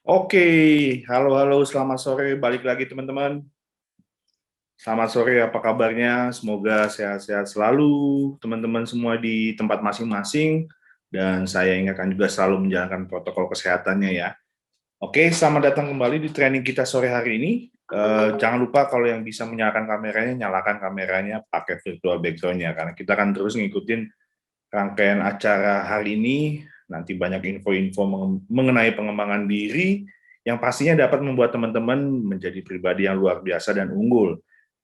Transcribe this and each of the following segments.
Oke, halo, selamat sore, balik lagi teman-teman. Selamat sore, apa kabarnya? Semoga sehat-sehat selalu, teman-teman semua di tempat masing-masing, dan saya ingatkan juga selalu menjalankan protokol kesehatannya ya. Oke, selamat datang kembali di training kita sore hari ini. Jangan lupa kalau yang bisa menyalakan kameranya, nyalakan kameranya, pakai virtual background-nya, karena kita akan terus ngikutin rangkaian acara hari ini, nanti banyak info-info mengenai pengembangan diri, yang pastinya dapat membuat teman-teman menjadi pribadi yang luar biasa dan unggul.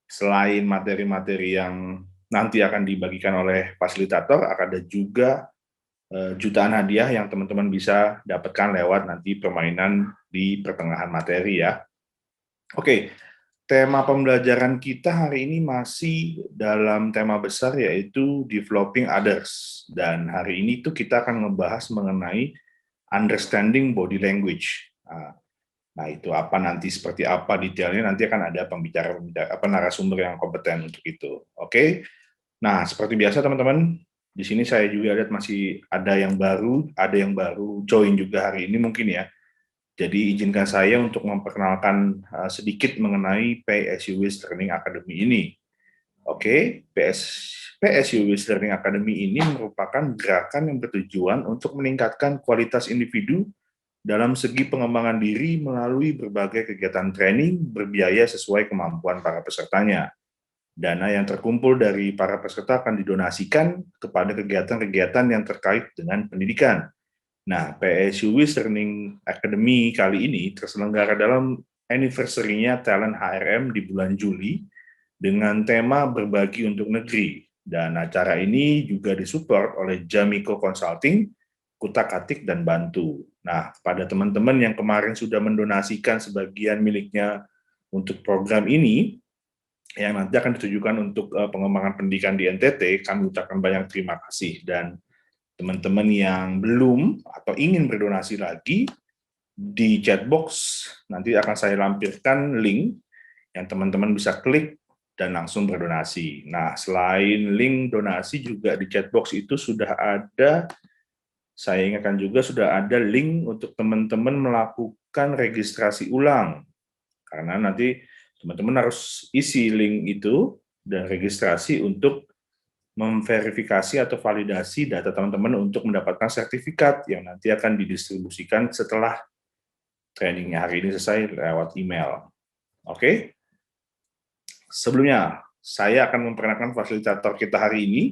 Selain materi-materi yang nanti akan dibagikan oleh fasilitator, akan ada juga jutaan hadiah yang teman-teman bisa dapatkan lewat nanti permainan di pertengahan materi ya. Oke, tema pembelajaran kita hari ini masih dalam tema besar yaitu developing others. Dan hari ini tuh kita akan membahas mengenai understanding body language. Nah, itu apa nanti, seperti apa detailnya, nanti akan ada pembicara narasumber yang kompeten untuk itu. Oke. Nah, seperti biasa teman-teman, di sini saya juga lihat masih ada yang baru join juga hari ini mungkin ya. Jadi izinkan saya untuk memperkenalkan sedikit mengenai PSU Ways Learning Academy ini. Oke, PSU Ways Learning Academy ini merupakan gerakan yang bertujuan untuk meningkatkan kualitas individu dalam segi pengembangan diri melalui berbagai kegiatan training berbiaya sesuai kemampuan para pesertanya. Dana yang terkumpul dari para peserta akan didonasikan kepada kegiatan-kegiatan yang terkait dengan pendidikan. Nah, PSU Learning Academy kali ini terselenggara dalam anniversary-nya Talent HRM di bulan Juli dengan tema Berbagi untuk Negeri. Dan acara ini juga disupport oleh Jamiko Consulting, Kutak-Atik, dan Bantu. Nah, pada teman-teman yang kemarin sudah mendonasikan sebagian miliknya untuk program ini, yang nanti akan ditujukan untuk pengembangan pendidikan di NTT, kami ucapkan banyak terima kasih. Dan teman-teman yang belum atau ingin berdonasi lagi, di chatbox nanti akan saya lampirkan link yang teman-teman bisa klik dan langsung berdonasi. Nah, selain link donasi juga di chatbox itu sudah ada, saya ingatkan juga sudah ada link untuk teman-teman melakukan registrasi ulang. Karena nanti teman-teman harus isi link itu dan registrasi untuk memverifikasi atau validasi data teman-teman untuk mendapatkan sertifikat yang nanti akan didistribusikan setelah trainingnya hari ini selesai lewat email. Oke? Sebelumnya, saya akan memperkenalkan fasilitator kita hari ini.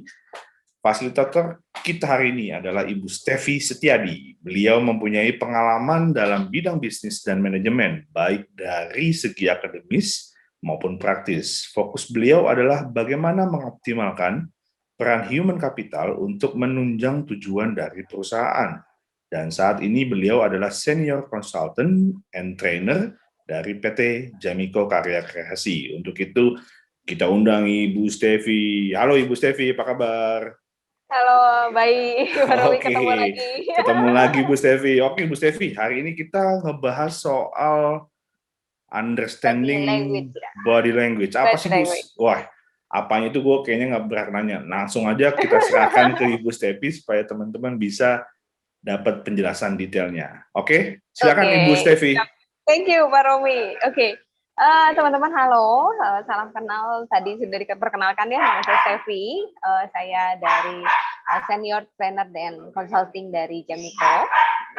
Fasilitator kita hari ini adalah Ibu Stevi Setiadi. Beliau mempunyai pengalaman dalam bidang bisnis dan manajemen, baik dari segi akademis maupun praktis. Fokus beliau adalah bagaimana mengoptimalkan peran human capital untuk menunjang tujuan dari perusahaan. Dan saat ini beliau adalah senior consultant and trainer dari PT Jamiko Karya Kreasi. Untuk itu, kita undang Ibu Stevi. Halo Ibu Stevi, apa kabar? Halo, baik. Baru Oke, ketemu lagi. ketemu lagi Bu Stevi. Oke Bu Stevi, hari ini kita ngebahas soal Body understanding language ya. body language. Apa Body sih Bu? language. Wah, apanya itu gue kayaknya nggak berhak nanya. Langsung aja kita serahkan ke Ibu Stevi supaya teman-teman bisa dapat penjelasan detailnya. Oke, silakan Ibu Oke, Stevi. thank you Pak Romi. Oke, teman-teman halo, salam kenal. Tadi sudah diperkenalkan ya, nama saya Stevi. Saya dari senior trainer dan consulting dari Jamiko.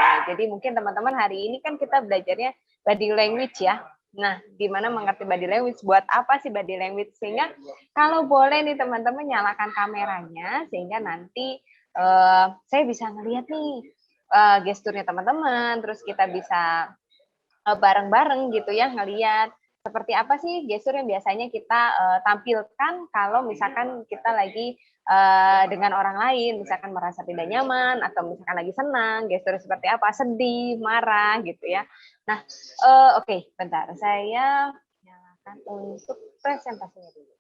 Nah, jadi mungkin teman-teman hari ini kan kita belajarnya body language ya. Nah, gimana mengerti body language? Buat apa sih body language? Sehingga kalau boleh nih teman-teman nyalakan kameranya, sehingga nanti saya bisa ngelihat nih gesturnya teman-teman, terus kita bisa bareng-bareng gitu ya ngelihat seperti apa sih gestur yang biasanya kita tampilkan kalau misalkan kita lagi dengan orang lain, misalkan merasa tidak nyaman atau misalkan lagi senang, gestur seperti apa, sedih, marah gitu ya. Nah, oke, bentar, saya nyalakan untuk presentasinya dulu.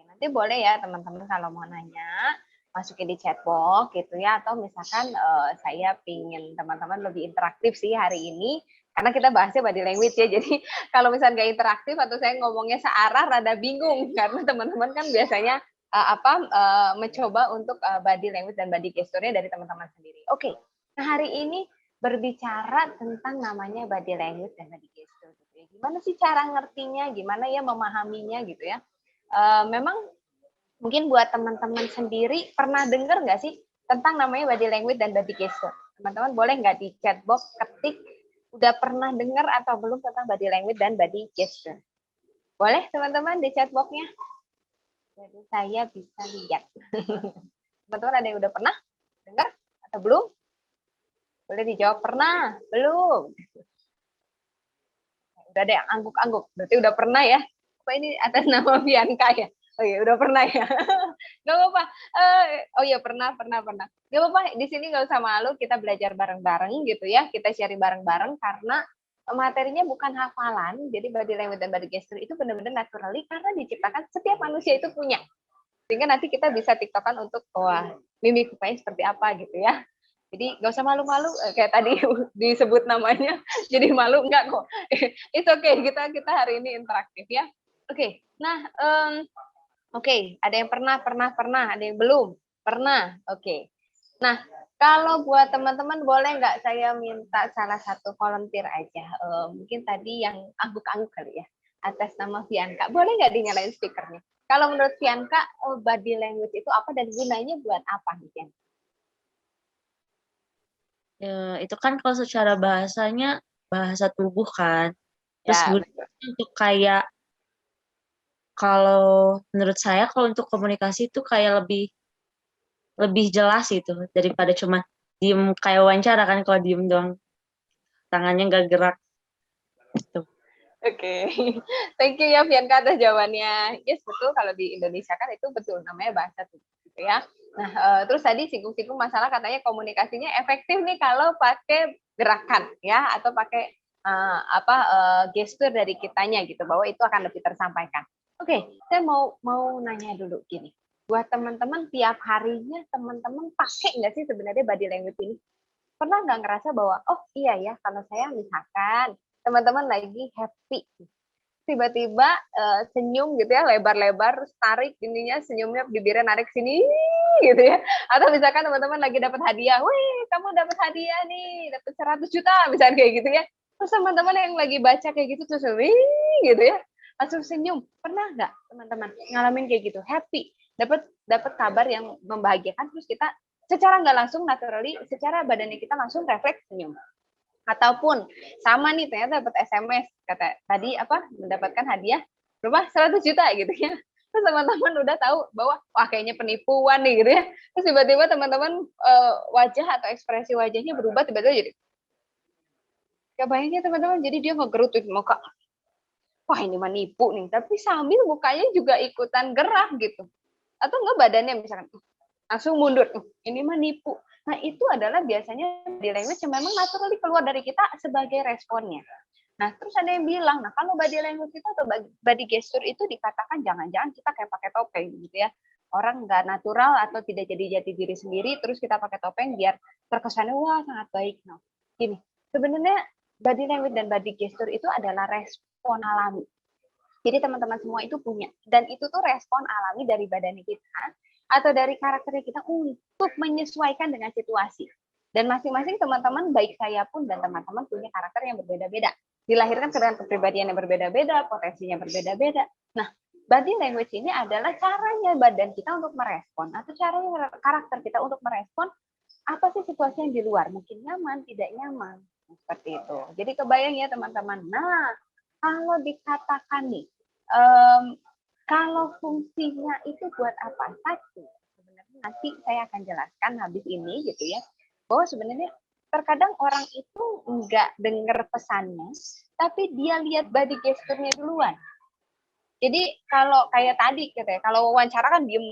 Nanti boleh ya teman-teman kalau mau nanya masukin di chatbox gitu ya, atau misalkan saya pingin teman-teman lebih interaktif sih hari ini karena kita bahasnya body language ya, jadi kalau misalnya nggak interaktif atau saya ngomongnya searah rada bingung karena teman-teman kan biasanya mencoba untuk body language dan body gesture-nya dari teman-teman sendiri. Oke, nah hari ini berbicara tentang namanya body language dan body gesture. Gitu ya. Gimana sih cara ngertinya, gimana ya memahaminya gitu ya. Memang mungkin buat teman-teman sendiri pernah dengar nggak sih tentang namanya body language dan body gesture? Teman-teman boleh nggak di chat box ketik udah pernah dengar atau belum tentang body language dan body gesture? Boleh teman-teman di chat box-nya? Jadi saya bisa lihat. Teman-teman ada yang udah pernah dengar atau belum? Boleh dijawab pernah, belum? Udah ada yang angguk-angguk, berarti udah pernah ya? Apa ini atas nama Bianca ya? Oh iya, udah pernah ya. Gak apa-apa. Oh iya, pernah. Gak apa-apa, di sini gak usah malu, kita belajar bareng-bareng gitu ya. Kita sharing bareng-bareng karena materinya bukan hafalan, jadi body language dan body gesture itu benar-benar naturally karena diciptakan setiap manusia itu punya. Sehingga nanti kita bisa tiktokan untuk, wah, mimik mukanya seperti apa gitu ya. Jadi nggak usah malu-malu kayak tadi disebut namanya, jadi malu enggak kok. It's okay, kita hari ini interaktif ya. Oke, nah ada yang pernah, ada yang belum pernah. Oke. Nah, kalau buat teman-teman boleh nggak saya minta salah satu volunteer aja? Mungkin tadi yang angguk-angguk kali ya, atas nama Bianca. Boleh nggak dinyalain speakernya? Kalau menurut Bianca, body language itu apa dan gunanya buat apa, Bianca? Itu kan kalau secara bahasanya bahasa tubuh kan. Terus Ya, gunanya untuk kayak kalau menurut saya kalau untuk komunikasi itu kayak lebih jelas gitu daripada cuma diem kayak wawancara kan, kalau diem doang tangannya nggak gerak gitu. Oke, thank you ya Bianca atas jawabannya. Yes, betul, kalau di Indonesia kan itu betul namanya bahasa tubuh gitu ya. Nah, terus tadi singgung-singgung masalah katanya komunikasinya efektif nih kalau pakai gerakan ya atau pakai gestur dari kitanya gitu bahwa itu akan lebih tersampaikan. Oke, saya mau nanya dulu gini. Buat teman-teman tiap harinya teman-teman pakai nggak sih sebenarnya body language ini? Pernah nggak ngerasa bahwa oh iya ya kalau saya misalkan teman-teman lagi happy tiba-tiba senyum gitu ya lebar-lebar terus tarik ininya senyumnya bibirnya narik sini gitu ya, atau misalkan teman-teman lagi dapat hadiah, wih kamu dapat hadiah nih dapat 100 juta misalnya kayak gitu ya, terus teman-teman yang lagi baca kayak gitu terus wih gitu ya langsung senyum. Pernah nggak teman-teman ngalamin kayak gitu, happy dapat kabar yang membahagiakan terus kita secara nggak langsung naturally secara badannya kita langsung refleks senyum? Ataupun sama nih ternyata dapat SMS kata tadi mendapatkan hadiah berapa 100 juta gitu ya, terus teman-teman udah tahu bahwa wah kayaknya penipuan nih gitu ya, terus tiba-tiba teman-teman wajah atau ekspresi wajahnya berubah tiba-tiba jadi kebayangnya teman-teman, jadi dia ngegerutuin muka, wah ini menipu nih, tapi sambil mukanya juga ikutan gerak gitu, atau enggak badannya misalkan langsung mundur, ini mah nipu. Nah itu adalah biasanya body language yang memang naturally keluar dari kita sebagai responnya. Nah terus ada yang bilang, nah kalau body language itu atau body gesture itu dikatakan jangan-jangan kita kayak pakai topeng gitu ya, orang nggak natural atau tidak jadi jati diri sendiri, terus kita pakai topeng biar terkesannya wah sangat baik. Nah gini, sebenarnya body language dan body gesture itu adalah respon alami. Jadi teman-teman semua itu punya, dan itu tuh respon alami dari badan kita atau dari karakter kita untuk menyesuaikan dengan situasi. Dan masing-masing teman-teman, baik saya pun dan teman-teman punya karakter yang berbeda-beda. Dilahirkan dengan kepribadian yang berbeda-beda, potensinya berbeda-beda. Nah, body language ini adalah caranya badan kita untuk merespon atau caranya karakter kita untuk merespon apa sih situasi yang di luar. Mungkin nyaman, tidak nyaman. Seperti itu. Jadi kebayang ya teman-teman. Nah, kalau dikatakan nih, kalau fungsinya itu buat apa saja, sebenarnya nanti saya akan jelaskan habis ini gitu ya, bahwa sebenarnya terkadang orang itu nggak dengar pesannya, tapi dia lihat body gesture-nya duluan. Jadi kalau kayak tadi gitu ya, kalau wawancara kan diem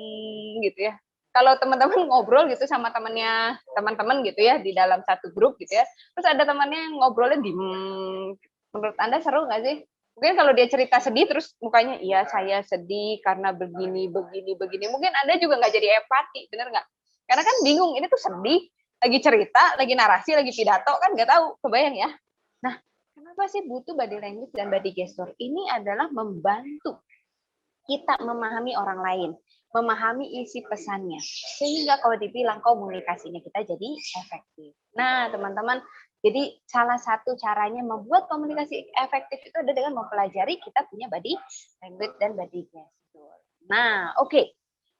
gitu ya. Kalau teman-teman ngobrol gitu sama temannya teman-teman gitu ya di dalam satu grup gitu ya, terus ada temannya yang ngobrolnya diem. Menurut Anda seru nggak sih? Mungkin kalau dia cerita sedih terus mukanya, iya saya sedih karena begini. Mungkin Anda juga nggak jadi empati, bener nggak? Karena kan bingung, ini tuh sedih, lagi cerita, lagi narasi, lagi pidato, kan nggak tahu, kebayang ya? Nah, kenapa sih butuh body language dan body gesture? Ini adalah membantu kita memahami orang lain, memahami isi pesannya. Sehingga kalau dibilang komunikasinya kita jadi efektif. Nah, teman-teman, jadi salah satu caranya membuat komunikasi efektif itu adalah dengan mempelajari kita punya body language dan body gesture. Nah, oke.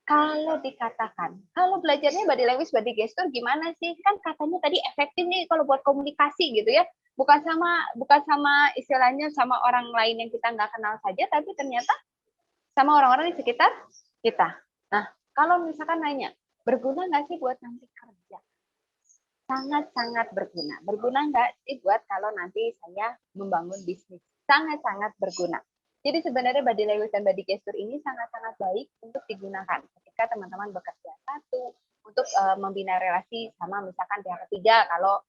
Kalau dikatakan, kalau belajarnya body language, body gesture gimana sih? Kan katanya tadi efektif nih kalau buat komunikasi gitu ya. Bukan sama istilahnya sama orang lain yang kita nggak kenal saja, tapi ternyata sama orang-orang di sekitar kita. Nah, kalau misalkan nanya, berguna nggak sih buat nanti kerja? Sangat-sangat berguna. Berguna nggak sih buat kalau nanti saya membangun bisnis? Sangat-sangat berguna. Jadi sebenarnya body language dan body gesture ini sangat-sangat baik untuk digunakan ketika teman-teman bekerja. Satu, untuk membina relasi sama misalkan pihak ketiga. Kalau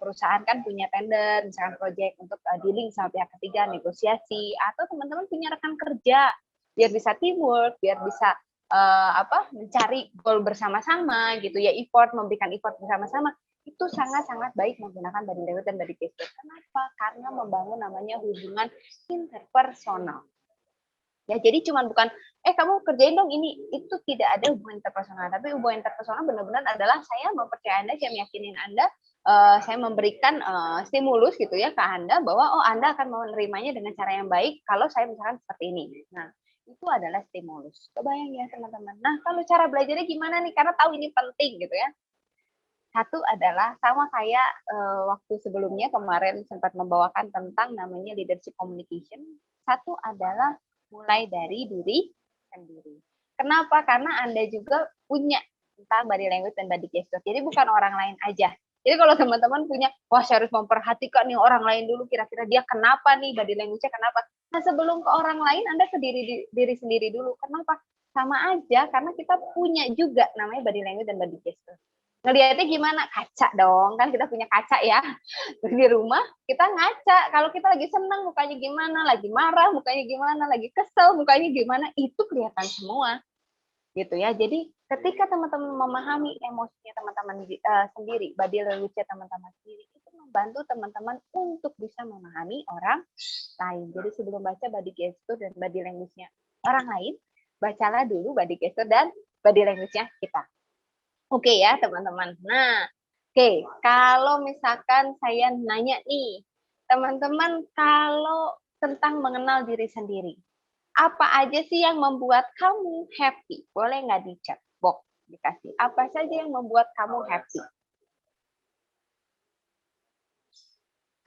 perusahaan kan punya tender, misalkan project untuk dealing sama pihak ketiga, negosiasi, atau teman-teman punya rekan kerja, biar bisa teamwork, biar bisa mencari goal bersama-sama gitu ya, memberikan effort bersama-sama. Itu sangat-sangat baik menggunakan body language dan body gesture. Kenapa? Karena membangun namanya hubungan interpersonal. Ya, jadi bukan kamu kerjain dong ini, itu tidak ada hubungan interpersonal. Tapi hubungan interpersonal benar-benar adalah saya mempercayai Anda, saya meyakinin Anda, saya memberikan stimulus gitu ya ke Anda bahwa Anda akan menerimanya dengan cara yang baik kalau saya misalkan seperti ini. Nah, itu adalah stimulus. Coba ya teman-teman. Nah, kalau cara belajarnya gimana nih? Karena tahu ini penting gitu ya. Satu adalah sama kayak waktu sebelumnya kemarin sempat membawakan tentang namanya leadership communication. Satu adalah mulai dari diri sendiri. Kenapa? Karena Anda juga punya tentang body language dan body gesture. Jadi bukan orang lain aja. Jadi kalau teman-teman punya, wah saya harus memperhatikan nih orang lain dulu, kira-kira dia kenapa nih, body language-nya kenapa. Nah sebelum ke orang lain, Anda ke diri sendiri dulu. Kenapa? Sama aja, karena kita punya juga namanya body language dan body gesture. Ngelihatnya gimana? Kaca dong, kan kita punya kaca ya. Di rumah kita ngaca, kalau kita lagi senang mukanya gimana, lagi marah mukanya gimana, lagi kesel mukanya gimana, itu kelihatan semua. Gitu ya. Jadi ketika teman-teman memahami emosinya teman-teman sendiri, body language teman-teman sendiri, itu membantu teman-teman untuk bisa memahami orang lain. Jadi sebelum baca body gesture dan body language-nya orang lain, bacalah dulu body gesture dan body language-nya kita. Oke ya teman-teman. Nah, kalau misalkan saya nanya nih, teman-teman kalau tentang mengenal diri sendiri, apa aja sih yang membuat kamu happy? Boleh nggak di chat box dikasih? Apa saja yang membuat kamu happy?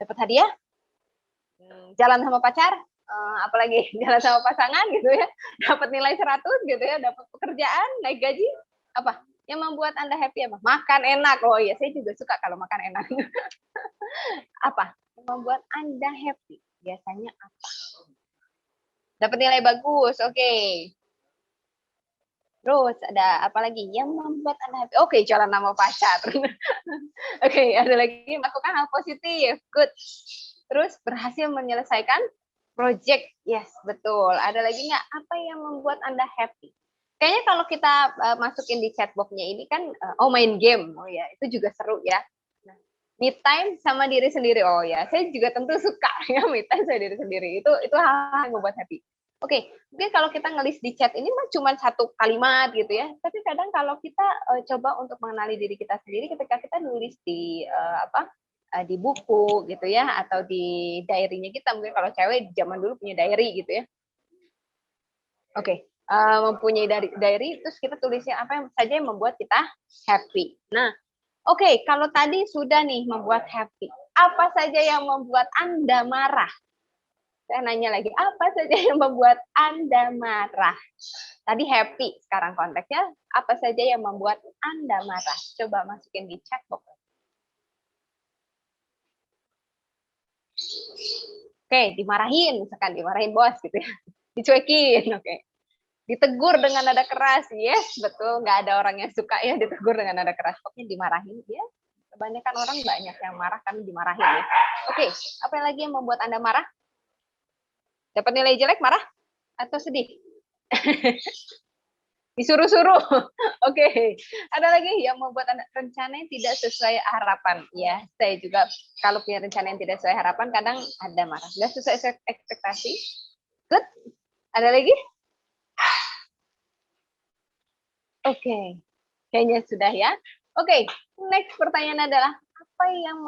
Dapat hadiah? Jalan sama pacar? Apalagi jalan sama pasangan gitu ya? Dapat nilai 100 gitu ya? Dapat pekerjaan, naik gaji? Apa? Yang membuat Anda happy apa? Makan enak. Oh iya, saya juga suka kalau makan enak. Apa? Yang membuat Anda happy? Biasanya apa? Dapat nilai bagus. Oke. Terus ada apa lagi yang membuat Anda happy? Oke, jalan sama pacar. Oke, ada lagi melakukan hal positif. Good. Terus berhasil menyelesaikan project. Yes, betul. Ada lagi nggak? Apa yang membuat Anda happy? Kayaknya kalau kita masukin di chatbox-nya ini kan, main game. Oh ya, itu juga seru ya. Nah, me time sama diri sendiri. Oh ya, saya juga tentu suka ya me time sama diri sendiri. Itu hal yang membuat happy. Oke, mungkin kalau kita ngelis di chat ini mah cuma satu kalimat gitu ya. Tapi kadang kalau kita coba untuk mengenali diri kita sendiri ketika kita nulis di di buku gitu ya, atau di diary-nya kita. Mungkin kalau cewek zaman dulu punya diary gitu ya. Oke. Mempunyai diary, terus kita tulisnya apa yang saja yang membuat kita happy. Nah, oke, kalau tadi sudah nih membuat happy, apa saja yang membuat Anda marah? Saya nanya lagi, apa saja yang membuat Anda marah? Tadi happy, sekarang konteksnya apa saja yang membuat Anda marah? Coba masukin di chat box. Oke, dimarahin, misalkan dimarahin bos gitu ya. Dicuekin, oke. Ditegur dengan nada keras, yes, betul. Nggak ada orang yang suka ya ditegur dengan nada keras. Pokoknya dimarahin, ya. Kebanyakan orang banyak yang marah karena dimarahin ya. Oke, apa lagi yang membuat Anda marah? Dapat nilai jelek, marah? Atau sedih? Disuruh-suruh. Oke. Ada lagi yang membuat Anda rencana yang tidak sesuai harapan. Ya, saya juga kalau punya rencana yang tidak sesuai harapan, kadang ada marah. Nggak sesuai ekspektasi. Good. Ada lagi? Oke, kayaknya sudah ya. Oke, next pertanyaan adalah apa yang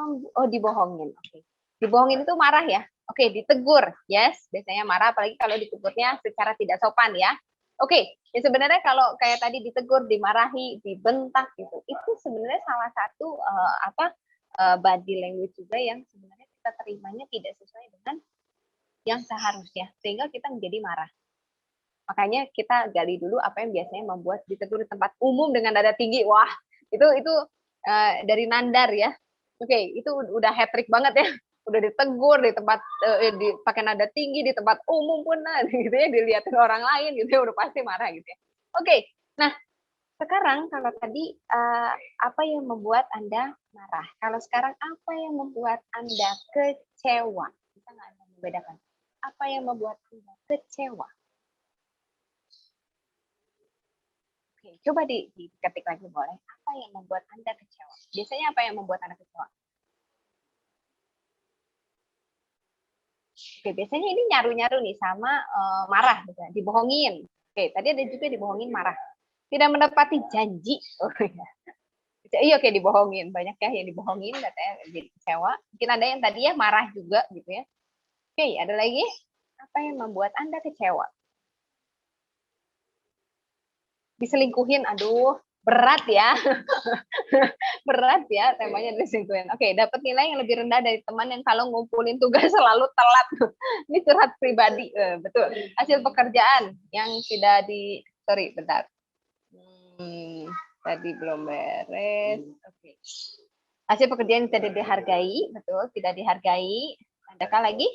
dibohongin. Oke. Dibohongin itu marah ya. Oke, ditegur. Yes, biasanya marah apalagi kalau ditegurnya secara tidak sopan ya. Oke, ya sebenarnya kalau kayak tadi ditegur, dimarahi, dibentak gitu. Itu sebenarnya salah satu body language juga yang sebenarnya kita terimanya tidak sesuai dengan yang seharusnya sehingga kita menjadi marah. Makanya kita gali dulu apa yang biasanya membuat ditegur di tempat umum dengan nada tinggi. Wah, itu dari Nandar ya. Oke, itu udah hat trick banget ya. Udah ditegur di tempat pakai nada tinggi di tempat umum pun gitu ya, dilihatin orang lain gitu ya, udah pasti marah gitu ya. Oke. Nah, sekarang kalau tadi apa yang membuat Anda marah? Kalau sekarang apa yang membuat Anda kecewa? Bisa nggak Anda membedakan? Apa yang membuat Anda kecewa? Oke, coba diketik lagi boleh. Apa yang membuat Anda kecewa? Biasanya apa yang membuat Anda kecewa? Oke, biasanya ini nyaru-nyaru nih sama marah, misalnya. Dibohongin. Oke, tadi ada juga dibohongin marah. Tidak menepati janji. Oh ya. Iya, oke, dibohongin. Banyak ya yang dibohongin, katanya jadi kecewa. Mungkin ada yang tadi ya marah juga gitu ya. Oke, ada lagi. Apa yang membuat Anda kecewa? Diselingkuhin, aduh, berat ya. Berat ya temanya diselingkuhin. Oke, dapat nilai yang lebih rendah dari teman yang kalau ngumpulin tugas selalu telat. Ini curhat pribadi, betul. Hasil pekerjaan yang tidak sorry, bentar. Tadi belum beres. Oke. Hasil pekerjaan yang tidak dihargai, betul, tidak dihargai. Adakah lagi?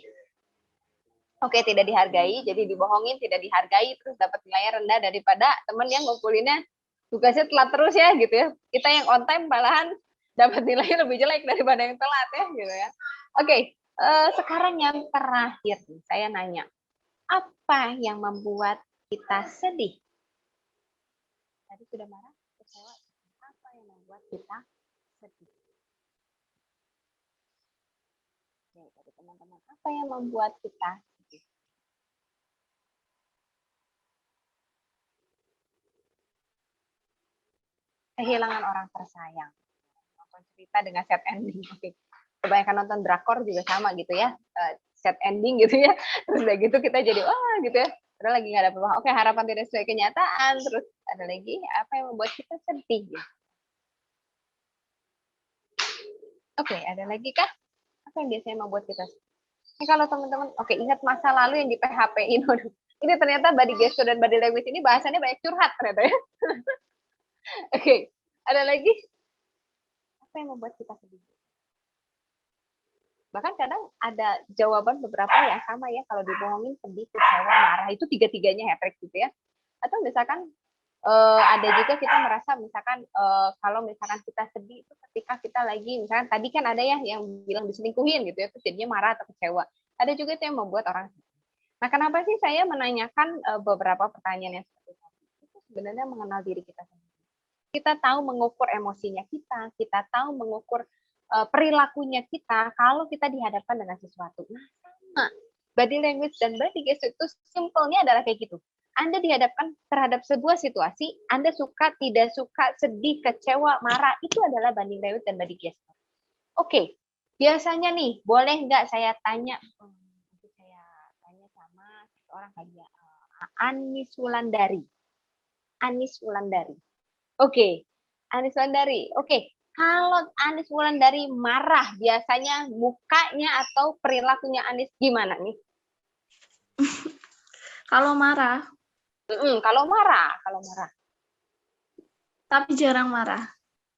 Oke, tidak dihargai, jadi dibohongin, tidak dihargai, terus dapat nilai rendah daripada teman yang ngumpulinnya tugasnya telat terus ya, gitu ya. Kita yang on time malahan dapat nilai lebih jelek daripada yang telat ya, gitu ya. Oke, sekarang yang terakhir, saya nanya, apa yang membuat kita sedih? Tadi sudah marah, kecewa, apa yang membuat kita sedih? Oke, dari teman-teman, apa yang membuat kita sedih? Kehilangan orang tersayang. Nonton cerita dengan set ending. Oke. Kebanyakan nonton drakor juga sama gitu ya. Set ending gitu ya. Terus udah gitu kita jadi wah gitu ya. Padahal lagi nggak ada apa-apa. Oke, harapan tidak sesuai kenyataan. Terus ada lagi apa yang membuat kita sedih? Gitu. Oke, ada lagi kah? Apa yang biasanya membuat kita sedih? Ini kalau teman-teman, oke, ingat masa lalu yang di PHP-in. Ini ternyata body gesture dan body language ini bahasannya banyak curhat ternyata ya. Oke, ada lagi? Apa yang membuat kita sedih? Bahkan kadang ada jawaban beberapa yang sama ya, kalau dibohongin sedih, kecewa, marah, itu tiga-tiganya hat trick gitu ya. Atau misalkan ada juga kita merasa misalkan kalau misalkan kita sedih itu ketika kita lagi misalkan tadi kan ada ya yang bilang diselingkuhin gitu ya, terus jadinya marah atau kecewa. Ada juga itu yang membuat orang sedih. Nah, kenapa sih saya menanyakan beberapa pertanyaan yang seperti tadi? Itu sebenarnya mengenal diri kita sendiri. Kita tahu mengukur emosinya kita tahu mengukur perilakunya kita kalau kita dihadapkan dengan sesuatu. Nah, sama. Body language dan body gesture itu simpelnya adalah kayak gitu. Anda dihadapkan terhadap sebuah situasi, Anda suka, tidak suka, sedih, kecewa, marah, itu adalah body language dan body gesture. Oke, biasanya nih, boleh nggak saya tanya, saya tanya sama seorang kali ya, Anis Wulandari. Anis Wulandari. Oke, Anis Wulandari. Oke, kalau Anis Wulandari marah, biasanya mukanya atau perilakunya Anis gimana nih? Kalau marah. Kalau marah. Tapi jarang marah.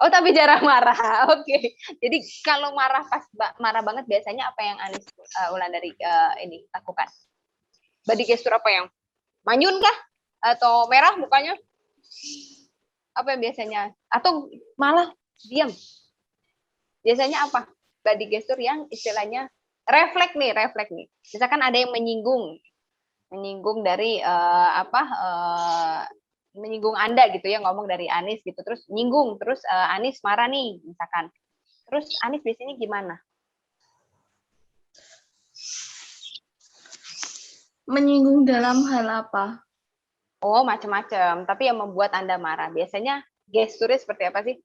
Oh, tapi jarang marah. Oke. Jadi kalau marah pas marah banget biasanya apa yang Anis Wulandari ini lakukan? Body gesture apa yang manyun kah? Atau merah mukanya? Apa yang biasanya? Atau malah diam? Biasanya apa? Body gesture yang istilahnya refleks nih. Misalkan ada yang menyinggung dari menyinggung Anda gitu ya, ngomong dari Anis gitu, terus nyinggung, terus Anis marah nih misalkan. Terus Anis biasanya gimana? Menyinggung dalam hal apa? Oh, macam-macam. Tapi yang membuat Anda marah, biasanya gesturnya seperti apa sih?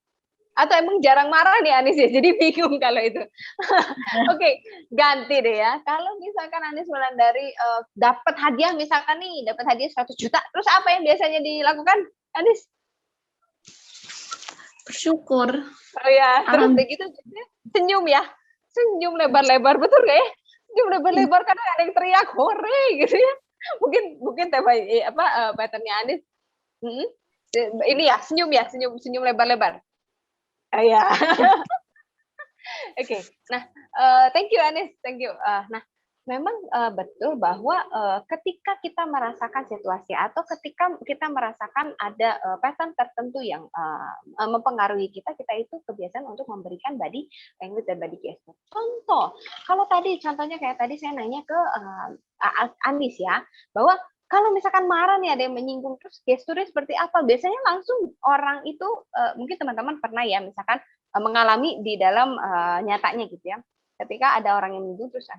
Atau emang jarang marah nih Anis ya? Jadi bingung kalau itu. Oke, ganti deh ya. Kalau misalkan Anis Wulandari dapat hadiah, misalkan nih, dapat hadiah 100 juta, terus apa yang biasanya dilakukan, Anis? Bersyukur. Oh ya, terus udah gitu senyum ya. Senyum lebar-lebar, betul nggak ya? Senyum lebar-lebar karena ada yang teriak hore gitu ya. Mungkin tema patternnya Anis. Ini ya, senyum lebar-lebar. Oh ya. Oke. Nah, thank you Anis, thank you. Nah, memang betul bahwa ketika kita merasakan situasi atau ketika kita merasakan ada pattern tertentu yang mempengaruhi kita itu kebiasaan untuk memberikan body language dan body gesture. Contoh, kalau tadi contohnya kayak tadi saya nanya ke Anis ya, bahwa kalau misalkan marah nih ada yang menyinggung terus gesturnya seperti apa? Biasanya langsung orang itu mungkin teman-teman pernah ya misalkan mengalami di dalam nyatanya gitu ya. Ketika ada orang yang menyinggung terus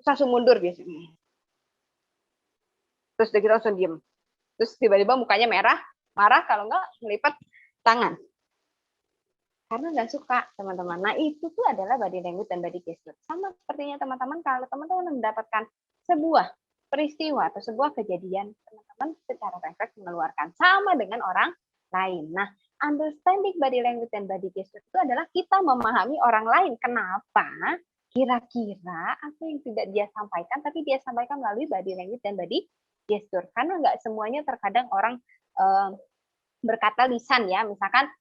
langsung mundur biasanya. Terus kita langsung diem. Terus tiba-tiba mukanya merah, marah, kalau enggak melipat tangan. Karena nggak suka, teman-teman. Nah, itu tuh adalah body language dan body gesture. Sama sepertinya teman-teman, kalau teman-teman mendapatkan sebuah peristiwa atau sebuah kejadian, teman-teman secara refleks mengeluarkan. Sama dengan orang lain. Nah, understanding body language dan body gesture itu adalah kita memahami orang lain. Kenapa? Kira-kira apa yang tidak dia sampaikan, tapi dia sampaikan melalui body language dan body gesture. Karena nggak semuanya terkadang orang berkata lisan ya, misalkan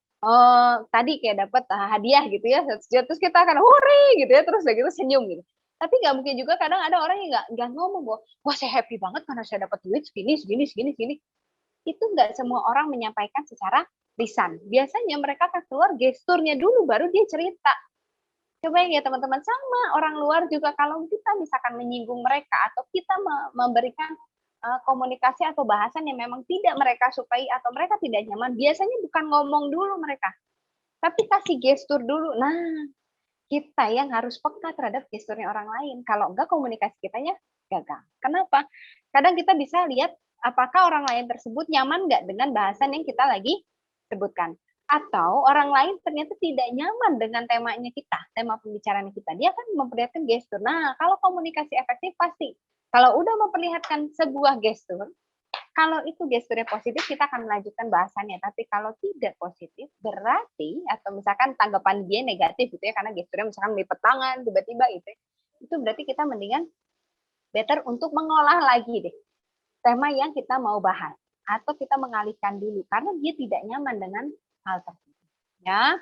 tadi kayak dapat hadiah gitu ya, terus kita akan hore gitu ya, terus udah gitu senyum gitu. Tapi nggak mungkin juga kadang ada orang yang nggak ngomong bahwa wah saya happy banget karena saya dapat duit segini. Itu nggak semua orang menyampaikan secara lisan. Biasanya mereka akan keluar gesturnya dulu, baru dia cerita. Coba ya teman-teman, sama orang luar juga kalau kita misalkan menyinggung mereka atau kita memberikan komunikasi atau bahasan yang memang tidak mereka sukai atau mereka tidak nyaman, biasanya bukan ngomong dulu mereka, tapi kasih gestur dulu. Nah, kita yang harus peka terhadap gesturnya orang lain. Kalau enggak, komunikasi kitanya gagal. Kenapa? Kadang kita bisa lihat apakah orang lain tersebut nyaman nggak dengan bahasan yang kita lagi sebutkan. Atau orang lain ternyata tidak nyaman dengan temanya kita, tema pembicaraan kita. Dia akan memperlihatkan gestur. Nah, kalau komunikasi efektif pasti. Kalau udah memperlihatkan sebuah gestur, kalau itu gesturnya positif, kita akan melanjutkan bahasannya. Tapi kalau tidak positif, berarti, atau misalkan tanggapan dia negatif gitu ya, karena gesturnya misalkan melipat tangan, tiba-tiba itu berarti kita mendingan better untuk mengolah lagi deh tema yang kita mau bahas. Atau kita mengalihkan dulu, karena dia tidak nyaman dengan hal tersebut. Ya,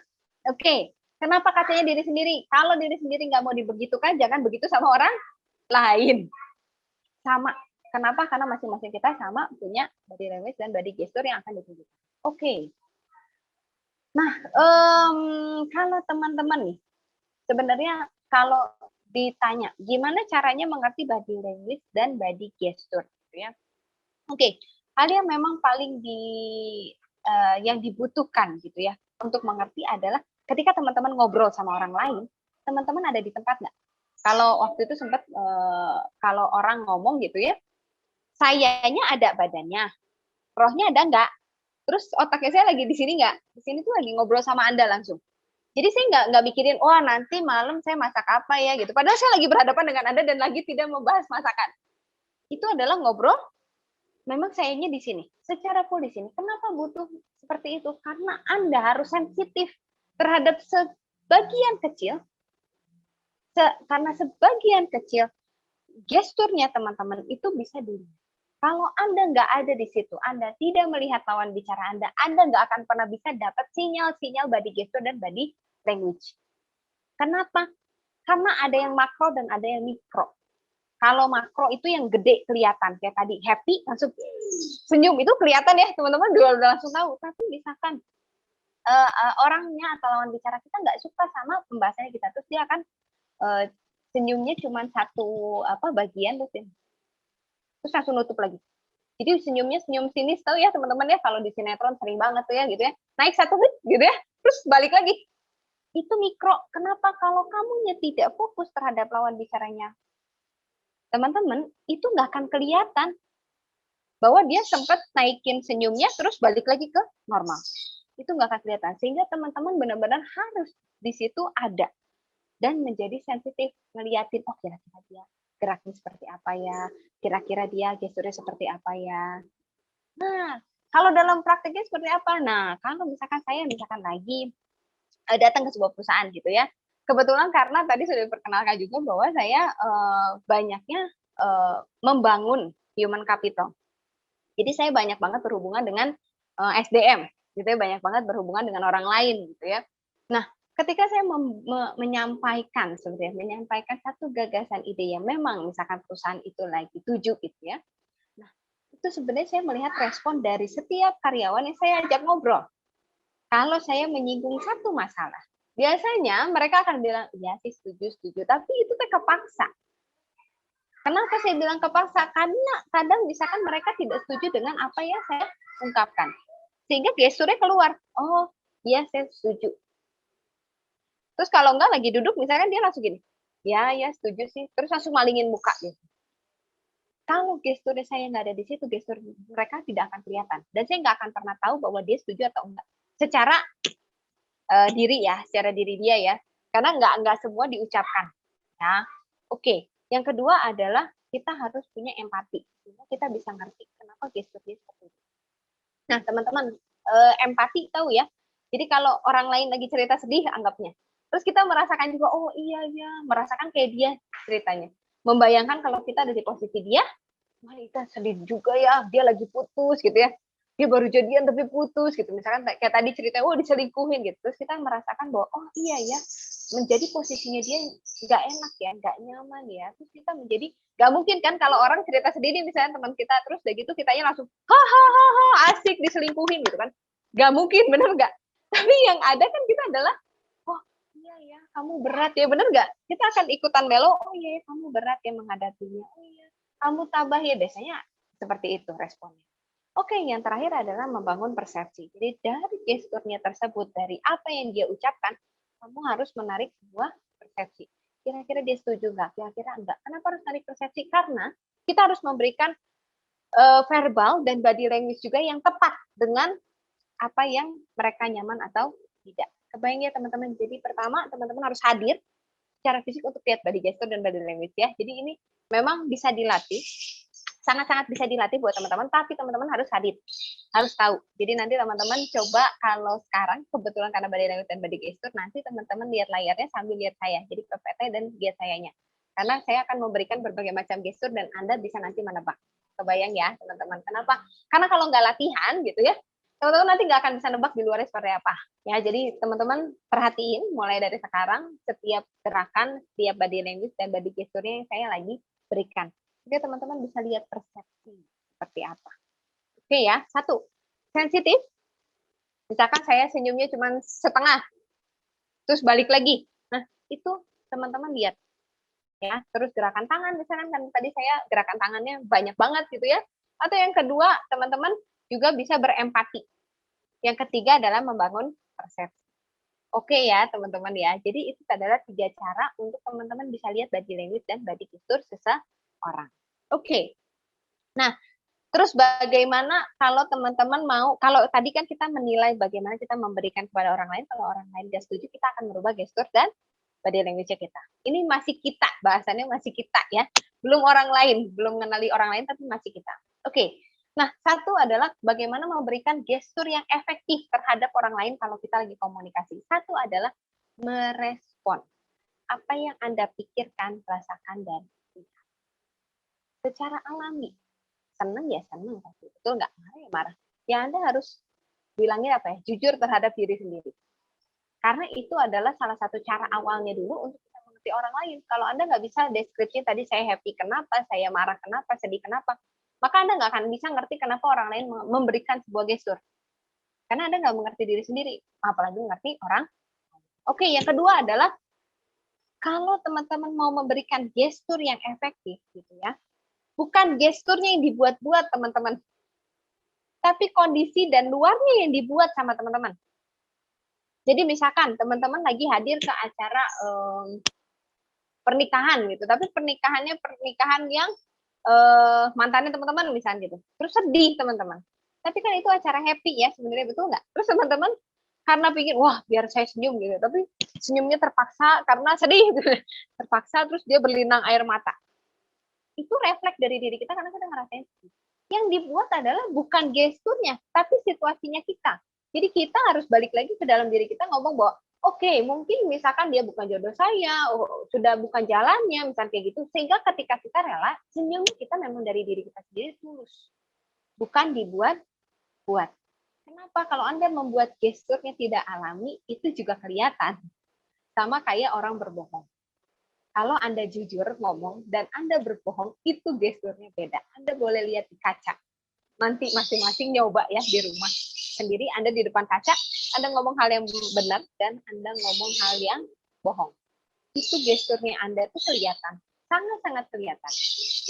oke. Kenapa katanya diri sendiri? Kalau diri sendiri nggak mau dibegitukan, jangan begitu sama orang lain. Sama. Kenapa? Karena masing-masing kita sama punya body language dan body gesture yang akan ditunjukkan. Oke. Nah, kalau teman-teman nih, sebenarnya kalau ditanya gimana caranya mengerti body language dan body gesture, gitu ya. Oke, hal yang memang paling yang dibutuhkan gitu ya untuk mengerti adalah ketika teman-teman ngobrol sama orang lain, teman-teman ada di tempat nggak? Kalau waktu itu sempat kalau orang ngomong gitu ya, sayanya ada badannya, rohnya ada nggak? Terus otaknya saya lagi di sini nggak? Di sini tuh lagi ngobrol sama Anda langsung. Jadi saya nggak mikirin, wah nanti malam saya masak apa ya gitu. Padahal saya lagi berhadapan dengan Anda dan lagi tidak membahas masakan. Itu adalah ngobrol. Memang sayanya di sini, secara full di sini. Kenapa butuh seperti itu? Karena Anda harus sensitif terhadap sebagian kecil, karena sebagian kecil gesturnya teman-teman itu bisa dilihat. Kalau Anda nggak ada di situ, Anda tidak melihat lawan bicara Anda nggak akan pernah bisa dapat sinyal-sinyal body gesture dan body language. Kenapa? Karena ada yang makro dan ada yang mikro. Kalau makro itu yang gede kelihatan, kayak tadi happy langsung senyum itu kelihatan ya teman-teman, udah langsung tahu. Tapi misalkan orangnya atau lawan bicara kita nggak suka sama pembahasannya kita, terus dia akan senyumnya cuma satu bagian terus langsung nutup lagi. Jadi senyumnya senyum sinis, tahu ya teman-teman ya, kalau di sinetron sering banget tuh ya gitu ya, naik satu gitu ya, terus balik lagi. Itu mikro. Kenapa? Kalau kamunya tidak fokus terhadap lawan bicaranya teman-teman, itu nggak akan kelihatan. bahwa dia sempat naikin senyumnya terus balik lagi ke normal. Itu nggak akan kelihatan. Sehingga teman-teman benar-benar harus di situ ada dan menjadi sensitif ngeliatin, oh kira-kira dia geraknya seperti apa ya, kira-kira dia gesturnya seperti apa ya. Nah, kalau dalam prakteknya seperti apa? Nah, kalau misalkan saya lagi datang ke sebuah perusahaan gitu ya. Kebetulan karena tadi sudah diperkenalkan juga bahwa saya banyaknya membangun human capital. Jadi saya banyak banget berhubungan dengan SDM, gitu ya, banyak banget berhubungan dengan orang lain gitu ya. Nah, ketika saya menyampaikan sebenarnya menyampaikan satu gagasan ide yang memang misalkan perusahaan itu lagi tuju gitu ya. Nah, itu sebenarnya saya melihat respon dari setiap karyawan yang saya ajak ngobrol. Kalau saya menyinggung satu masalah, biasanya mereka akan bilang, "Ya sih setuju, tapi itu teh kepaksa." Kenapa saya bilang kepaksa? Karena kadang misalkan mereka tidak setuju dengan apa yang saya ungkapkan. Sehingga gesturnya keluar, "Oh, iya saya setuju." Terus kalau enggak lagi duduk misalkan dia langsung gini, ya setuju sih. Terus langsung malingin muka gitu. Kalau gesturnya saya nggak ada di situ, gestur mereka tidak akan kelihatan. Dan saya nggak akan pernah tahu bahwa dia setuju atau enggak. Secara secara diri dia ya. Karena nggak semua diucapkan. Ya, oke. Yang kedua adalah kita harus punya empati. Sehingga kita bisa ngerti kenapa gestur dia seperti itu. Nah, teman-teman, empati tahu ya. Jadi kalau orang lain lagi cerita sedih, anggapnya. Terus kita merasakan juga, oh iya ya, merasakan kayak dia ceritanya. Membayangkan kalau kita ada di posisi dia, wah kita sedih juga ya, dia lagi putus gitu ya. Dia baru jadian tapi putus gitu. Misalkan kayak tadi cerita, oh diselingkuhin gitu. Terus kita merasakan bahwa, oh iya ya, menjadi posisinya dia nggak enak ya, nggak nyaman ya. Terus kita menjadi, nggak mungkin kan kalau orang cerita sendiri misalnya teman kita, terus udah gitu kitanya langsung, hahaha asik diselingkuhin gitu kan. Nggak mungkin, bener nggak? Tapi yang ada kan kita adalah, oh iya ya, kamu berat ya, bener nggak? Kita akan ikutan melo, oh iya ya, kamu berat ya menghadapinya. Oh iya, kamu tabah ya, biasanya seperti itu responnya. Oke, yang terakhir adalah membangun persepsi. Jadi dari gesturnya tersebut, dari apa yang dia ucapkan, kamu harus menarik sebuah persepsi. Kira-kira dia setuju nggak? Kira-kira enggak. Kenapa harus menarik persepsi? Karena kita harus memberikan verbal dan body language juga yang tepat dengan apa yang mereka nyaman atau tidak. Kebayang ya teman-teman. Jadi pertama teman-teman harus hadir secara fisik untuk lihat body gesture dan body language ya. Jadi ini memang bisa dilatih, sangat-sangat bisa dilatih buat teman-teman, tapi teman-teman harus hadir, harus tahu. Jadi nanti teman-teman coba kalau sekarang kebetulan karena body language dan body gesture, nanti teman-teman lihat layarnya sambil lihat saya, jadi PPT dan lihat sayanya. Karena saya akan memberikan berbagai macam gestur dan Anda bisa nanti menebak. Kebayang ya teman-teman. Kenapa? Karena kalau nggak latihan gitu ya, teman-teman nanti nggak akan bisa nebak di luarnya seperti apa. Ya, jadi teman-teman perhatiin mulai dari sekarang setiap gerakan, setiap body language dan body gesturnya yang saya lagi berikan. Jadi teman-teman bisa lihat persepsi seperti apa. Oke ya, satu, sensitif. Misalkan saya senyumnya cuma setengah, terus balik lagi. Nah, itu teman-teman lihat. Ya, terus gerakan tangan misalkan kan tadi saya gerakan tangannya banyak banget gitu ya. Atau yang kedua, teman-teman juga bisa berempati. Yang ketiga adalah membangun persepsi. Oke ya, teman-teman ya. Jadi itu adalah 3 cara untuk teman-teman bisa lihat body language dan body gesture seseorang. Oke. Nah, terus bagaimana kalau teman-teman mau, kalau tadi kan kita menilai bagaimana kita memberikan kepada orang lain, kalau orang lain tidak setuju, kita akan merubah gestur dan body language kita. Ini masih kita, bahasannya masih kita ya. Belum orang lain, belum mengenali orang lain, tapi masih kita. Oke. Nah, satu adalah bagaimana memberikan gestur yang efektif terhadap orang lain kalau kita lagi komunikasi. Satu adalah merespon apa yang Anda pikirkan, rasakan, dan lihat. Secara alami. Senang ya senang, pasti. Betul nggak? Marah ya marah. Ya Anda harus bilangnya apa ya? Jujur terhadap diri sendiri. Karena itu adalah salah satu cara awalnya dulu untuk kita mengerti orang lain. Kalau Anda nggak bisa deskripsi tadi saya happy kenapa, saya marah kenapa, sedih kenapa, maka Anda nggak akan bisa ngerti kenapa orang lain memberikan sebuah gestur. Karena Anda nggak mengerti diri sendiri, apalagi mengerti orang. Oke, yang kedua adalah kalau teman-teman mau memberikan gestur yang efektif, gitu ya, bukan gesturnya yang dibuat-buat teman-teman, tapi kondisi dan luarnya yang dibuat sama teman-teman. Jadi misalkan teman-teman lagi hadir ke acara pernikahan gitu, tapi pernikahannya pernikahan yang mantannya teman-teman misalnya gitu. Terus sedih teman-teman. Tapi kan itu acara happy ya sebenarnya, betul nggak? Terus teman-teman karena pikir wah biar saya senyum gitu, tapi senyumnya terpaksa karena sedih gitu. Terpaksa terus dia berlinang air mata. Itu refleks dari diri kita karena kita ngerasain sedih. Yang dibuat adalah bukan gesturnya, tapi situasinya kita. Jadi kita harus balik lagi ke dalam diri kita ngomong bahwa oke, mungkin misalkan dia bukan jodoh saya, sudah bukan jalannya, misalnya kayak gitu. Sehingga ketika kita rela, senyumnya kita memang dari diri kita sendiri tulus. Bukan dibuat-buat. Kenapa? Kalau Anda membuat gesturnya tidak alami, itu juga kelihatan. Sama kayak orang berbohong. Kalau Anda jujur ngomong dan Anda berbohong, itu gesturnya beda. Anda boleh lihat di kaca. Nanti masing-masing nyoba ya di rumah. Sendiri Anda di depan kaca, Anda ngomong hal yang benar dan Anda ngomong hal yang bohong. Itu gesturnya Anda itu kelihatan. Sangat-sangat kelihatan.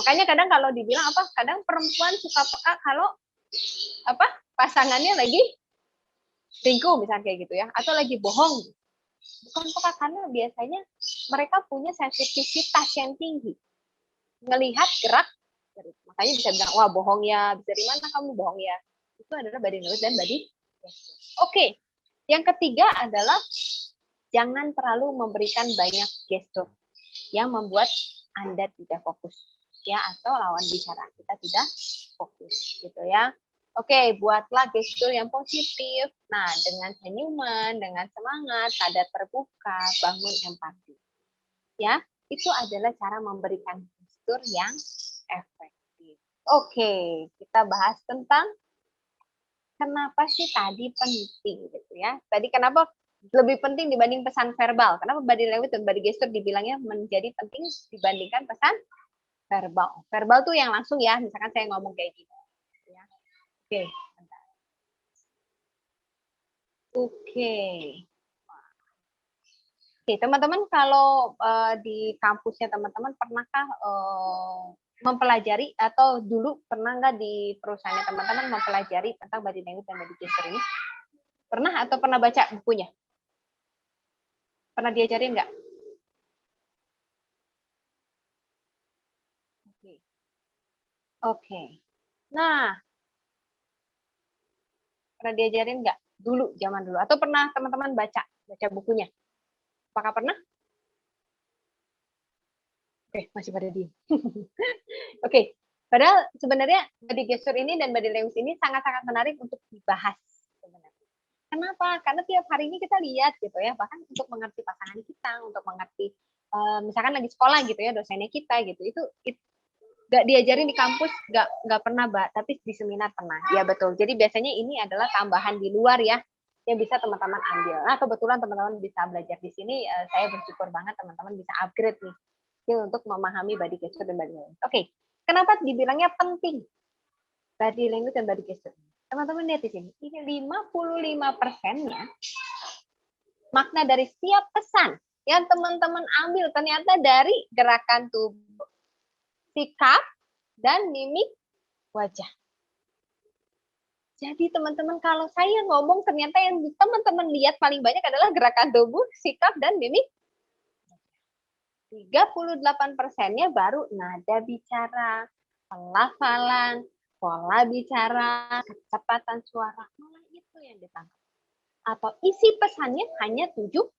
Makanya kadang kalau dibilang apa? Kadang perempuan suka peka kalau apa? Pasangannya lagi selingkuh misalnya kayak gitu ya, atau lagi bohong. Bukan peka karena biasanya mereka punya sensitivitas yang tinggi. Ngelihat gerak, makanya bisa bilang, wah bohong ya, dari mana kamu bohong ya? Itu adalah body language dan body gesture. Oke, yang ketiga adalah jangan terlalu memberikan banyak gestur yang membuat Anda tidak fokus, ya, atau lawan bicara kita tidak fokus, gitu ya. Oke, buatlah gestur yang positif. Nah, dengan senyuman, dengan semangat, sadar terbuka, bangun empati. Ya, itu adalah cara memberikan gestur yang efektif. Oke, kita bahas tentang kenapa sih tadi penting gitu ya. Tadi kenapa lebih penting dibanding pesan verbal? Kenapa body language dan body gesture dibilangnya menjadi penting dibandingkan pesan verbal? Verbal tuh yang langsung ya, misalkan saya ngomong kayak gini. Ya. Oke, bentar. Oke. Oke, teman-teman kalau di kampusnya teman-teman pernahkah mempelajari atau dulu pernah nggak di perusahaannya teman-teman mempelajari tentang body language dan body gesture ini? Pernah atau pernah baca bukunya? Pernah diajarin nggak? Oke. Oke. Nah, pernah diajarin nggak? Dulu, zaman dulu. Atau pernah teman-teman baca bukunya? Apakah pernah? Oke, masih pada diem. Oke, padahal sebenarnya body gesture ini dan body language ini sangat-sangat menarik untuk dibahas. Sebenarnya. Kenapa? Karena tiap hari ini kita lihat gitu ya, bahkan untuk mengerti pasangan kita, untuk mengerti misalkan lagi sekolah gitu ya, dosennya kita gitu, itu nggak diajarin di kampus, nggak pernah, Mbak, tapi di seminar pernah. Ya betul. Jadi biasanya ini adalah tambahan di luar ya, yang bisa teman-teman ambil. Nah, kebetulan teman-teman bisa belajar di sini, saya bersyukur banget teman-teman bisa upgrade nih untuk memahami body gesture dan body language. Oke, kenapa dibilangnya penting body language dan body gesture? Teman-teman lihat di sini, ini 55%-nya makna dari setiap pesan yang teman-teman ambil ternyata dari gerakan tubuh, sikap, dan mimik wajah. Jadi teman-teman kalau saya ngomong ternyata yang teman-teman lihat paling banyak adalah gerakan tubuh, sikap, dan mimik. 38%-nya baru nada bicara, pelafalan, pola bicara, kecepatan suara. Malah itu yang ditangkap. Atau isi pesannya hanya 7%.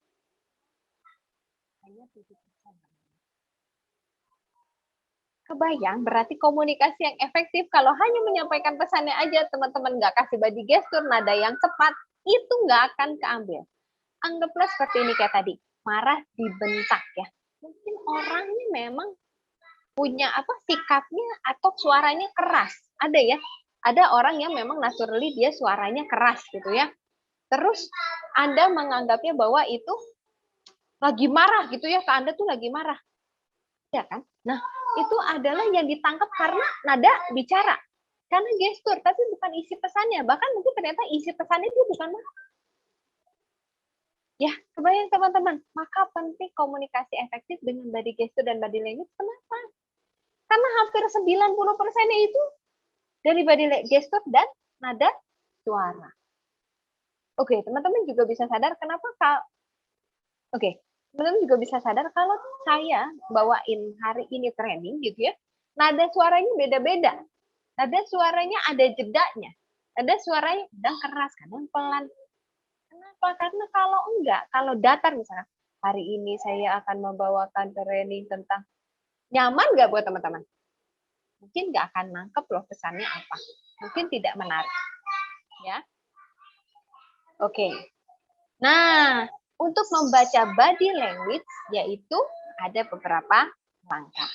Kebayang berarti komunikasi yang efektif kalau hanya menyampaikan pesannya aja, teman-teman nggak kasih body gesture, nada yang cepat, itu nggak akan keambil. Anggaplah seperti ini kayak tadi, marah dibentak ya. Mungkin orangnya memang punya apa sikapnya atau suaranya keras. Ada ya, ada orang yang memang naturally dia suaranya keras gitu ya. Terus Anda menganggapnya bahwa itu lagi marah gitu ya, ke Anda tuh lagi marah. Ya kan? Nah, itu adalah yang ditangkap karena nada bicara. Karena gestur, tapi bukan isi pesannya. Bahkan mungkin ternyata isi pesannya itu bukan marah. Ya, kebayang teman-teman. Maka penting komunikasi efektif dengan body gesture dan body language. Kenapa? Karena hampir 90%-nya itu dari body gesture dan nada suara. Oke, teman-teman juga bisa sadar kenapa teman-teman juga bisa sadar kalau saya bawain hari ini training gitu ya, nada suaranya beda-beda. Nada suaranya ada jedanya. Nada suaranya kadang keras, kadang pelan. Kenapa? Karena kalau datar misalnya, hari ini saya akan membawakan training tentang nyaman nggak buat teman-teman? Mungkin nggak akan nangkep loh pesannya apa. Mungkin tidak menarik. Ya. Oke. Nah, untuk membaca body language yaitu ada beberapa langkah.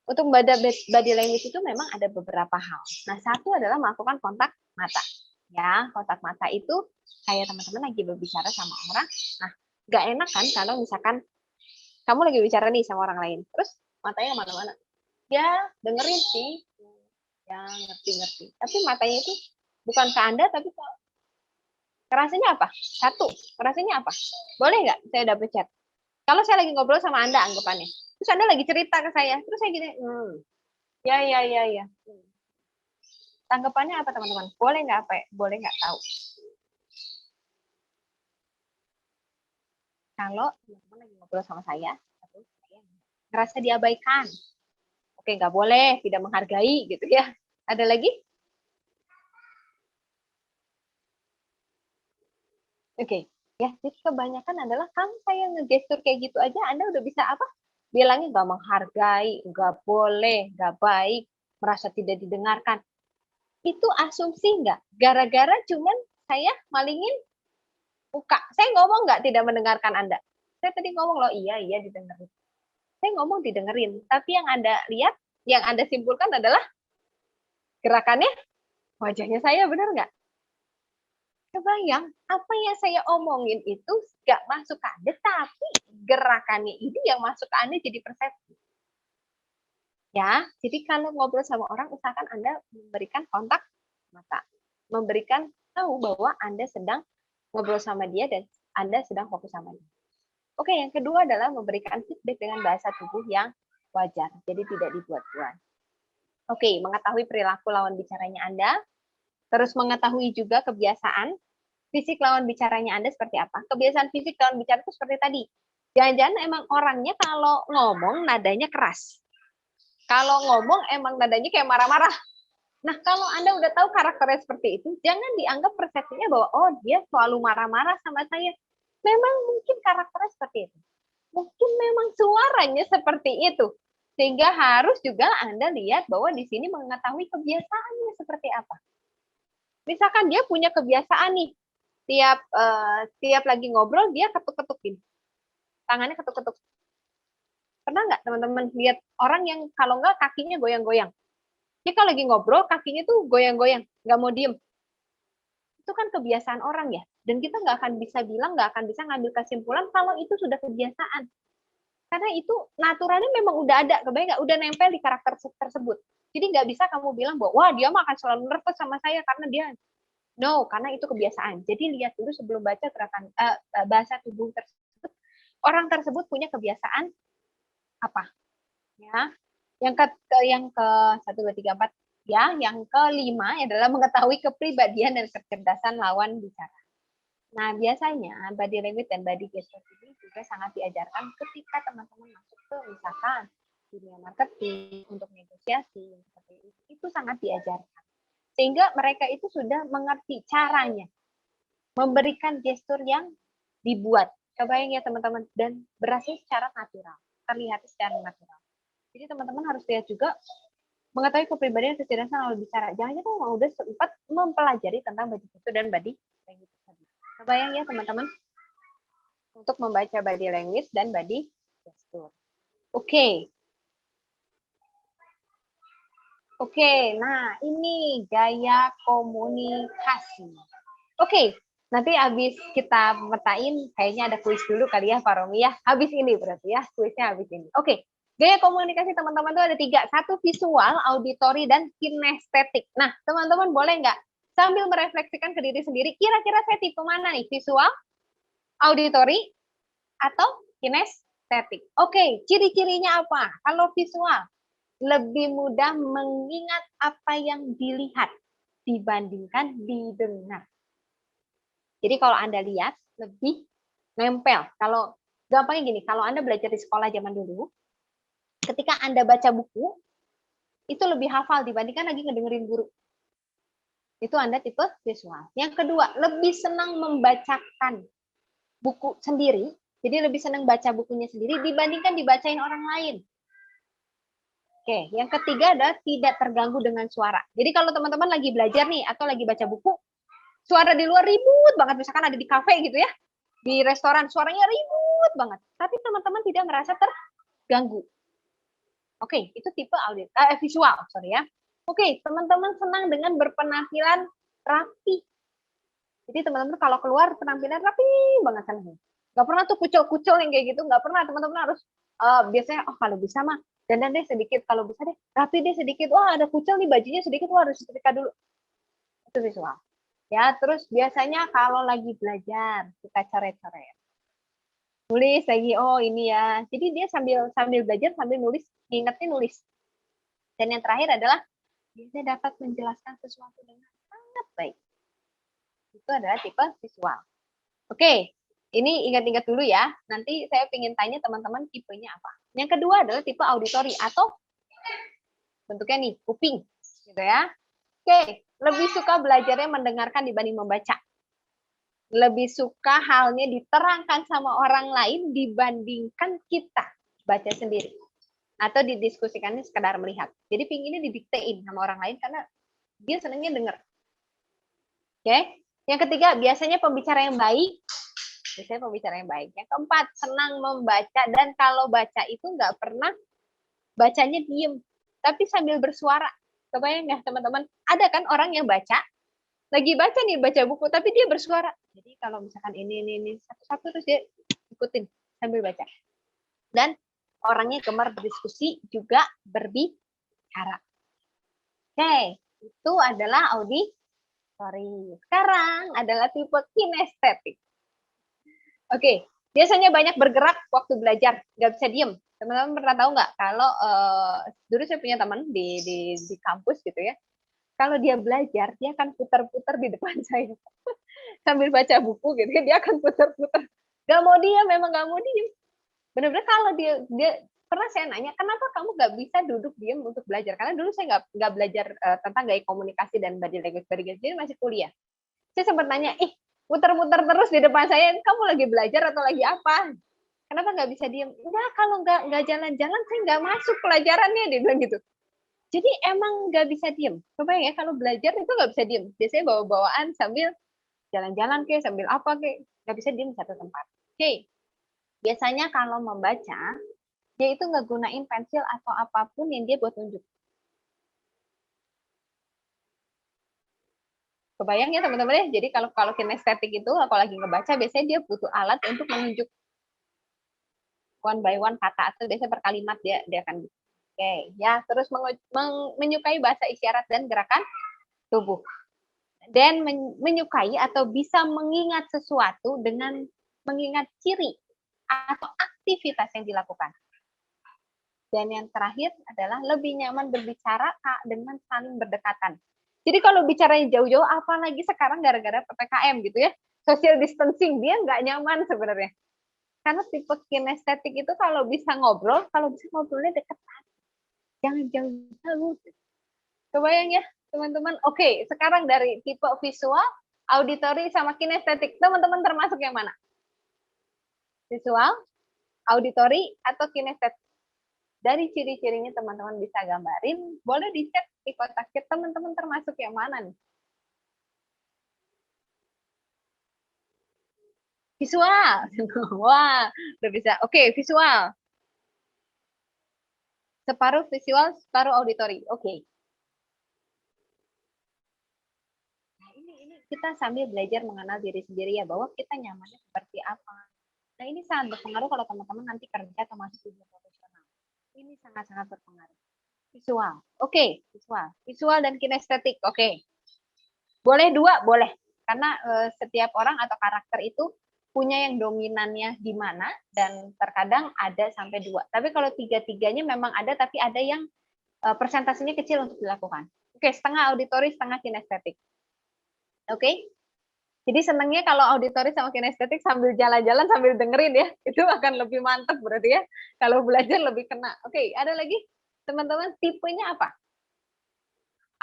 Untuk membaca body language itu memang ada beberapa hal. Nah, satu adalah melakukan kontak mata. Ya, kontak mata itu kayak teman-teman lagi berbicara sama orang. Nah, nggak enak kan kalau misalkan kamu lagi bicara nih sama orang lain, terus matanya kemana-mana. Ya, dengerin sih. Ya, ngerti-ngerti. Tapi matanya itu bukan ke Anda, tapi ke kerasanya apa? Satu, kerasanya apa? Boleh nggak saya double chat? Kalau saya lagi ngobrol sama Anda anggapannya, terus Anda lagi cerita ke saya, terus saya gini, ya. Tanggapannya apa teman-teman? Boleh nggak apa? Boleh nggak tahu? Kalau teman-teman lagi ngobrol sama saya, atau saya ngerasa diabaikan, oke nggak boleh, tidak menghargai gitu ya. Ada lagi? Oke, ya. Jadi kebanyakan adalah kalau saya ngegestur kayak gitu aja, Anda udah bisa apa? Bilangnya nggak menghargai, nggak boleh, nggak baik, merasa tidak didengarkan. Itu asumsi nggak? Gara-gara cuman saya malingin muka. Saya ngomong nggak tidak mendengarkan Anda. Saya tadi ngomong loh, iya didengerin. Saya ngomong didengerin. Tapi yang Anda lihat, yang Anda simpulkan adalah gerakannya, wajahnya saya, benar nggak? Kebayang, apa yang saya omongin itu nggak masuk ke Anda, tapi gerakannya ini yang masuk ke Anda jadi persepsi. Ya, jadi kalau ngobrol sama orang, usahakan Anda memberikan kontak mata. Memberikan tahu bahwa Anda sedang ngobrol sama dia dan Anda sedang fokus sama dia. Oke, yang kedua adalah memberikan feedback dengan bahasa tubuh yang wajar, jadi tidak dibuat-buat. Oke, mengetahui perilaku lawan bicaranya Anda, terus mengetahui juga kebiasaan fisik lawan bicaranya Anda seperti apa. Kebiasaan fisik lawan bicara itu seperti tadi. Jangan-jangan emang orangnya kalau ngomong nadanya keras. Kalau ngomong emang nadanya kayak marah-marah. Nah, kalau Anda udah tahu karakternya seperti itu, jangan dianggap persepsinya bahwa, oh dia selalu marah-marah sama saya. Memang mungkin karakternya seperti itu. Mungkin memang suaranya seperti itu. Sehingga harus juga Anda lihat bahwa di sini mengetahui kebiasaannya seperti apa. Misalkan dia punya kebiasaan nih, tiap lagi ngobrol dia ketuk-ketukin. Tangannya ketuk-ketuk. Pernah nggak teman-teman lihat orang yang kalau nggak kakinya goyang-goyang? Dia kalau lagi ngobrol kakinya tuh goyang-goyang, nggak mau diem. Itu kan kebiasaan orang ya. Dan kita nggak akan bisa bilang, nggak akan bisa ngambil kesimpulan kalau itu sudah kebiasaan. Karena itu naturalnya memang udah ada, kebayang nggak? Udah nempel di karakter tersebut. Jadi nggak bisa kamu bilang bahwa, wah dia mah akan selalu nervous sama saya karena dia. No, karena itu kebiasaan. Jadi lihat dulu sebelum baca gerakan bahasa tubuh tersebut, orang tersebut punya kebiasaan apa? Ya, yang ke 1, 2, 3, 4 ya, yang kelima adalah mengetahui kepribadian dan kecerdasan lawan bicara. Nah, biasanya body language dan body gesture ini juga sangat diajarkan ketika teman-teman masuk ke misalkan dunia marketing untuk negosiasi seperti itu sangat diajarkan. Sehingga mereka itu sudah mengerti caranya memberikan gestur yang dibuat. Kebayang ya teman-teman, dan berhasil secara natural, terlihat secara natural. Jadi teman-teman harus lihat juga mengetahui kepribadian dan kecerdasan lawan bicara. Jangan kita udah sempat mempelajari tentang body gesture dan body language tadi. Kebayang ya teman-teman untuk membaca body language dan body gesture. Oke. Nah ini gaya komunikasi. Oke, nanti habis kita metain, kayaknya ada kuis dulu kali ya Pak Romi ya. Habis ini berarti ya, kuisnya habis ini. Oke, gaya komunikasi teman-teman itu ada 3. 1 visual, auditori, dan kinestetik. Nah, teman-teman boleh nggak sambil merefleksikan ke diri sendiri, kira-kira saya tipe mana nih? Visual, auditori, atau kinestetik? Oke, ciri-cirinya apa? Kalau visual, lebih mudah mengingat apa yang dilihat dibandingkan didengar. Jadi kalau Anda lihat lebih nempel. Kalau Gampangnya gini, kalau Anda belajar di sekolah zaman dulu, ketika Anda baca buku, itu lebih hafal dibandingkan lagi ngedengerin guru. Itu Anda tipe visual. Yang kedua, lebih senang membacakan buku sendiri, jadi lebih senang baca bukunya sendiri dibandingkan dibacain orang lain. Oke, yang ketiga adalah tidak terganggu dengan suara. Jadi kalau teman-teman lagi belajar nih atau lagi baca buku, suara di luar ribut banget, misalkan ada di kafe gitu ya, di restoran suaranya ribut banget, tapi teman-teman tidak merasa terganggu. Oke, itu tipe visual, sorry ya. Oke, teman-teman senang dengan berpenampilan rapi. Jadi teman-teman kalau keluar penampilan rapi banget senang. Gak pernah tuh kucel-kucel yang kayak gitu, gak pernah. Teman-teman harus biasanya kalau bisa mah dandan deh sedikit, kalau bisa deh rapi deh sedikit. Wah ada kucel nih bajunya sedikit, wah harus setrika dulu. Itu visual. Ya, terus biasanya kalau lagi belajar suka coret-coret. Nulis lagi, oh ini ya. Jadi dia sambil belajar sambil nulis, diingetin nulis. Dan yang terakhir adalah dia dapat menjelaskan sesuatu dengan sangat baik. Itu adalah tipe visual. Oke, ini ingat-ingat dulu ya. Nanti saya ingin tanya teman-teman tipenya apa. Yang kedua adalah tipe auditori atau bentuknya nih, kuping. Gitu ya. Oke, lebih suka belajarnya mendengarkan dibanding membaca. Lebih suka halnya diterangkan sama orang lain dibandingkan kita baca sendiri. Atau didiskusikannya sekedar melihat. Jadi pinginnya didiktein sama orang lain karena dia senangnya dengar. Oke. Yang ketiga, biasanya pembicara yang baik. Biasanya pembicara yang baik. Yang keempat, senang membaca. Dan kalau baca itu nggak pernah bacanya diem. Tapi sambil bersuara. Kebayang nggak teman-teman? Ada kan orang yang baca, lagi baca nih, baca buku, tapi dia bersuara. Jadi kalau misalkan ini, satu-satu terus dia ikutin sambil baca. Dan orangnya gemar berdiskusi, juga berbicara. Oke, itu adalah auditori. Sekarang adalah tipe kinestetik. Oke, biasanya banyak bergerak waktu belajar, nggak bisa diem. Teman-teman pernah tahu nggak kalau dulu saya punya teman di kampus gitu ya. Kalau dia belajar, dia akan putar-putar di depan saya sambil baca buku gitu ya. Dia akan putar-putar. Gak mau diem, memang gak mau diem. Benar-benar kalau dia pernah saya nanya, kenapa kamu nggak bisa duduk diem untuk belajar? Karena dulu saya nggak belajar tentang gaya komunikasi dan body language, jadi masih kuliah. Saya sempat nanya, muter-muter terus di depan saya, kamu lagi belajar atau lagi apa? Kenapa nggak bisa diem? Enggak, kalau nggak jalan-jalan saya nggak masuk pelajarannya, dia bilang gitu. Jadi emang nggak bisa diem. Coba ya kalau belajar itu nggak bisa diem. Biasanya bawa-bawaan sambil jalan-jalan ke, sambil apa ke, nggak bisa diem di satu tempat. Oke. Biasanya kalau membaca, dia itu nggak gunain pensil atau apapun yang dia buat tunjuk. Kebayang ya teman-teman ya. Jadi kalau kinestetik itu kalau lagi ngebaca biasanya dia butuh alat untuk menunjuk one by one kata atau biasanya per kalimat dia akan. Oke, ya terus menyukai bahasa isyarat dan gerakan tubuh. Dan menyukai atau bisa mengingat sesuatu dengan mengingat ciri atau aktivitas yang dilakukan. Dan yang terakhir adalah lebih nyaman berbicara dengan saling berdekatan. Jadi kalau bicaranya jauh-jauh, apalagi sekarang gara-gara PPKM gitu ya, social distancing, dia nggak nyaman sebenarnya. Karena tipe kinestetik itu kalau bisa ngobrolnya deketan. Jangan jauh-jauh. Kebayang ya teman-teman? Oke, sekarang dari tipe visual, auditori, sama kinestetik. Teman-teman termasuk yang mana? Visual, auditori, atau kinestetik? Dari ciri-cirinya teman-teman bisa gambarin, boleh dicek di kotak chat teman-teman termasuk yang mana nih? Visual. Wah, udah bisa. Oke, visual. Separuh visual, separuh auditori. Oke. Nah, ini kita sambil belajar mengenal diri sendiri ya, bahwa kita nyamannya seperti apa. Nah, ini sangat berpengaruh kalau teman-teman nanti kerja atau masuk dunia profesional. Ini sangat-sangat berpengaruh. Visual. Oke, visual. Visual dan kinestetik. Oke. Boleh dua, boleh. Karena setiap orang atau karakter itu punya yang dominannya di mana, dan terkadang ada sampai dua. Tapi kalau tiga-tiganya memang ada, tapi ada yang persentasenya kecil untuk dilakukan. Oke, setengah auditori, setengah kinestetik. Oke. Jadi senengnya kalau auditori sama kinestetik sambil jalan-jalan sambil dengerin ya, itu akan lebih mantap berarti ya. Kalau belajar lebih kena. Oke, ada lagi teman-teman tipenya apa?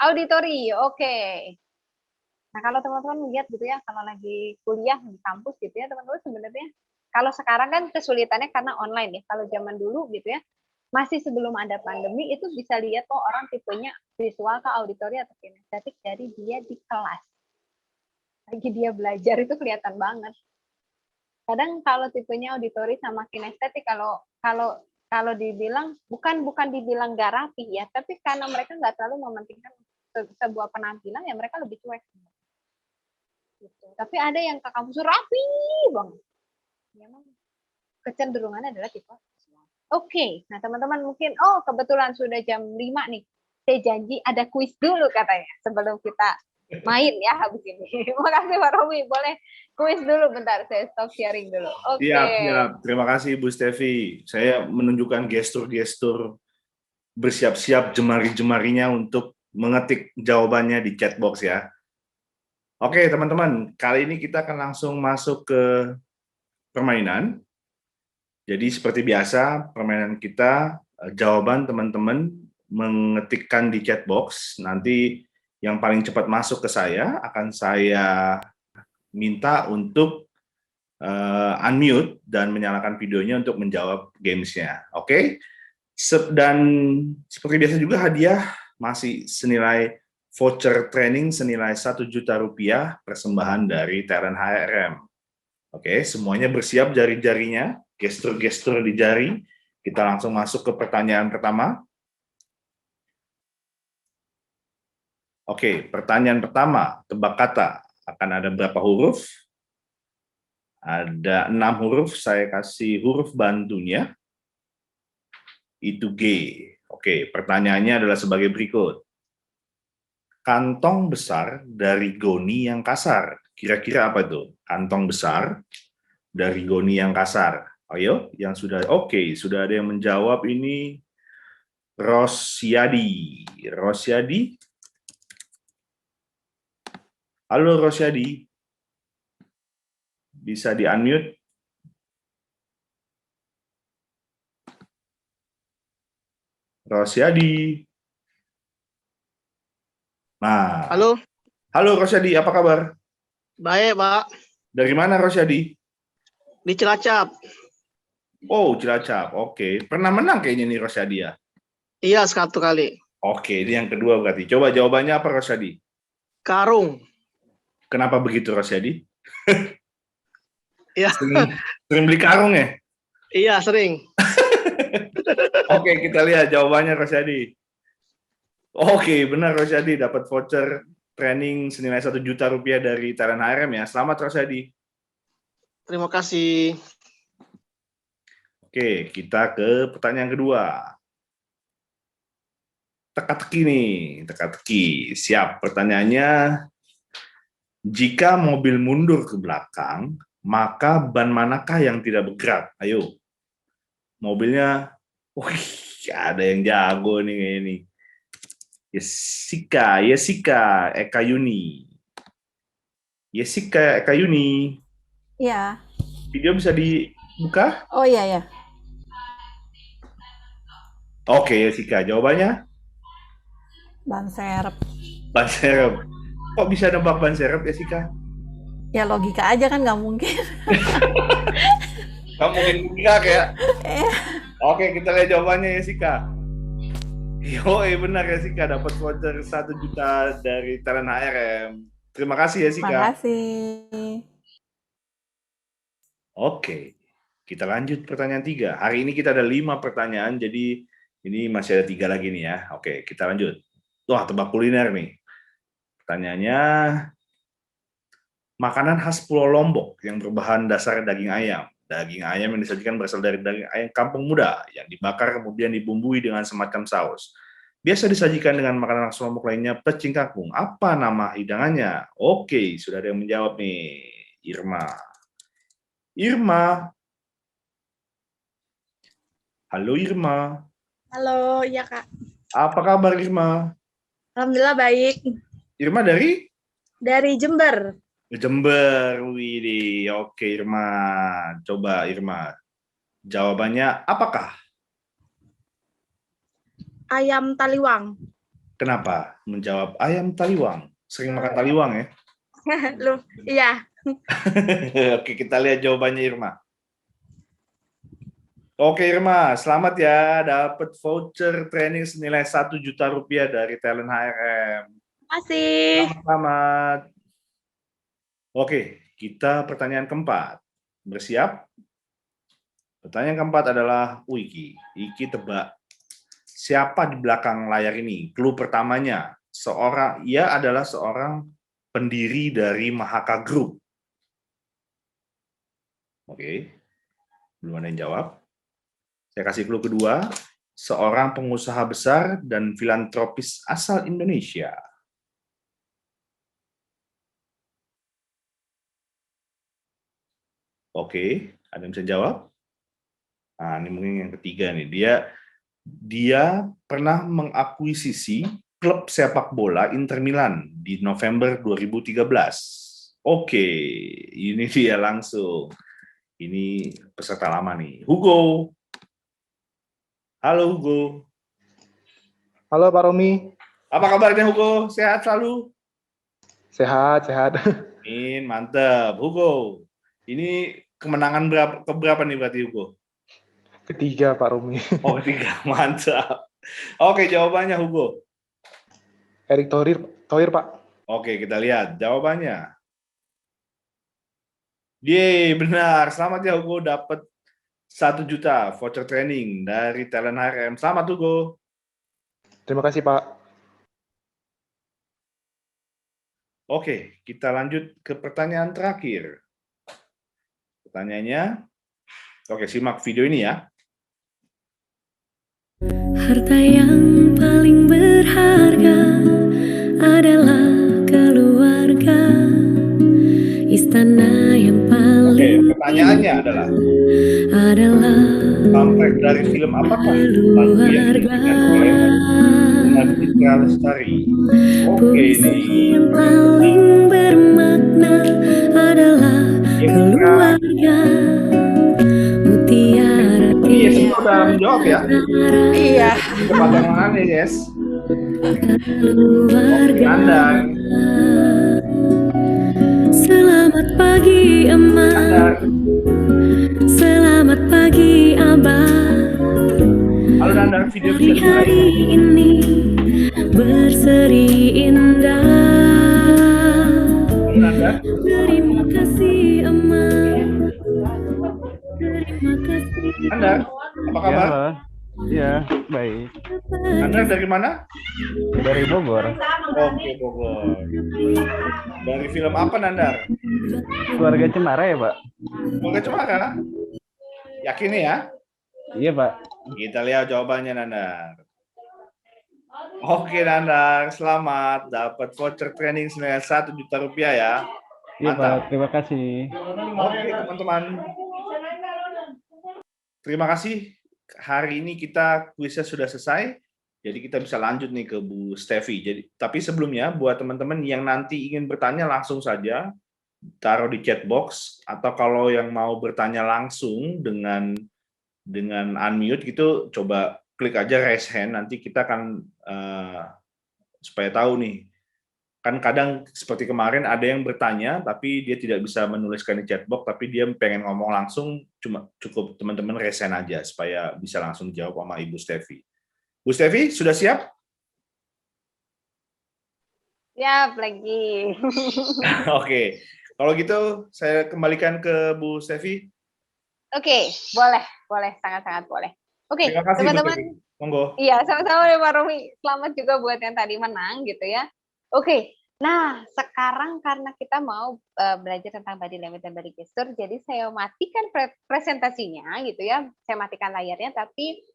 Auditori, oke. Nah kalau teman-teman lihat gitu ya, kalau lagi kuliah di kampus gitu ya, teman-teman sebenarnya kalau sekarang kan kesulitannya karena online ya. Kalau zaman dulu gitu ya, masih sebelum ada pandemi itu bisa lihat oh orang tipenya visual ke auditori atau kinestetik dari dia di kelas. Lagi dia belajar itu kelihatan banget. Kadang kalau tipenya auditori sama kinestetik kalau kalau kalau dibilang bukan dibilang nggak rapi ya, tapi karena mereka nggak terlalu mementingkan sebuah penampilan ya mereka lebih cuek. Gitu. Tapi ada yang ke kampus rapi banget. Memang kecenderungannya adalah tipe visual. Oke, nah teman-teman mungkin kebetulan sudah jam 5 nih. Saya janji ada kuis dulu katanya sebelum kita main ya habis ini. Makasih Pak Romi, boleh kuis dulu bentar, saya stop sharing dulu. Oke. Siap. Terima kasih Bu Stevi. Saya menunjukkan gestur-gestur bersiap-siap jemari-jemarinya untuk mengetik jawabannya di chat box ya. Oke, teman-teman, kali ini kita akan langsung masuk ke permainan. Jadi seperti biasa, permainan kita, jawaban teman-teman mengetikkan di chat box. Nanti yang paling cepat masuk ke saya, akan saya minta untuk unmute dan menyalakan videonya untuk menjawab games-nya. Oke? Dan seperti biasa juga hadiah masih senilai voucher training senilai Rp1 juta persembahan dari Talent HRM. Oke, semuanya bersiap jari-jarinya, gestur-gestur di jari. Kita langsung masuk ke pertanyaan pertama. Oke, pertanyaan pertama, tebak kata. Akan ada berapa huruf? Ada 6 huruf, saya kasih huruf bantunya. Itu G. Oke, pertanyaannya adalah sebagai berikut. Kantong besar dari goni yang kasar. Kira-kira apa itu? Kantong besar dari goni yang kasar. Ayo, yang sudah oke, sudah ada yang menjawab ini. Rosyadi. Rosyadi? Halo Rosyadi. Bisa di-unmute? Rosyadi. Nah. Halo Rosyadi, apa kabar? Baik, Pak. Dari mana Rosyadi? Di Cilacap. Oh, Cilacap. Oke. Pernah menang kayaknya nih Rosyadi ya? Iya, 1 kali. Oke, ini yang kedua berarti. Coba jawabannya apa Rosyadi? Karung. Kenapa begitu Rosyadi? Iya. Sering beli karung ya? Iya, sering. Oke, kita lihat jawabannya Rosyadi. Oke, benar Rosyadi dapat voucher training senilai Rp1 juta dari Talent HRM ya. Selamat Rosyadi. Terima kasih. Oke, kita ke pertanyaan kedua. Teka-teki nih, teka-teki. Siap, pertanyaannya. Jika mobil mundur ke belakang, maka ban manakah yang tidak bergerak? Ayo. Mobilnya, ada yang jago nih ini. Yesika Eka Yuni. Yesika Eka Yuni. Iya. Video bisa dibuka? Oh iya ya. Oke, Yesika. Jawabannya? Ban serep. Ban serep. Kok bisa nebak ban serep, Yesika? Ya logika aja kan nggak mungkin. Kamu mungkin enggak ya? Oke, kita lihat jawabannya Yesika. Benar Yesika, dapat voucher 1 juta dari Talent HRM. Terima kasih Yesika. Terima kasih. Oke, kita lanjut pertanyaan 3. Hari ini kita ada 5 pertanyaan, jadi ini masih ada 3 lagi nih ya. Oke, kita lanjut. Wah, tebak kuliner nih. Pertanyaannya, makanan khas Pulau Lombok yang berbahan dasar daging ayam. Daging ayam yang disajikan berasal dari daging ayam kampung muda yang dibakar kemudian dibumbui dengan semacam saus. Biasa disajikan dengan makanan khas Lombok lainnya, pecing kangkung. Apa nama hidangannya? Oke, sudah ada yang menjawab nih. Irma. Halo Irma. Halo, iya Kak. Apa kabar Irma? Alhamdulillah baik. Irma dari? Dari Jember. Jember, Widih. Oke, Irma. Coba Irma. Jawabannya apakah? Ayam taliwang. Kenapa menjawab ayam taliwang? Sering makan taliwang ya? Lu, iya. Oke, kita lihat jawabannya Irma. Oke Irma, selamat ya dapat voucher training senilai 1 juta rupiah dari Talent HRM. Makasih. Selamat. Oke, kita pertanyaan keempat. Bersiap? Pertanyaan keempat adalah Iki. Iki tebak. Siapa di belakang layar ini? Clue pertamanya, ia adalah seorang pendiri dari Mahaka Group. Oke, belum ada yang jawab. Saya kasih clue kedua, seorang pengusaha besar dan filantropis asal Indonesia. Oke, ada yang bisa jawab? Nah, ini mungkin yang ketiga nih. Dia pernah mengakuisisi klub sepak bola Inter Milan di November 2013. Oke, ini dia langsung. Ini peserta lama nih. Hugo. Halo Hugo. Halo Pak Romi, Apa kabarnya Hugo? Sehat selalu? sehat. Mantap. Hugo, ini kemenangan keberapa nih berarti Hugo? Ketiga Pak Romi. Oh, 3. Mantap. Oke, jawabannya Hugo. Erick Thohir Pak. Oke, kita lihat jawabannya. Yeay, benar. Selamat ya Hugo, dapat 1 juta voucher training dari Talent HRM. Selamat Hugo. Terima kasih Pak. Oke, kita lanjut ke pertanyaan terakhir. Pertanyaannya, oke, simak video ini ya. Harta yang paling berharga adalah keluarga. Istana yang Oke, paling pertanyaannya adalah soundtrack dari film apakah lagu yang dinyanyikan oleh Bunga Citra Lestari? Oke, puisi ini yang paling bermakna adalah keluarga. Mutiara Yes, udah menjawab ya. Iya. Kecepatan mana nih, Yes? keluarga. Nandar. Selamat pagi Emak, Nandar. selamat pagi Abah. Halo Nandar, video Hari bisa dimulai. hari ini berseri indah. Halo Nandar. Terima kasih Emak, terima kasih. Nandar, apa kabar? Iya, baik. Nandar dari mana? Dari Bogor. Oke, Bogor. Dari film apa Nandar? Keluarga Cemara ya, Pak? Keluarga Cemara. Yakin nih ya? Iya, Pak. Kita lihat jawabannya Nandar. Oke Nandar, selamat dapat voucher training senilai 1 juta rupiah ya. Iya, Mantap. Pak. Terima kasih. Oke teman-teman. Terima kasih. Hari ini kita kuisnya sudah selesai. Jadi kita bisa lanjut nih ke Bu Stevi. Tapi sebelumnya buat teman-teman yang nanti ingin bertanya langsung saja taruh di chat box, atau kalau yang mau bertanya langsung dengan unmute gitu, coba klik aja raise hand. Nanti kita akan supaya tahu nih. Kan kadang seperti kemarin ada yang bertanya tapi dia tidak bisa menuliskan di chat box, tapi dia pengen ngomong langsung, cuma cukup teman-teman raise hand aja supaya bisa langsung jawab sama Ibu Stevi. Bu Stevi, sudah siap? Siap lagi. Oke. Kalau gitu saya kembalikan ke Bu Stevi. Oke, boleh, sangat-sangat boleh. Oke, Terima kasih Bu teman-teman. Stevi. Monggo. Iya, sama-sama ya Pak Romi. Selamat juga buat yang tadi menang gitu ya. Oke, nah sekarang karena kita mau belajar tentang body language dan body gesture, jadi saya matikan presentasinya gitu ya. Saya matikan layarnya, tapi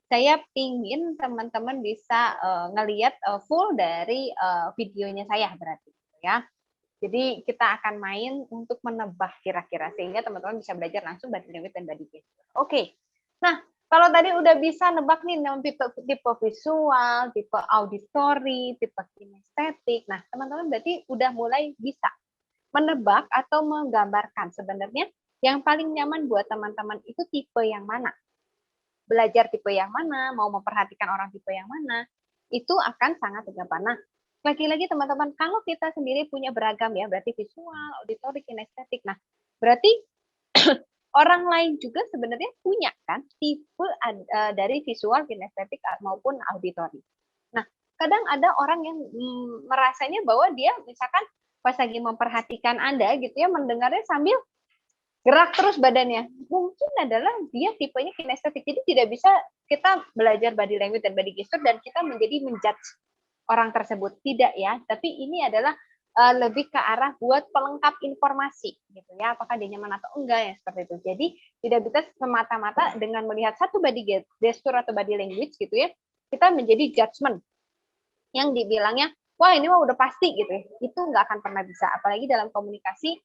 saya pingin teman-teman bisa ngelihat full dari videonya saya berarti ya. Jadi kita akan main untuk menebak kira-kira sehingga teman-teman bisa belajar langsung body language dan body gesture. Oke. Nah, kalau tadi udah bisa nebak nih tipe visual, tipe auditory, tipe kinestetik. Nah, teman-teman berarti udah mulai bisa menebak atau menggambarkan sebenarnya yang paling nyaman buat teman-teman itu tipe yang mana. Belajar tipe yang mana, mau memperhatikan orang tipe yang mana, itu akan sangat gampang. Nah, lagi-lagi teman-teman, kalau kita sendiri punya beragam ya, berarti visual, auditorik, kinestetik. Nah, berarti orang lain juga sebenarnya punya kan tipe dari visual, kinestetik maupun auditorik. Nah, kadang ada orang yang merasanya bahwa dia misalkan pas lagi memperhatikan Anda gitu ya, mendengarnya sambil gerak terus badannya. Mungkin adalah dia tipenya kinestetik. Jadi tidak bisa kita belajar body language dan body gesture dan kita menjadi menjudge orang tersebut. Tidak ya, tapi ini adalah lebih ke arah buat pelengkap informasi gitu ya, apakah dia nyaman atau enggak ya seperti itu. Jadi tidak bisa semata-mata dengan melihat satu body gesture atau body language gitu ya, kita menjadi judgement yang dibilangnya wah ini mah udah pasti gitu ya. Itu nggak akan pernah bisa, apalagi dalam komunikasi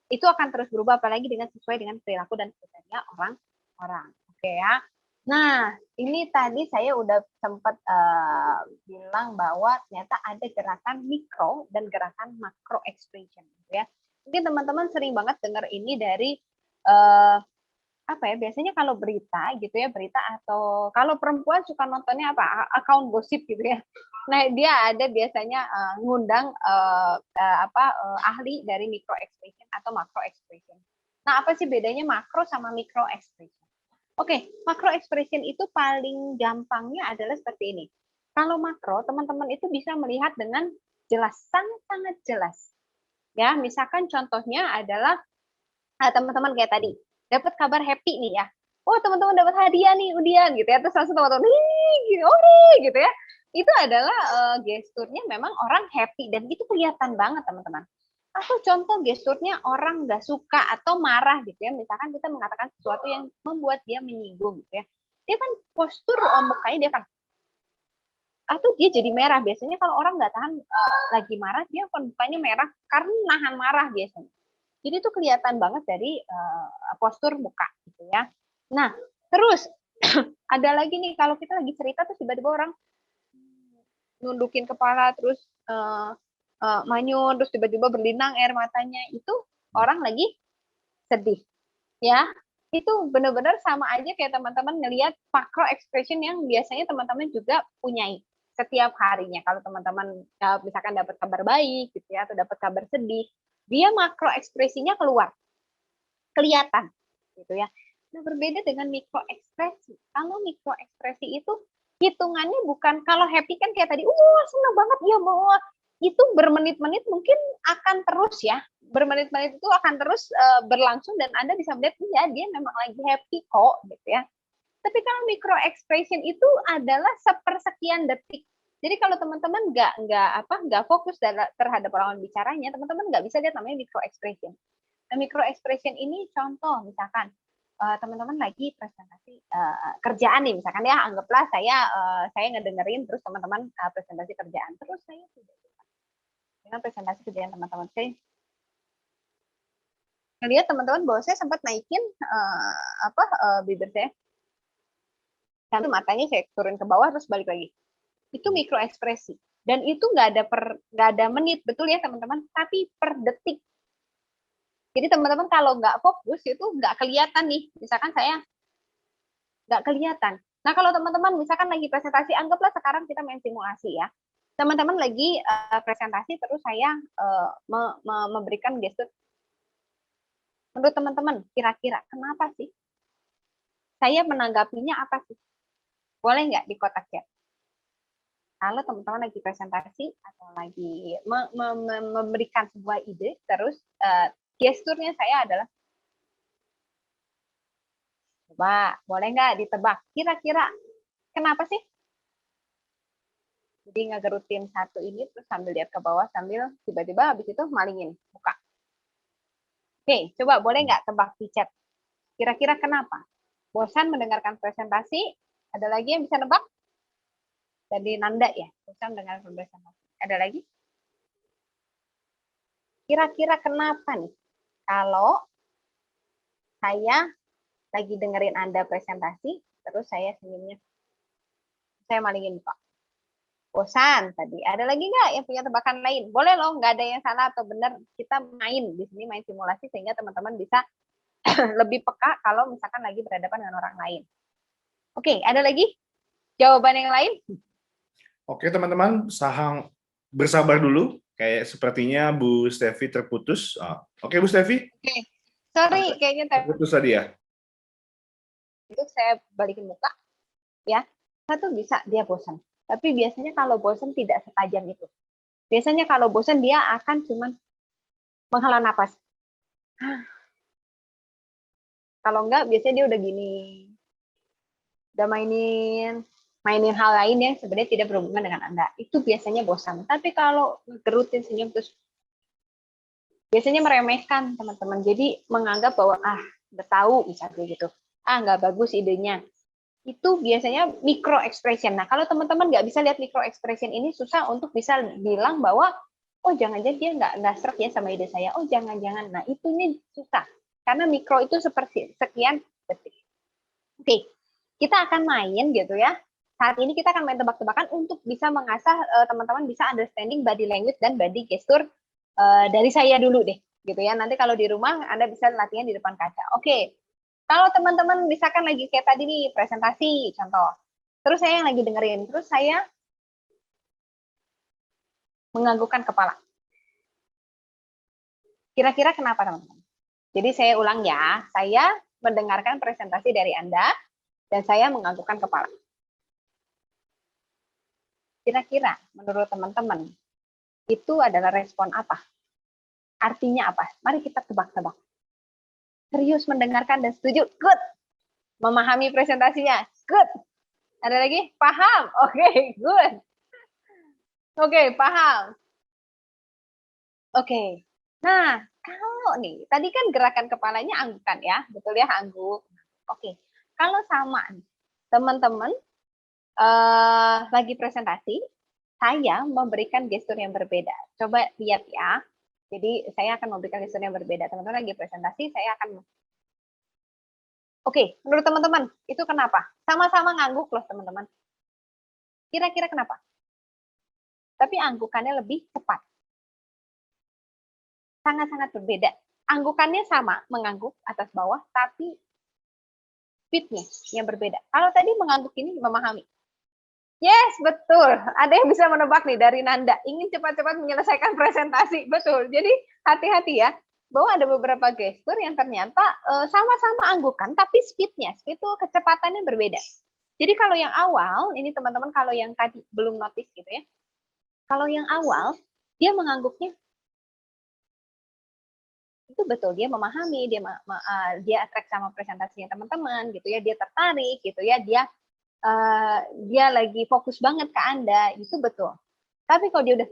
itu akan terus berubah, apalagi dengan sesuai dengan perilaku dan kriteria orang-orang. Oke ya. Nah, ini tadi saya udah sempat bilang bahwa ternyata ada gerakan mikro dan gerakan makro expression, gitu ya. Mungkin teman-teman sering banget dengar ini dari apa ya? Biasanya kalau berita, gitu ya, berita atau kalau perempuan suka nontonnya apa? Account gosip, gitu ya. Nah, dia ada biasanya ngundang ahli dari micro expression atau macro expression. Nah, apa sih bedanya makro sama micro expression? Oke, macro expression itu paling gampangnya adalah seperti ini. Kalau makro, teman-teman itu bisa melihat dengan jelas, sangat-sangat jelas. Ya, misalkan contohnya adalah teman-teman kayak tadi, dapat kabar happy nih ya. Oh, teman-teman dapat hadiah nih, Udian gitu ya. Terus langsung teman-teman, gitu ya. Itu adalah gesturnya memang orang happy dan itu kelihatan banget teman-teman. Atau contoh gesturnya orang nggak suka atau marah gitu ya. Misalkan kita mengatakan sesuatu yang membuat dia menyinggung gitu ya. Dia kan postur mukanya dia kan atau dia jadi merah. Biasanya kalau orang nggak tahan lagi marah, dia kan mukanya merah karena nahan marah biasanya. Jadi itu kelihatan banget dari postur muka gitu ya. Nah, terus ada lagi nih kalau kita lagi cerita terus tiba-tiba orang nundukin kepala terus manyun terus tiba-tiba berlinang air matanya, itu orang lagi sedih ya. Itu benar-benar sama aja kayak teman-teman ngelihat macro expression yang biasanya teman-teman juga punyai setiap harinya. Kalau teman-teman misalkan dapat kabar baik gitu ya atau dapat kabar sedih, dia makro ekspresinya keluar kelihatan gitu ya. Nah, berbeda dengan mikro ekspresi. Kalau mikro ekspresi itu hitungannya bukan kalau happy kan kayak tadi, senang banget ya mau itu bermenit-menit mungkin akan terus ya, bermenit-menit itu akan terus berlangsung dan Anda bisa melihat ya dia memang lagi happy kok gitu ya. Tapi kalau micro expression itu adalah sepersekian detik. Jadi kalau teman-teman nggak fokus terhadap orang bicaranya, teman-teman nggak bisa lihat namanya micro expression. Nah, micro expression ini contoh misalkan teman-teman lagi presentasi kerjaan nih misalkan ya, anggaplah saya ngedengerin terus teman-teman presentasi kerjaan terus saya tidak dengan presentasi kerjaan teman-teman saya ngelihat teman-teman bahwa saya sempat naikin bibir saya sampai matanya saya turun ke bawah terus balik lagi. Itu mikro ekspresi dan itu nggak ada menit, betul ya teman-teman, tapi per detik. Jadi teman-teman kalau nggak fokus itu nggak kelihatan nih, misalkan saya nggak kelihatan. Nah kalau teman-teman misalkan lagi presentasi, anggaplah sekarang kita main simulasi ya, teman-teman lagi presentasi terus saya memberikan gestur. Menurut teman-teman kira-kira kenapa sih saya menanggapinya apa sih? Boleh nggak di kotak chat? Kalau teman-teman lagi presentasi atau lagi memberikan sebuah ide, terus gesturnya saya adalah, coba boleh nggak ditebak kira-kira kenapa sih? Jadi ngegerutin satu ini terus sambil lihat ke bawah sambil tiba-tiba habis itu malingin muka. Oke, coba boleh nggak tebak di chat? Kira-kira kenapa? Bosan mendengarkan presentasi? Ada lagi yang bisa nebak? Jadi Nanda ya, bosan dengan presentasi. Ada lagi? Kira-kira kenapa nih? Kalau saya lagi dengerin Anda presentasi, terus saya senyumnya, saya malingin muka. bosan tadi. Ada lagi nggak yang punya tebakan lain? Boleh loh, nggak ada yang salah atau benar. Kita main di sini, main simulasi sehingga teman-teman bisa lebih peka kalau misalkan lagi berhadapan dengan orang lain. Oke, ada lagi jawaban yang lain? Oke teman-teman, bersabar dulu. Kayak sepertinya Bu Stevi terputus. Oke Bu Stevi, Oke, sorry, kayaknya terputus tadi ya. itu saya balikin muka, ya. Satu bisa dia bosan. Tapi biasanya kalau bosan tidak setajam itu. Biasanya kalau bosan dia akan cuman menghela napas. Kalau enggak, biasanya dia udah gini. Udah mainin hal lain yang sebenarnya tidak berhubungan dengan Anda. Itu biasanya bosan. Tapi kalau gerutin senyum terus biasanya meremehkan teman-teman. Jadi menganggap bahwa udah tahu misalnya gitu. Nggak bagus idenya. Itu biasanya micro expression. Nah, kalau teman-teman nggak bisa lihat micro expression ini, susah untuk bisa bilang bahwa, oh jangan-jangan dia nggak srek ya sama ide saya. Oh jangan-jangan. Nah, itunya susah. Karena mikro itu seperti sekian detik. Oke, kita akan main gitu ya. Saat ini kita akan main tebak-tebakan untuk bisa mengasah teman-teman bisa understanding body language dan body gesture dari saya dulu deh. Gitu ya. Nanti kalau di rumah Anda bisa latihan di depan kaca. Oke. Kalau teman-teman misalkan lagi kayak tadi nih presentasi contoh, terus saya yang lagi dengerin, terus saya menganggukkan kepala. Kira-kira kenapa teman-teman? Jadi saya ulang ya, saya mendengarkan presentasi dari Anda dan saya menganggukkan kepala. Kira-kira menurut teman-teman itu adalah respon apa? Artinya apa? Mari kita tebak-tebak. Serius mendengarkan dan setuju, good. Memahami presentasinya, good. Ada lagi? Paham? Oke, good. Oke, paham. Oke. Nah, kalau nih, tadi kan gerakan kepalanya anggukan ya, betul ya, angguk. Oke, kalau sama teman-teman lagi presentasi, saya memberikan gestur yang berbeda. Coba lihat ya. Jadi saya akan memberikan gestur yang berbeda. Teman-teman lagi presentasi, saya akan... Oke, menurut teman-teman, itu kenapa? Sama-sama ngangguk loh teman-teman. Kira-kira kenapa? Tapi anggukannya lebih cepat. Sangat-sangat berbeda. Anggukannya sama, mengangguk atas bawah, tapi speed-nya yang berbeda. Kalau tadi mengangguk ini memahami. Yes, betul. Ada yang bisa menebak nih dari Nanda. Ingin cepat-cepat menyelesaikan presentasi. Betul. Jadi hati-hati ya. Bahwa ada beberapa gestur yang ternyata sama-sama anggukan, tapi speed-nya, speed itu kecepatannya berbeda. Jadi kalau yang awal, ini teman-teman kalau yang tadi belum notice gitu ya. Kalau yang awal, dia mengangguknya. Itu betul, dia memahami, dia attract sama presentasinya teman-teman gitu ya, dia tertarik gitu ya, dia lagi fokus banget ke Anda, itu betul. Tapi kalau dia udah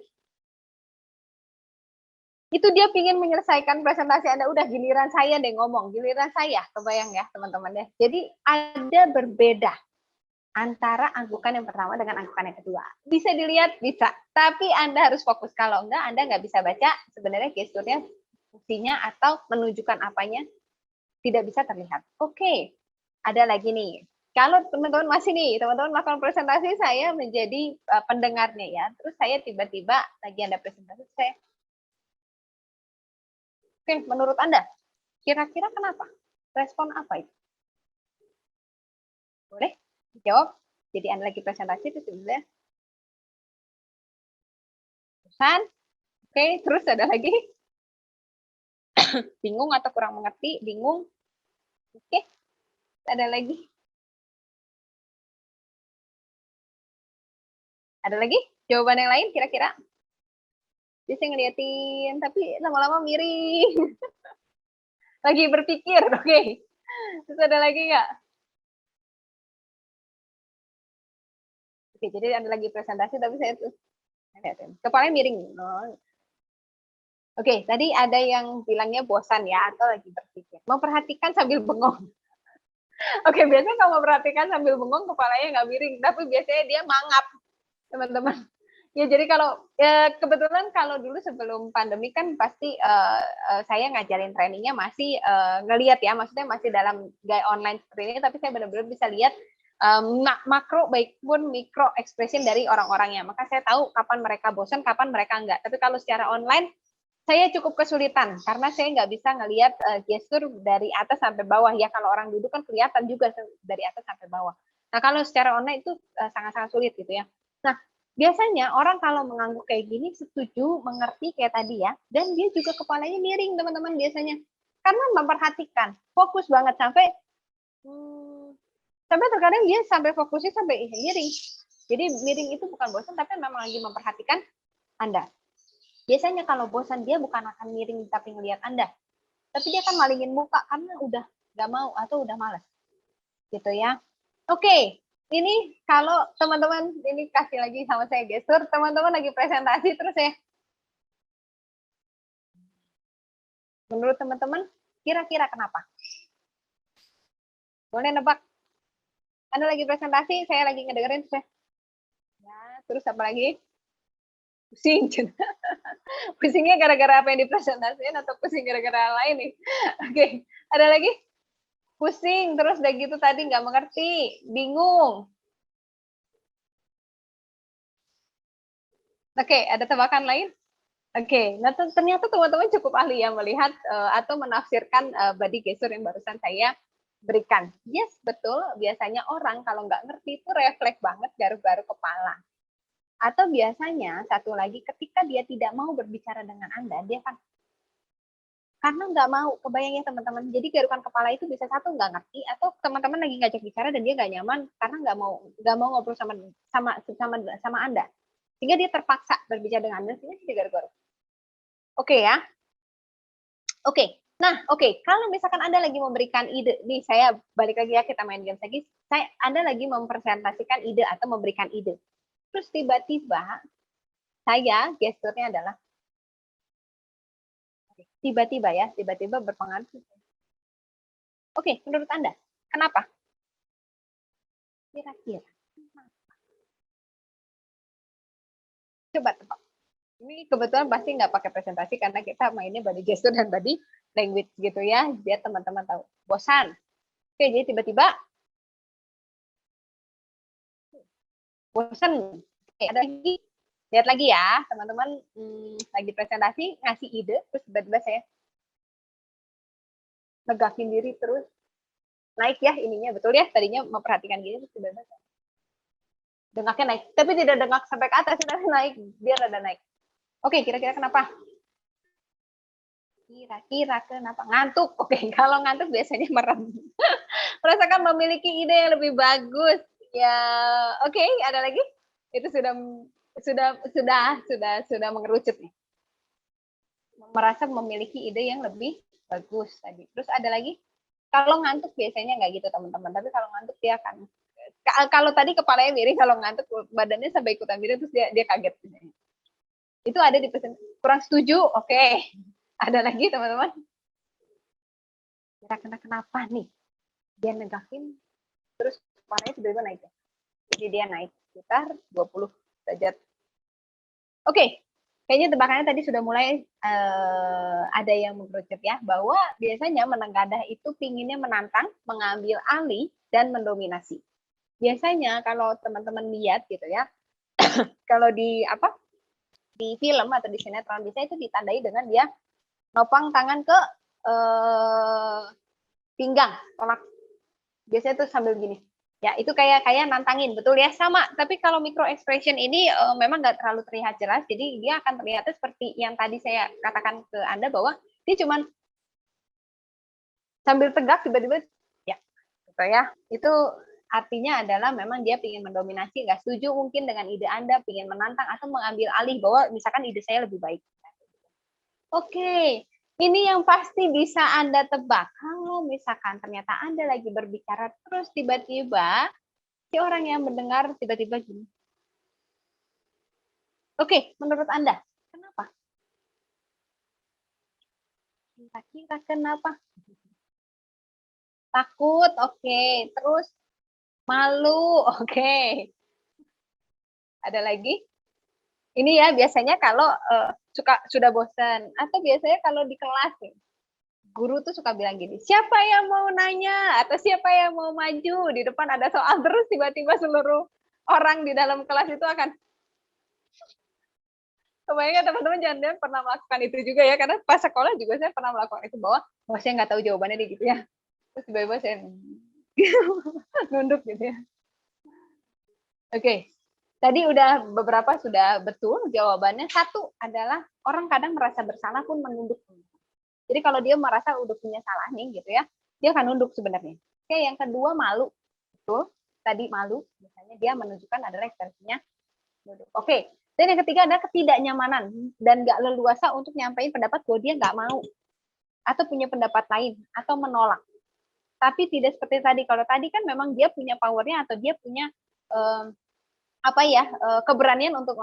itu dia pingin menyelesaikan presentasi Anda, udah giliran saya deh ngomong, giliran saya, kebayang ya teman-teman ya. Jadi ada berbeda antara anggukan yang pertama dengan anggukan yang kedua. Bisa dilihat, bisa, tapi Anda harus fokus. Kalau enggak, Anda nggak bisa baca sebenarnya gesturnya, fungsinya atau menunjukkan apanya tidak bisa terlihat. Oke, ada lagi nih. Kalau teman-teman masih nih, teman-teman melakukan presentasi, saya menjadi pendengarnya ya. Terus saya tiba-tiba lagi Anda presentasi, saya oke, menurut Anda, kira-kira kenapa? Respon apa itu? Boleh dijawab? Jadi Anda lagi presentasi, itu sebenarnya bosan. Oke, terus ada lagi? Bingung atau kurang mengerti? Bingung? Oke, ada lagi? Ada lagi? Jawaban yang lain kira-kira? Jadi saya ngeliatin, tapi lama-lama miring. Lagi berpikir, oke. Terus ada lagi nggak? Oke, jadi ada lagi presentasi, tapi saya tuh kepalanya miring. Oke, tadi ada yang bilangnya bosan ya, atau lagi berpikir. Memperhatikan sambil bengong. Oke, biasanya kalau memperhatikan sambil bengong, kepalanya nggak miring, tapi biasanya dia mangap, teman-teman. Ya, jadi kalau kebetulan kalau dulu sebelum pandemi kan pasti saya ngajarin trainingnya masih ngelihat ya, maksudnya masih dalam gaya online seperti ini, tapi saya benar-benar bisa lihat makro baik pun mikro expression dari orang-orangnya. Maka saya tahu kapan mereka bosan, kapan mereka enggak. Tapi kalau secara online, saya cukup kesulitan karena saya nggak bisa ngelihat gestur dari atas sampai bawah ya. Kalau orang duduk kan kelihatan juga dari atas sampai bawah. Nah kalau secara online itu sangat-sangat sulit gitu ya. Nah biasanya orang kalau mengangguk kayak gini setuju, mengerti kayak tadi ya, dan dia juga kepalanya miring teman-teman biasanya karena memperhatikan, fokus banget sampai terkadang dia sampai fokusnya sampai miring. Jadi miring itu bukan bosan tapi memang lagi memperhatikan Anda. Biasanya kalau bosan dia bukan akan miring tapi ngelihat Anda, tapi dia akan malingin muka karena udah nggak mau atau udah malas, gitu ya. Oke, ini kalau teman-teman ini kasih lagi sama saya gestur, teman-teman lagi presentasi terus ya. Menurut teman-teman, kira-kira kenapa? Boleh nebak? Anda lagi presentasi, saya lagi ngedengerin terus ya. Ya, terus apa lagi? Pusing. Pusingnya gara-gara apa yang dipresentasikan atau pusing gara-gara lain nih? Oke, ada lagi? Pusing, terus udah gitu tadi nggak mengerti, bingung. Oke, ada tebakan lain? Oke, nah ternyata teman-teman cukup ahli ya melihat atau menafsirkan body gesture yang barusan saya berikan. Yes, betul. Biasanya orang kalau nggak ngerti itu refleks banget garuk-garuk kepala. Atau biasanya satu lagi ketika dia tidak mau berbicara dengan Anda, dia kan karena nggak mau, kebayangnya teman-teman. Jadi garukan kepala itu bisa satu nggak ngerti atau teman-teman lagi ngajak bicara dan dia nggak nyaman karena nggak mau ngobrol sama Anda. Sehingga dia terpaksa berbicara dengan Anda sehingga dia garuk-garuk. Oke ya. Oke. Nah, oke, kalau misalkan Anda lagi memberikan ide, nih saya balik lagi ya kita main game lagi, Anda lagi mempresentasikan ide atau memberikan ide. Terus tiba-tiba saya gesturnya adalah tiba-tiba berpengaruh. Oke, menurut Anda, kenapa? Kira-kira. Coba tebak. Ini kebetulan pasti nggak pakai presentasi karena kita mainnya body gesture dan body language gitu ya, biar teman-teman tahu. Bosan. Oke, jadi tiba-tiba bosan. Oke, ada lagi. Lihat lagi ya, teman-teman lagi presentasi, ngasih ide, terus tiba-tiba saya negakin diri terus. Naik ya ininya, betul ya, tadinya memperhatikan gini, terus tiba-tiba dengaknya naik. Tapi tidak dengak sampai ke atas, tapi naik, biar ada naik. Oke, kira-kira kenapa? Kira-kira kenapa? Ngantuk. Oke, kalau ngantuk biasanya merem. Merasakan memiliki ide yang lebih bagus. Ya, oke, ada lagi? Itu sudah mengerucut nih. Merasa memiliki ide yang lebih bagus tadi. Terus ada lagi? Kalau ngantuk biasanya nggak gitu teman-teman. Tapi kalau ngantuk dia akan kalau tadi kepalanya miring, kalau ngantuk badannya sampai ikutan miring terus dia kaget. Itu ada di pesan. Kurang setuju? Oke. Ada lagi teman-teman? Kira-kira kenapa nih? Dia negakin terus kepalanya tiba-tiba naik. Jadi dia naik sekitar 20 derajat. Oke, kayaknya tebakannya tadi sudah mulai ada yang mengerucut ya, bahwa biasanya menengadah itu pinginnya menantang, mengambil alih, dan mendominasi. Biasanya kalau teman-teman lihat gitu ya, kalau di film atau di sinetron biasanya itu ditandai dengan dia nopang tangan ke pinggang, tolak. Biasanya tuh sambil gini. Ya, itu kayak nantangin, betul ya, sama. Tapi kalau micro expression ini memang nggak terlalu terlihat jelas, jadi dia akan terlihatnya seperti yang tadi saya katakan ke Anda bahwa dia cuman sambil tegak tiba-tiba ya, gitu ya. Itu artinya adalah memang dia ingin mendominasi, nggak setuju mungkin dengan ide Anda, ingin menantang atau mengambil alih bahwa misalkan ide saya lebih baik. Oke. Ini yang pasti bisa Anda tebak. Kalau misalkan ternyata Anda lagi berbicara terus tiba-tiba si orang yang mendengar tiba-tiba gini. Oke, menurut Anda kenapa? Kira-kira kenapa? Takut, oke. Terus malu, oke. Ada lagi? Ini ya biasanya kalau sudah bosan atau biasanya kalau di kelas nih. guru tuh suka bilang gini, siapa yang mau nanya atau siapa yang mau maju di depan ada soal terus tiba-tiba seluruh orang di dalam kelas itu akan kebayang teman-teman jangan pernah melakukan itu juga ya, karena pas sekolah juga saya pernah melakukan itu bahwa saya nggak tahu jawabannya deh gitu ya, terus tiba-tiba saya nunduk gitu ya. Oke, tadi udah beberapa sudah betul jawabannya. Satu adalah orang kadang merasa bersalah pun menunduk. Jadi kalau dia merasa udah punya salah nih gitu ya, dia akan nunduk sebenarnya. Oke, yang kedua malu. Betul, tadi malu, misalnya dia menunjukkan adalah ekspresinya nunduk. Oke, dan yang ketiga adalah ketidaknyamanan dan nggak leluasa untuk nyampaikan pendapat bahwa dia nggak mau atau punya pendapat lain atau menolak. Tapi tidak seperti tadi. Kalau tadi kan memang dia punya powernya atau dia punya keberanian untuk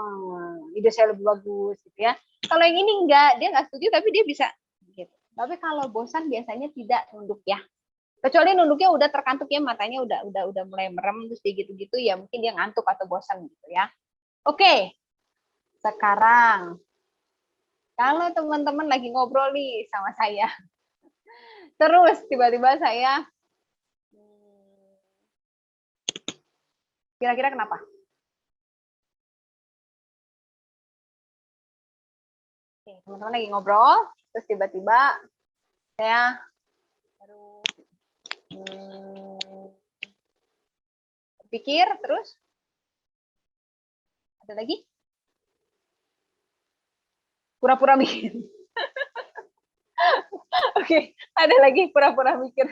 ide saya lebih bagus gitu ya. Kalau yang ini enggak, dia nggak setuju tapi dia bisa gitu. Tapi kalau bosan biasanya tidak nunduk ya. Kecuali nunduknya udah terkantuk ya, matanya udah mulai merem terus dia gitu-gitu ya, mungkin dia ngantuk atau bosan gitu ya. Oke. Sekarang kalau teman-teman lagi ngobrol nih sama saya, terus tiba-tiba saya kira-kira kenapa? Oke, teman-teman lagi ngobrol, terus tiba-tiba saya baru berpikir, terus ada lagi? Pura-pura mikir. Oke, ada lagi pura-pura mikir.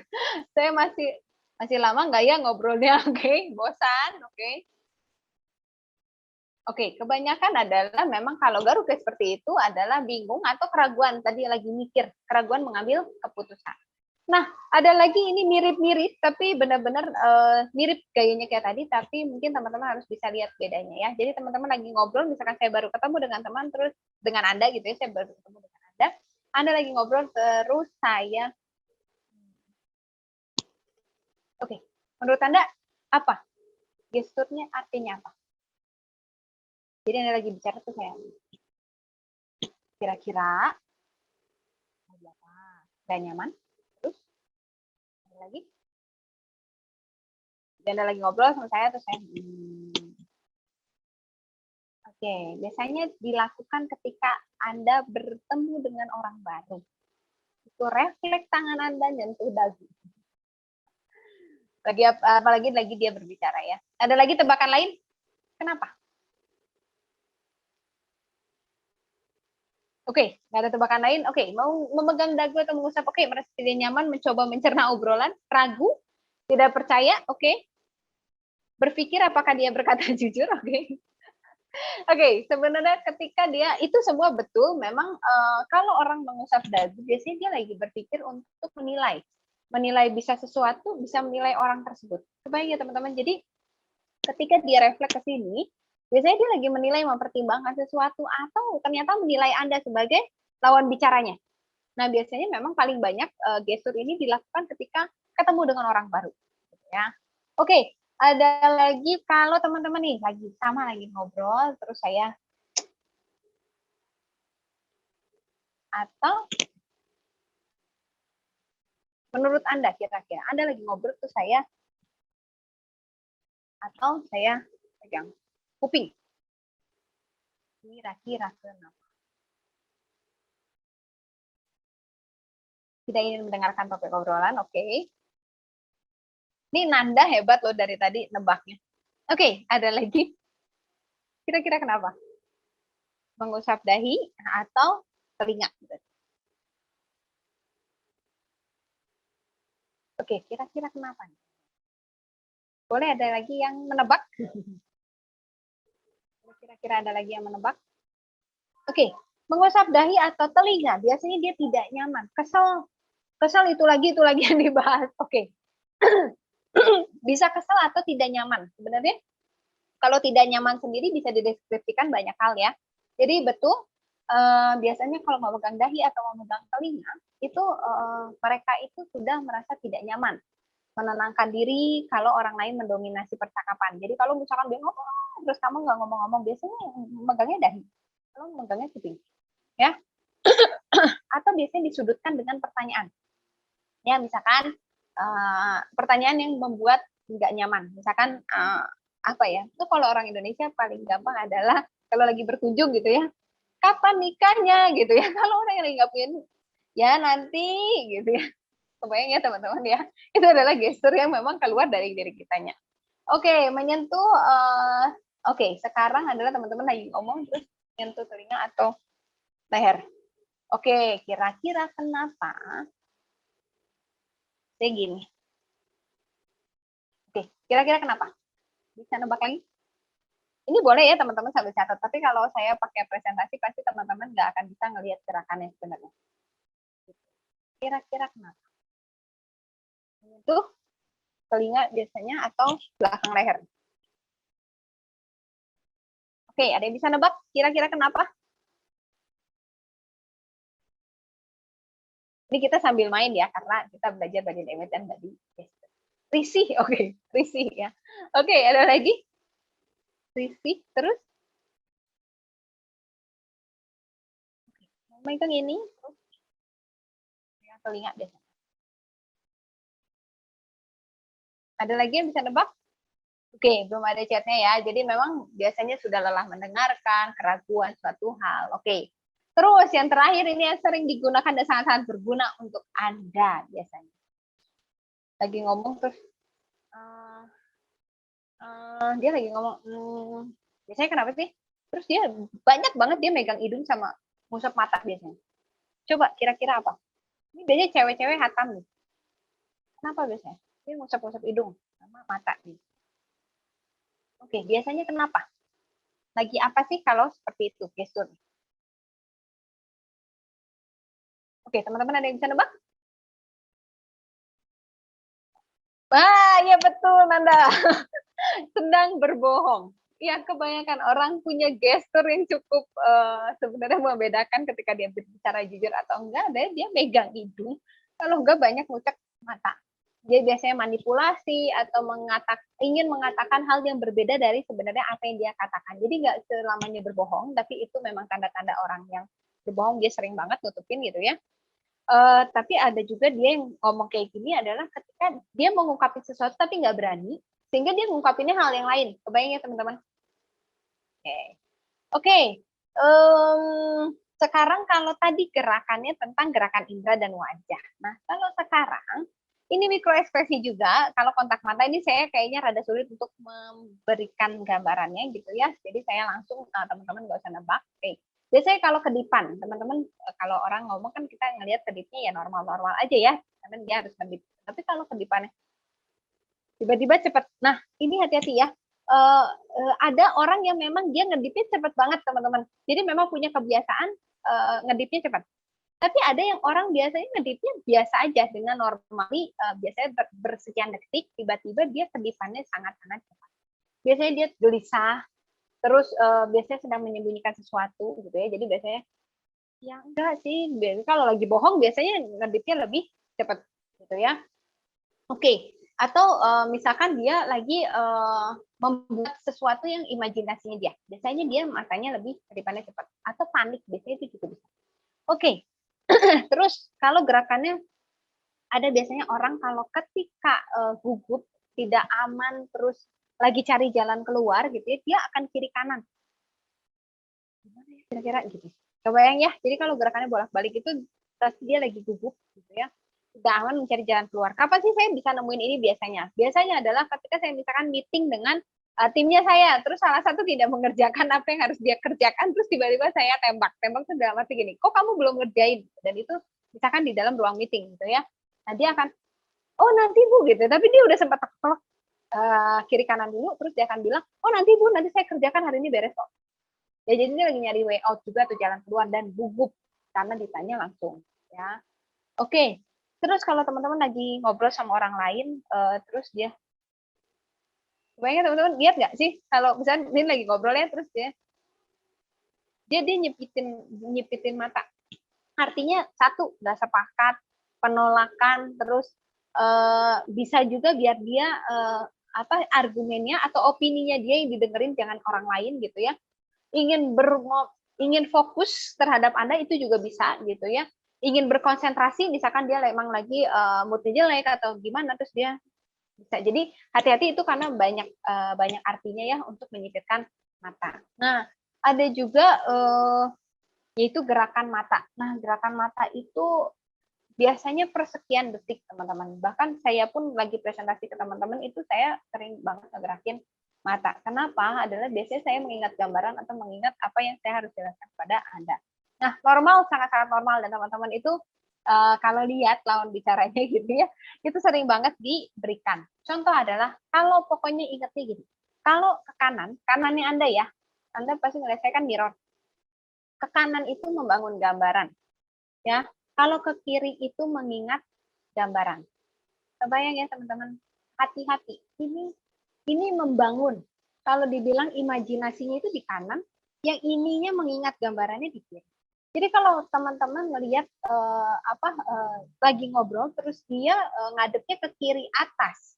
Saya masih lama nggak ya ngobrolnya? Oke, bosan. Oke, kebanyakan adalah memang kalau Garuda seperti itu adalah bingung atau keraguan. Tadi lagi mikir, keraguan mengambil keputusan. Nah, ada lagi ini mirip-mirip, tapi benar-benar mirip gayanya kayak tadi, tapi mungkin teman-teman harus bisa lihat bedanya ya. Jadi teman-teman lagi ngobrol, misalkan saya baru ketemu dengan teman, terus dengan Anda gitu ya, saya baru ketemu dengan Anda lagi ngobrol, terus saya, oke, menurut Anda apa? Gesturnya artinya apa? Jadi Anda lagi bicara tuh kayak, kira-kira, nggak nyaman? Lagi dan Anda lagi ngobrol sama saya terus saya Oke, biasanya dilakukan ketika Anda bertemu dengan orang baru. Itu refleks tangan Anda nyentuh dagu. Apalagi lagi dia berbicara ya. Ada lagi tebakan lain? Kenapa? Oke, nggak ada tebakan lain. Oke, mau memegang dagu atau mengusap? Oke, merasa tidak nyaman, mencoba mencerna obrolan, ragu, tidak percaya. Oke, berpikir apakah dia berkata jujur? Oke, sebenarnya ketika dia itu semua betul. Memang kalau orang mengusap dagu, biasanya dia lagi berpikir untuk menilai bisa sesuatu, bisa menilai orang tersebut. Kebayang ya teman-teman. Jadi ketika dia refleks ke sini, biasanya dia lagi menilai, mempertimbangkan sesuatu, atau ternyata menilai Anda sebagai lawan bicaranya. Nah, biasanya memang paling banyak gestur ini dilakukan ketika ketemu dengan orang baru. Ya. Oke, ada lagi kalau teman-teman nih lagi ngobrol, terus saya atau menurut Anda kira-kira Anda lagi ngobrol terus saya pegang kuping. Kira-kira kenapa? Tidak ingin mendengarkan topik obrolan, oke. Ini Nanda hebat loh dari tadi nebaknya. Oke, ada lagi. Kira-kira kenapa? Mengusap dahi atau telinga? Oke, kira-kira kenapa? Boleh ada lagi yang menebak? Kira-kira ada lagi yang menebak? Oke, mengusap dahi atau telinga, biasanya dia tidak nyaman. Kesel itu lagi yang dibahas. Oke. Bisa kesel atau tidak nyaman. Sebenarnya kalau tidak nyaman sendiri bisa dideskripsikan banyak hal ya. Jadi betul, biasanya kalau memegang dahi atau memegang telinga, itu mereka itu sudah merasa tidak nyaman. Menenangkan diri kalau orang lain mendominasi percakapan. Jadi kalau misalkan dia ngomong, terus kamu nggak ngomong-ngomong, biasanya megangnya dahi, kalau megangnya kuping, ya. Atau biasanya disudutkan dengan pertanyaan. Ya, misalkan pertanyaan yang membuat nggak nyaman. Misalkan apa ya? Itu kalau orang Indonesia paling gampang adalah kalau lagi berkunjung gitu ya. Kapan nikahnya gitu ya? Kalau orang yang lagi nggak punya, ya nanti gitu ya. Kebayang ya teman-teman ya. Itu adalah gestur yang memang keluar dari diri kitanya. Oke, menyentuh. Oke, sekarang adalah teman-teman lagi ngomong terus menyentuh telinga atau leher. Oke, kira-kira kenapa? Kayak gini. Oke, kira-kira kenapa? Bisa nebak lagi? Ini boleh ya teman-teman sambil catat, tapi kalau saya pakai presentasi pasti teman-teman nggak akan bisa ngelihat gerakannya sebenarnya. Kira-kira kenapa? Menyentuh telinga biasanya atau belakang leher? Oke, ada yang bisa nebak? Kira-kira kenapa? Ini kita sambil main ya, karena kita belajar body language dan body gesture. Risih, oke, risih ya. Oke, ada lagi? Risih, terus? Megang ini, terus yang telinga biasanya. Ada lagi yang bisa nebak? Oke, belum ada chatnya ya. Jadi memang biasanya sudah lelah mendengarkan, keraguan suatu hal. Oke. Terus yang terakhir ini yang sering digunakan dan sangat-sangat berguna untuk Anda biasanya. Lagi ngomong terus dia lagi ngomong, biasanya kenapa sih? Terus dia banyak banget dia megang hidung sama ngusap mata biasanya. Coba kira-kira apa? Ini biasanya cewek-cewek hatam nih. Kenapa biasanya? Dia ngusap-ngusap hidung sama mata nih. Oke, biasanya kenapa? Lagi apa sih kalau seperti itu gestur? Oke, teman-teman ada yang bisa nebak? Wah, ya betul, Nanda. Sedang berbohong. Ya, kebanyakan orang punya gestur yang cukup sebenarnya membedakan ketika dia bicara jujur atau enggak. Dia megang hidung, kalau enggak banyak ngucek mata. Dia biasanya manipulasi atau ingin mengatakan hal yang berbeda dari sebenarnya apa yang dia katakan. Jadi nggak selamanya berbohong, tapi itu memang tanda-tanda orang yang berbohong. Dia sering banget nutupin gitu ya. Tapi ada juga dia yang ngomong kayak gini adalah ketika dia mau ngungkapin sesuatu tapi nggak berani, sehingga dia ngungkapinnya hal yang lain. Kebayang ya teman-teman? Oke. Sekarang kalau tadi gerakannya tentang gerakan indera dan wajah. Nah, kalau sekarang ini mikroekspresi juga. Kalau kontak mata ini saya kayaknya rada sulit untuk memberikan gambarannya gitu ya. Jadi saya langsung teman-teman nggak usah nebak. Oke. Biasanya kalau kedipan, teman-teman kalau orang ngomong kan kita ngelihat kedipnya ya normal-normal aja ya. Karena dia harus kedip. Tapi kalau kedipannya tiba-tiba cepat. Nah, ini hati-hati ya. Ada orang yang memang dia ngedipnya cepat banget teman-teman. Jadi memang punya kebiasaan ngedipnya cepat. Tapi ada yang orang biasanya ngedipnya biasa aja dengan normali, biasanya bersekian detik, tiba-tiba dia kedipannya sangat-sangat cepat. Biasanya dia gelisah, terus biasanya sedang menyembunyikan sesuatu gitu ya. Jadi biasanya ya enggak sih. Kalau lagi bohong biasanya ngedipnya lebih cepat gitu ya. Oke. Atau misalkan dia lagi membuat sesuatu yang imajinasinya dia. Biasanya dia matanya lebih kedipannya cepat. Atau panik, biasanya itu juga bisa. Oke. Terus kalau gerakannya ada biasanya orang kalau ketika gugup, tidak aman, terus lagi cari jalan keluar gitu ya, dia akan kiri kanan. Gimana ya kira-kira gitu. Kebayang ya, jadi kalau gerakannya bolak-balik itu pasti dia lagi gugup gitu ya. Tidak aman mencari jalan keluar. Kapan sih saya bisa nemuin ini biasanya? Biasanya adalah ketika saya misalkan meeting dengan timnya saya, terus salah satu tidak mengerjakan apa yang harus dia kerjakan, terus tiba-tiba saya tembak. Tembak itu dalam arti gini, kok kamu belum ngerjain? Dan itu misalkan di dalam ruang meeting gitu ya. Nah dia akan, oh nanti Bu gitu. Tapi dia udah sempat kiri kanan dulu, terus dia akan bilang, oh nanti Bu, nanti saya kerjakan hari ini beres kok. Ya jadi dia lagi nyari way out juga atau jalan keluar dan gugup karena ditanya langsung. Ya, oke. Terus kalau teman-teman lagi ngobrol sama orang lain, terus dia, kebayang teman-teman lihat nggak sih kalau misalnya ini lagi ngobrol ya, terus dia nyipitin mata. Artinya satu nggak sepakat, penolakan, terus bisa juga biar dia argumennya atau opininya dia yang didengerin, jangan orang lain gitu ya. Ingin fokus terhadap Anda itu juga bisa gitu ya. ingin berkonsentrasi, misalkan dia memang lagi moodnya jelek atau gimana, terus dia bisa. Jadi hati-hati itu karena banyak artinya ya untuk menyipitkan mata. Nah, ada juga yaitu gerakan mata. Nah, gerakan mata itu biasanya per sekian detik, teman-teman. Bahkan saya pun lagi presentasi ke teman-teman itu saya sering banget ngegerakin mata. Kenapa? Adalah biasanya saya mengingat gambaran atau mengingat apa yang saya harus jelaskan kepada Anda. Nah, normal, sangat-sangat normal, dan teman-teman itu kalau lihat lawan bicaranya gitu ya, itu sering banget diberikan. Contoh adalah, kalau pokoknya ingatnya gini, kalau ke kanan, kanannya Anda ya, Anda pasti ngelihat saya kan mirror. Ke kanan itu membangun gambaran. Ya, kalau ke kiri itu mengingat gambaran. Kebayang ya teman-teman, hati-hati. Ini membangun. Kalau dibilang imajinasinya itu di kanan, yang ininya mengingat gambarannya di kiri. Jadi kalau teman-teman melihat lagi ngobrol, terus dia ngadepnya ke kiri atas.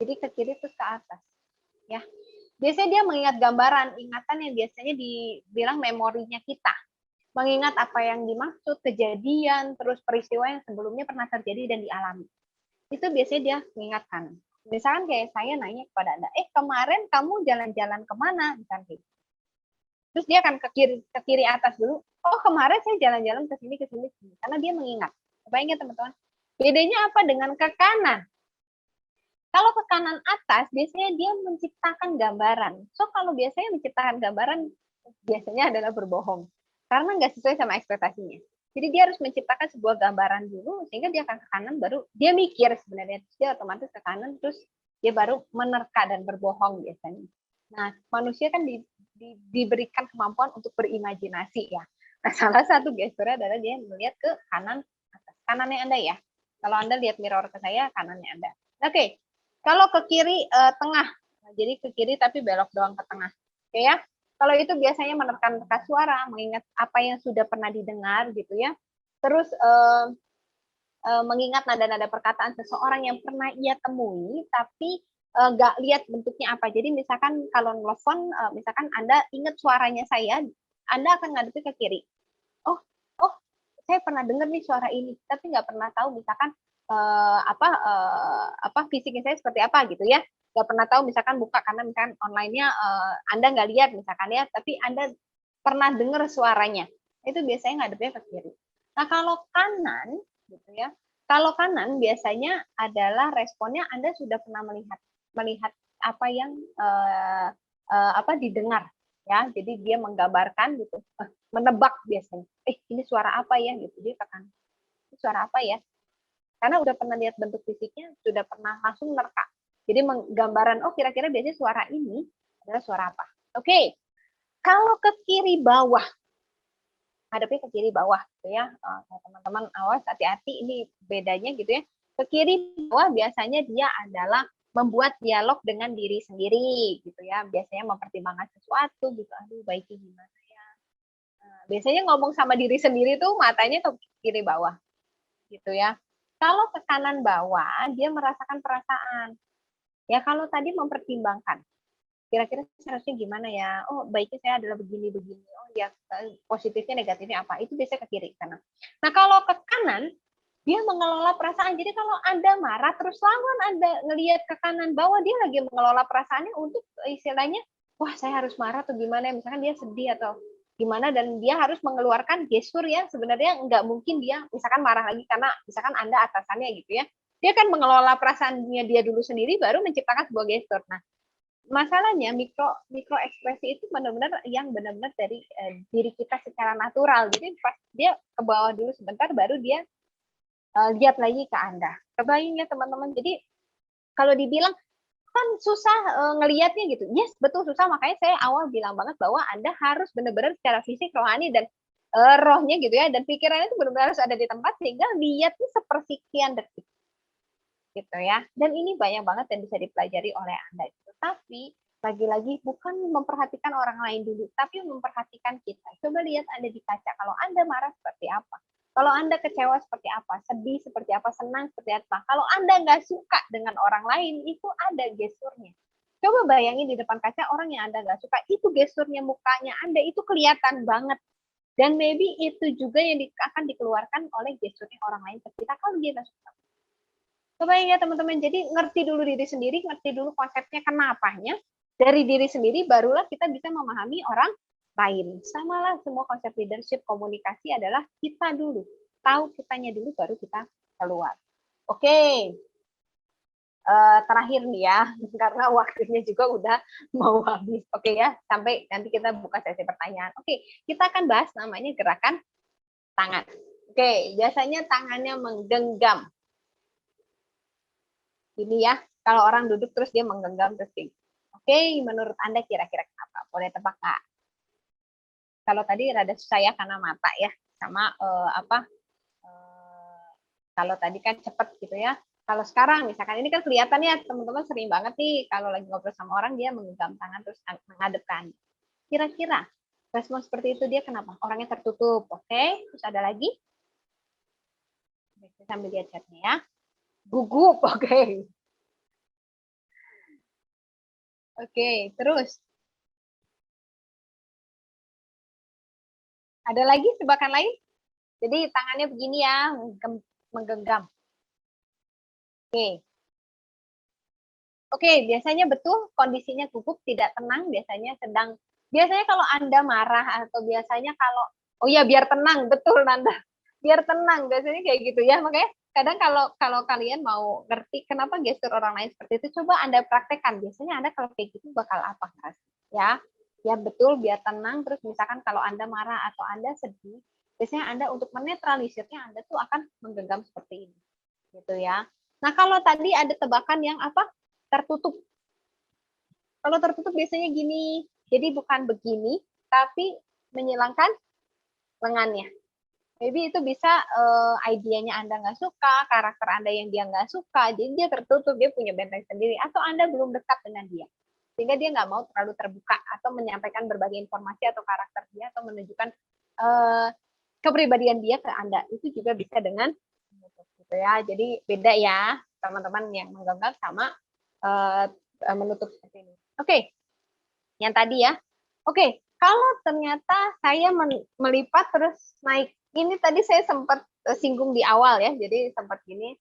Jadi ke kiri terus ke atas. Ya, biasanya dia mengingat gambaran, ingatan yang biasanya dibilang memorinya kita. Mengingat apa yang dimaksud, kejadian, terus peristiwa yang sebelumnya pernah terjadi dan dialami. Itu biasanya dia mengingatkan. Misalkan kayak saya nanya kepada Anda, kemarin kamu jalan-jalan kemana? Misalkan gitu. Terus dia akan ke kiri atas dulu. Oh, kemarin saya jalan-jalan ke sini. Karena dia mengingat. Kebayang ya teman-teman? Bedanya apa dengan ke kanan? Kalau ke kanan atas, biasanya dia menciptakan gambaran. So, kalau biasanya menciptakan gambaran, biasanya adalah berbohong. Karena nggak sesuai sama ekspektasinya. Jadi dia harus menciptakan sebuah gambaran dulu, sehingga dia akan ke kanan, baru dia mikir sebenarnya. Dia otomatis ke kanan, terus dia baru menerka dan berbohong biasanya. Nah, manusia kan diberikan kemampuan untuk berimajinasi ya. Nah, salah satu gesturnya adalah dia melihat ke kanan atas. Kanannya Anda ya. Kalau Anda lihat mirror ke saya, kanannya Anda. Oke. Kalau ke kiri, tengah. Nah, jadi ke kiri tapi belok doang ke tengah. Oke ya. Kalau itu biasanya menerka suara, mengingat apa yang sudah pernah didengar gitu ya. Terus mengingat nada-nada perkataan seseorang yang pernah ia temui, tapi nggak lihat bentuknya apa. Jadi misalkan kalau nelfon, misalkan Anda ingat suaranya saya, Anda akan ngadepin ke kiri. Oh, saya pernah dengar nih suara ini, tapi nggak pernah tahu misalkan fisiknya saya seperti apa gitu ya. Nggak pernah tahu misalkan buka karena misalkan online-nya Anda nggak lihat misalkan ya, tapi Anda pernah dengar suaranya. Itu biasanya ngadepnya ke kiri. Nah, kalau kanan gitu ya. Kalau kanan biasanya adalah responnya Anda sudah pernah melihat apa yang didengar ya. Jadi dia menggambarkan gitu. Menebak biasanya. Ini suara apa ya gitu. Dia ke kanan. Ini suara apa ya? Karena udah pernah lihat bentuk fisiknya, sudah pernah langsung nerka. Jadi menggambaran, kira-kira biasanya suara ini adalah suara apa. Oke, kalau ke kiri bawah, hadapnya ke kiri bawah, gitu ya. Teman-teman awas, hati-hati, ini bedanya gitu ya. Ke kiri bawah biasanya dia adalah membuat dialog dengan diri sendiri, gitu ya. Biasanya mempertimbangkan sesuatu, gitu. Aduh, baiknya gimana ya. Nah, biasanya ngomong sama diri sendiri tuh matanya ke kiri bawah, gitu ya. Kalau ke kanan bawah, dia merasakan perasaan. Ya, kalau tadi mempertimbangkan, kira-kira seharusnya gimana ya? Oh, baiknya saya adalah begini-begini. Oh ya, positifnya, negatifnya apa? Itu biasanya ke kiri sana. Nah, kalau ke kanan, dia mengelola perasaan. Jadi kalau Anda marah, terus lawan Anda ngelihat ke kanan bawah, dia lagi mengelola perasaannya untuk istilahnya, wah saya harus marah atau gimana? Misalkan dia sedih atau gimana, dan dia harus mengeluarkan gestur yang sebenarnya nggak mungkin dia misalkan marah lagi karena misalkan Anda atasannya gitu ya. Dia kan mengelola perasaannya dia dulu sendiri, baru menciptakan sebuah gestur. Nah, masalahnya mikro ekspresi itu benar-benar yang benar-benar dari diri kita secara natural. Jadi pas dia ke bawah dulu sebentar, baru dia lihat lagi ke Anda. Kebayang ya teman-teman. Jadi kalau dibilang kan susah ngelihatnya gitu. Yes, betul susah. Makanya saya awal bilang banget bahwa Anda harus benar-benar secara fisik, rohani, dan rohnya gitu ya, dan pikirannya itu benar-benar harus ada di tempat sehingga lihatnya sepersekian detik. Gitu ya. Dan ini banyak banget yang bisa dipelajari oleh Anda. Tapi lagi-lagi bukan memperhatikan orang lain dulu, tapi memperhatikan kita. Coba lihat Anda di kaca. Kalau Anda marah seperti apa? Kalau Anda kecewa seperti apa? Sedih seperti apa? Senang seperti apa? Kalau Anda nggak suka dengan orang lain, itu ada gesturnya. Coba bayangin di depan kaca orang yang Anda nggak suka, itu gesturnya mukanya Anda itu kelihatan banget. Dan maybe itu juga yang akan dikeluarkan oleh gesturnya orang lain ke kita kalau dia nggak suka. Kebayang ya teman-teman, jadi ngerti dulu diri sendiri, ngerti dulu konsepnya kenapanya, dari diri sendiri barulah kita bisa memahami orang lain. Samalah semua konsep leadership, komunikasi adalah kita dulu, tahu kitanya dulu baru kita keluar. Oke. Terakhir nih ya, karena waktunya juga udah mau habis. Oke ya, sampai nanti kita buka sesi pertanyaan. Oke, kita akan bahas namanya gerakan tangan. Oke, biasanya tangannya menggenggam. Ini ya, kalau orang duduk terus dia menggenggam terus. Oke, menurut Anda kira-kira kenapa? Boleh tebak nggak? Kalau tadi rada susah ya karena mata ya, sama kalau tadi kan cepet gitu ya. Kalau sekarang misalkan ini kan kelihatan ya teman-teman sering banget nih kalau lagi ngobrol sama orang dia menggenggam tangan terus menghadapkan. Kira-kira respon seperti itu dia kenapa? Orangnya tertutup, oke? Terus ada lagi? Kita sambil lihat chatnya ya. Gugup, oke. Oke, terus ada lagi tebakan lain? Jadi tangannya begini ya, menggenggam. Oke. Oke, biasanya betul kondisinya gugup, tidak tenang, biasanya kalau Anda marah atau biasanya kalau, oh ya biar tenang, betul Nanda. Biar tenang, biasanya kayak gitu ya. Makanya kadang kalau kalian mau ngerti kenapa gestur orang lain seperti itu, coba Anda praktekkan. Biasanya Anda kalau kayak gitu bakal apa? Ya, ya betul, biar tenang. Terus misalkan kalau Anda marah atau Anda sedih, biasanya Anda untuk menetralisirnya Anda tuh akan menggenggam seperti ini. Gitu ya. Nah, kalau tadi ada tebakan yang apa? Tertutup. Kalau tertutup biasanya gini. Jadi bukan begini, tapi menyilangkan lengannya. Maybe itu bisa idenya Anda nggak suka, karakter Anda yang dia nggak suka, jadi dia tertutup, dia punya benteng sendiri, atau Anda belum dekat dengan dia. Sehingga dia nggak mau terlalu terbuka, atau menyampaikan berbagai informasi atau karakter dia, atau menunjukkan kepribadian dia ke Anda. Itu juga bisa dengan gitu ya. Jadi beda ya teman-teman yang menggenggam sama menutup seperti ini. Oke. Yang tadi ya. Oke, kalau ternyata saya melipat terus naik. Ini tadi saya sempat singgung di awal ya. Jadi sempat gini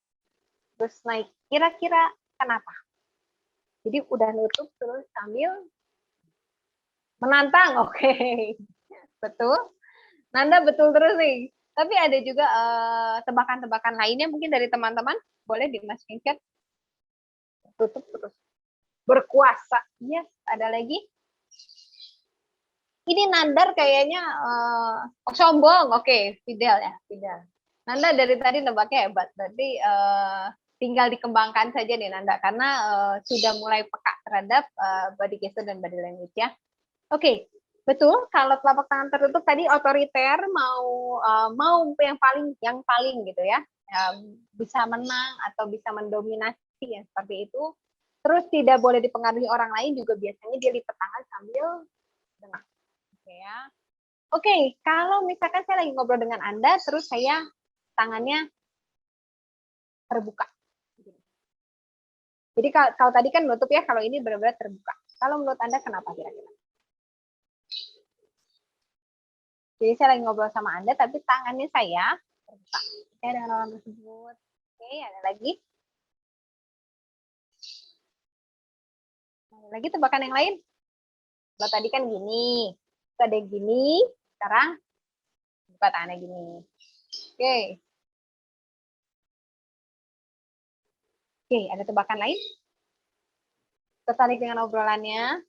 terus naik. Kira-kira kenapa? Jadi udah nutup terus sambil menantang. Oke. Betul. Nanda betul terus nih. Tapi ada juga tebakan-tebakan lainnya mungkin dari teman-teman. Boleh dimasukin chat. Tutup terus. Berkuasa. Yes, ada lagi. Ini Nandar kayaknya sombong. Oke, Fidel ya. Fidel. Nanda dari tadi nebaknya hebat. Berarti tinggal dikembangkan saja nih Nanda. Karena sudah mulai peka terhadap body gesture dan body language ya. Oke. Betul, kalau telapak tangan tertutup tadi otoriter mau yang paling gitu ya, bisa menang atau bisa mendominasi yang seperti itu. Terus tidak boleh dipengaruhi orang lain juga biasanya dia lipat tangan sambil dengar. Oke ya. Oke, kalau misalkan saya lagi ngobrol dengan Anda, terus saya tangannya terbuka. Jadi kalau tadi kan menutup ya, kalau ini benar-benar terbuka. Kalau menurut Anda kenapa kira-kira? Jadi saya lagi ngobrol sama Anda, tapi tangannya saya terbuka. Saya dengan orang tersebut. Oke, ada lagi? Ada lagi tebakan yang lain? Kalau tadi kan gini, ada yang gini, sekarang buka tangannya gini. Oke. Oke, ada tebakan lain? Tertarik dengan obrolannya?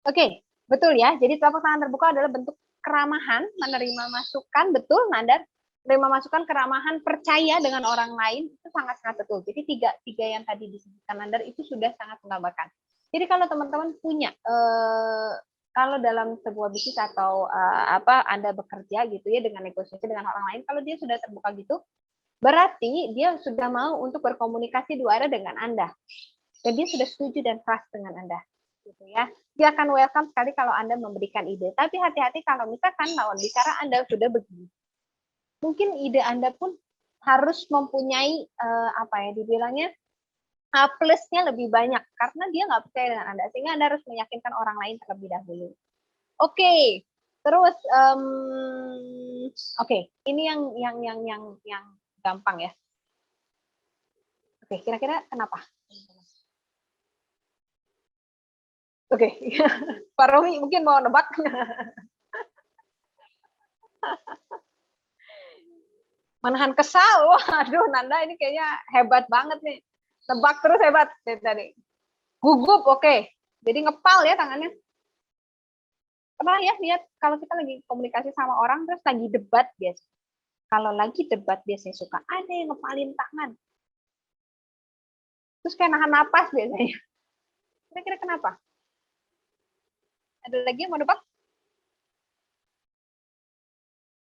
Oke, betul ya. Jadi telapak tangan terbuka adalah bentuk keramahan, menerima masukan, betul Nandar, menerima masukan, keramahan, percaya dengan orang lain, itu sangat-sangat betul. Jadi tiga yang tadi disebutkan Nandar itu sudah sangat menggambarkan. Jadi kalau teman-teman punya, kalau dalam sebuah bisnis atau Anda bekerja gitu ya dengan negosiasi dengan orang lain, kalau dia sudah terbuka gitu, berarti dia sudah mau untuk berkomunikasi dua arah dengan Anda. Dan dia sudah setuju dan trust dengan Anda. Gitu ya. Dia akan welcome sekali kalau Anda memberikan ide. Tapi hati-hati kalau misalkan lawan bicara Anda sudah begini. Mungkin ide Anda pun harus mempunyai dibilangnya plusnya lebih banyak karena dia nggak percaya dengan Anda, sehingga Anda harus meyakinkan orang lain terlebih dahulu. Oke, Terus, oke, ini yang gampang ya. Oke, kira-kira kenapa? Oke, Pak Romi mungkin mau nebak. Menahan kesal, waduh Nanda ini kayaknya hebat banget nih. Nebak terus hebat dari tadi. Gugup, oke. Jadi ngepal ya tangannya. Pernah ya lihat kalau kita lagi komunikasi sama orang terus lagi debat biasa. Kalau lagi debat biasanya suka ada yang ngepalin tangan. Terus kayak nahan napas biasanya. Kira-kira kenapa? Ada lagi yang mau nebak?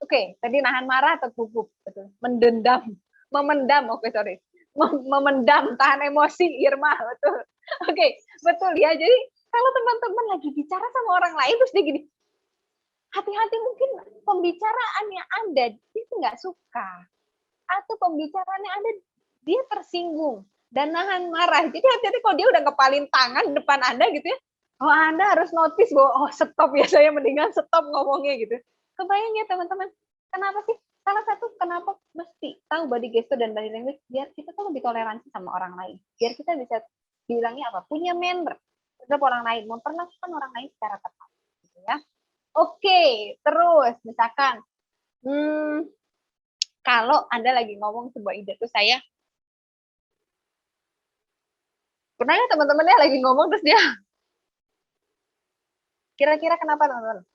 Oke, tadi nahan marah atau gugup, betul. Mendendam, memendam, oke sorry. Memendam, tahan emosi, Irma, betul. Oke, betul ya. Jadi kalau teman-teman lagi bicara sama orang lain terus dia gini, hati-hati mungkin pembicaraannya Anda dia nggak suka, atau pembicaraannya Anda dia tersinggung dan nahan marah. Jadi hati-hati kalau dia udah ngepalin tangan depan Anda gitu ya, oh Anda harus notice bahwa oh stop ya, saya mendingan stop ngomongnya gitu. Kebayang ya teman-teman, kenapa sih? Salah satu kenapa mesti tahu body gesture dan body language, biar kita tuh lebih toleransi sama orang lain. Biar kita bisa bilangnya apa? Punya manner terhadap orang lain, memperlakukan orang lain secara tepat. Gitu ya. Oke, terus misalkan, kalau Anda lagi ngomong sebuah ide tuh saya, pernah ya teman-temannya lagi ngomong terus dia, kira-kira kenapa teman-teman?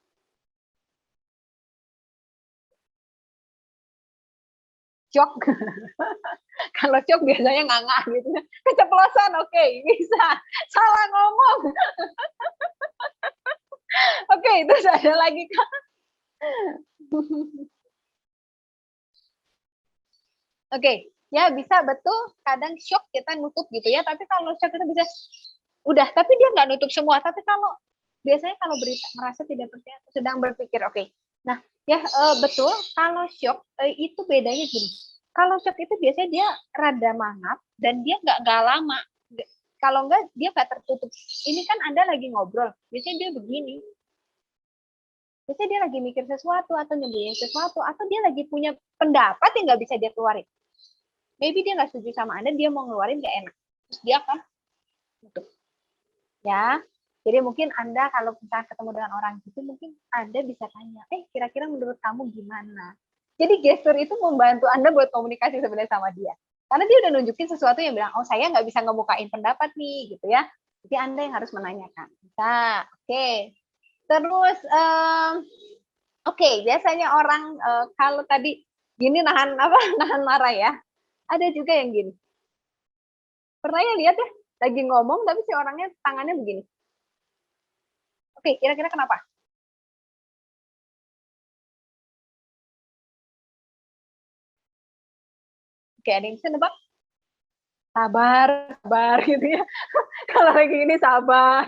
Shock. Kalau shock biasanya nganga gitu. Keceplosan, oke, bisa. Salah ngomong. Oke, terus ada lagi Kak. Oke, ya bisa betul. Kadang shock kita nutup gitu ya. Tapi kalau shock kita bisa, udah. Tapi dia nggak nutup semua. Tapi kalau biasanya kalau berita merasa tidak percaya, sedang berpikir, oke. Nah, ya betul. Kalau shock itu bedanya gini. Kalau shock itu biasanya dia rada mangap dan dia nggak lama. Kalau nggak dia nggak tertutup. Ini kan Anda lagi ngobrol. Biasanya dia begini. Biasanya dia lagi mikir sesuatu atau nyembunyiin sesuatu atau dia lagi punya pendapat yang nggak bisa dia keluarin. Maybe dia nggak setuju sama Anda, dia mau ngeluarin nggak enak. Terus dia akan tutup. Ya. Jadi mungkin Anda kalau kita ketemu dengan orang gitu, mungkin Anda bisa tanya, kira-kira menurut kamu gimana? Jadi gestur itu membantu Anda buat komunikasi sebenarnya sama dia. Karena dia udah nunjukin sesuatu yang bilang, oh saya nggak bisa ngebukain pendapat nih, gitu ya. Jadi Anda yang harus menanyakan. Bisa, oke. Terus, oke, biasanya orang kalau tadi gini nahan marah ya. Ada juga yang gini. Pernah ya lihat ya, lagi ngomong tapi si orangnya tangannya begini. Oke, kira-kira kenapa? Oke, ada yang bisa nebak? Sabar gitu ya. Kalau lagi ini sabar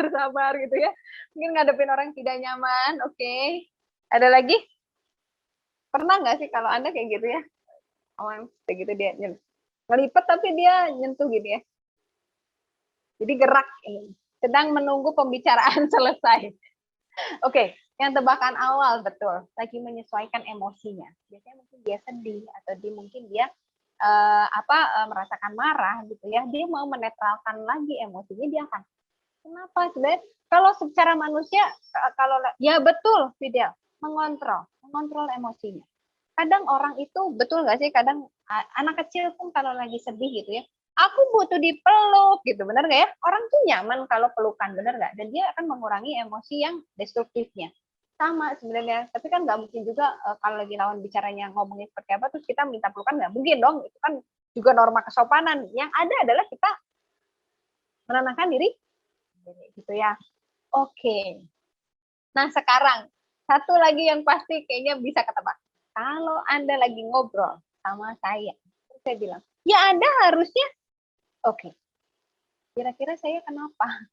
gitu ya. Mungkin ngadepin orang tidak nyaman, oke. Ada lagi? Pernah nggak sih kalau Anda kayak gitu ya? Oh, kayak gitu dia ngelipet tapi dia nyentuh gitu ya. Jadi gerak ini. Sedang menunggu pembicaraan selesai. Oke, yang tebakan awal betul, lagi menyesuaikan emosinya. Biasanya mungkin dia sedih atau mungkin dia merasakan marah gitu ya. Dia mau menetralkan lagi emosinya, dia akan. Kenapa? Sebenarnya kalau secara manusia kalau ya betul, Fidel, mengontrol emosinya. Kadang orang itu betul nggak sih? Kadang anak kecil pun kalau lagi sedih gitu ya, aku butuh dipeluk gitu, benar nggak ya? Orang tuh nyaman kalau pelukan, benar nggak? Dan dia akan mengurangi emosi yang destruktifnya. Sama sebenarnya, tapi kan nggak mungkin juga kalau lagi lawan bicaranya ngomongin seperti apa, terus kita minta pelukan, nggak mungkin dong. Itu kan juga norma kesopanan. Yang ada adalah kita menenangkan diri, gitu ya. Oke. Nah sekarang satu lagi yang pasti kayaknya bisa ketebak. Kalau Anda lagi ngobrol sama saya bilang, ya Anda harusnya. Oke, kira-kira saya kenapa?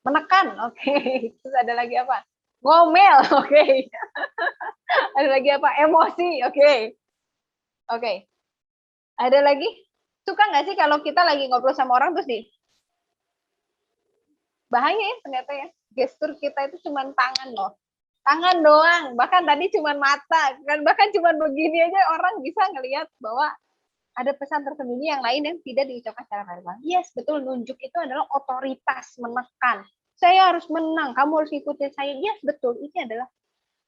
Menekan, oke. Terus ada lagi apa? Ngomel, oke. Ada lagi apa? Emosi, oke. Oke. Ada lagi? Suka nggak sih kalau kita lagi ngobrol sama orang terus Bahaya ya ternyata ya. Gestur kita itu cuma tangan loh. Tangan doang, bahkan tadi cuma mata, kan bahkan cuma begini aja orang bisa ngelihat bahwa ada pesan tersembunyi yang lain yang tidak diucapkan secara verbal. Yes, betul, nunjuk itu adalah otoritas, menekan. Saya harus menang, kamu harus ikutin saya. Yes, betul, ini adalah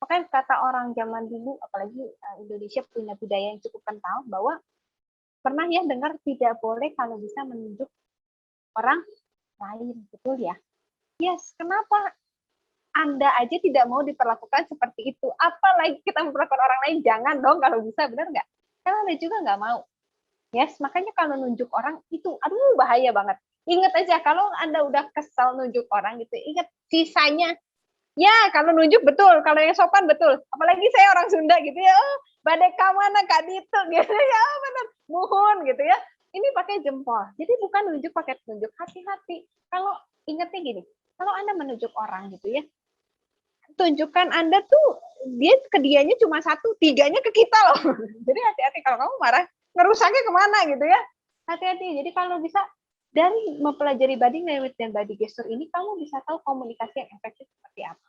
makanya kata orang zaman dulu, apalagi Indonesia punya budaya yang cukup kental bahwa pernah ya dengar tidak boleh kalau bisa menunjuk orang lain, betul ya? Yes, kenapa Anda aja tidak mau diperlakukan seperti itu? Apalagi kita memperlakukan orang lain, jangan dong kalau bisa, benar nggak? Karena Anda juga nggak mau. Yes, makanya kalau nunjuk orang itu, aduh bahaya banget. Ingat aja, kalau Anda udah kesal nunjuk orang gitu, ingat sisanya. Ya, kalau nunjuk betul, kalau yang sopan betul. Apalagi saya orang Sunda gitu ya, oh, badai kamana Kak Dito gitu ya, benar. Muhun gitu ya. Ini pakai jempol. Jadi bukan nunjuk pakai tunjuk, hati-hati. Kalau ingatnya gini, kalau Anda menunjuk orang gitu ya, tunjukkan Anda tuh dia ke dianya cuma 1, 3-nya ke kita loh. Jadi hati-hati kalau kamu marah, ngerusaknya kemana gitu ya. Hati-hati. Jadi kalau bisa dari mempelajari body language dan body gesture ini, kamu bisa tahu komunikasi yang efektif seperti apa.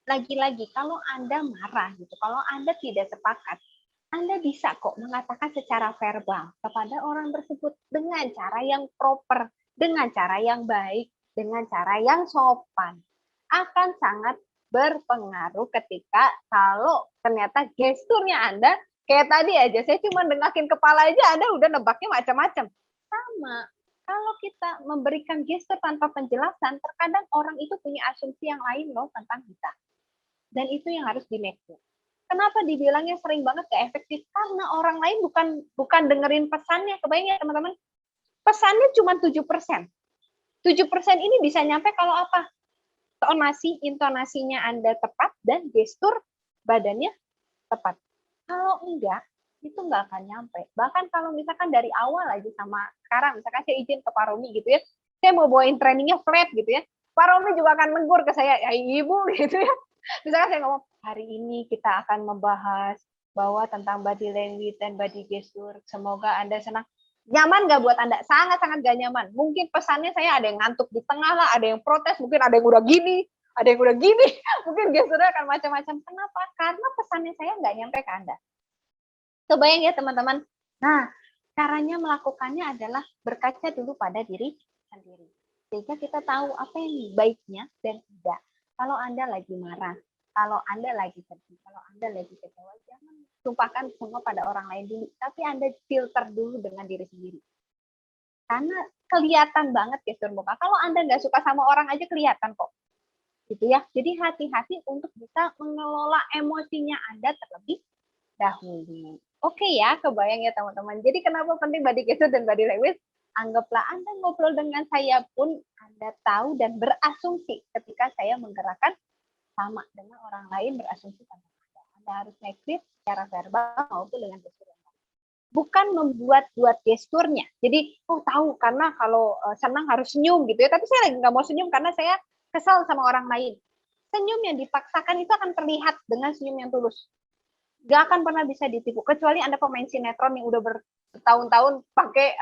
Lagi-lagi, kalau Anda marah gitu, kalau Anda tidak sepakat, Anda bisa kok mengatakan secara verbal kepada orang tersebut dengan cara yang proper, dengan cara yang baik, dengan cara yang sopan. Akan sangat berpengaruh ketika kalau ternyata gesturnya Anda, kayak tadi aja, saya cuma dengakin kepala aja, Anda udah nebaknya macam-macam. Sama, kalau kita memberikan gestur tanpa penjelasan, terkadang orang itu punya asumsi yang lain loh tentang kita. Dan itu yang harus di-make sure. Kenapa dibilangnya sering banget gak efektif? Karena orang lain bukan dengerin pesannya. Kebayang ya teman-teman? Pesannya cuma 7%. 7% ini bisa nyampe kalau apa? Intonasinya Anda tepat dan gestur badannya tepat. Kalau enggak, itu enggak akan nyampe. Bahkan kalau misalkan dari awal aja sama sekarang, misalkan saya izin ke Pak Romi gitu ya, saya mau bawain trainingnya flat gitu ya, Pak Romi juga akan menegur ke saya, ya ibu gitu ya. Misalkan saya ngomong, hari ini kita akan membahas bahwa tentang body language dan body gesture, semoga Anda senang. Nyaman nggak buat Anda? Sangat-sangat nggak nyaman. Mungkin pesannya saya ada yang ngantuk di tengah lah, ada yang protes, mungkin ada yang udah gini, ada yang udah gini, mungkin gesturnya akan macam-macam. Kenapa? Karena pesannya saya nggak nyampe ke Anda. Kebayang ya teman-teman? Nah, caranya melakukannya adalah berkaca dulu pada diri sendiri. Sehingga kita tahu apa yang baiknya dan tidak. Kalau Anda lagi marah, kalau Anda lagi sedih, kalau Anda lagi kecewa, jangan tumpahkan semua pada orang lain dulu. Tapi Anda filter dulu dengan diri sendiri. Karena kelihatan banget gestur muka. Kalau Anda nggak suka sama orang aja kelihatan kok. Gitu ya. Jadi hati-hati untuk bisa mengelola emosinya Anda terlebih dahulu. Oke ya, kebayang ya teman-teman. Jadi kenapa penting body gesture dan body language? Anggaplah Anda ngobrol dengan saya pun Anda tahu dan berasumsi ketika saya menggerakkan sama dengan orang lain berasumsi sama Anda. Anda harus make clear secara verbal maupun dengan gestur. Bukan membuat-buat gesturnya. Jadi, tahu karena kalau senang harus senyum gitu ya. Tapi saya lagi nggak mau senyum karena saya kesal sama orang lain. Senyum yang dipaksakan itu akan terlihat dengan senyum yang tulus. Gak akan pernah bisa ditipu. Kecuali Anda pemain sinetron yang udah bertahun-tahun pakai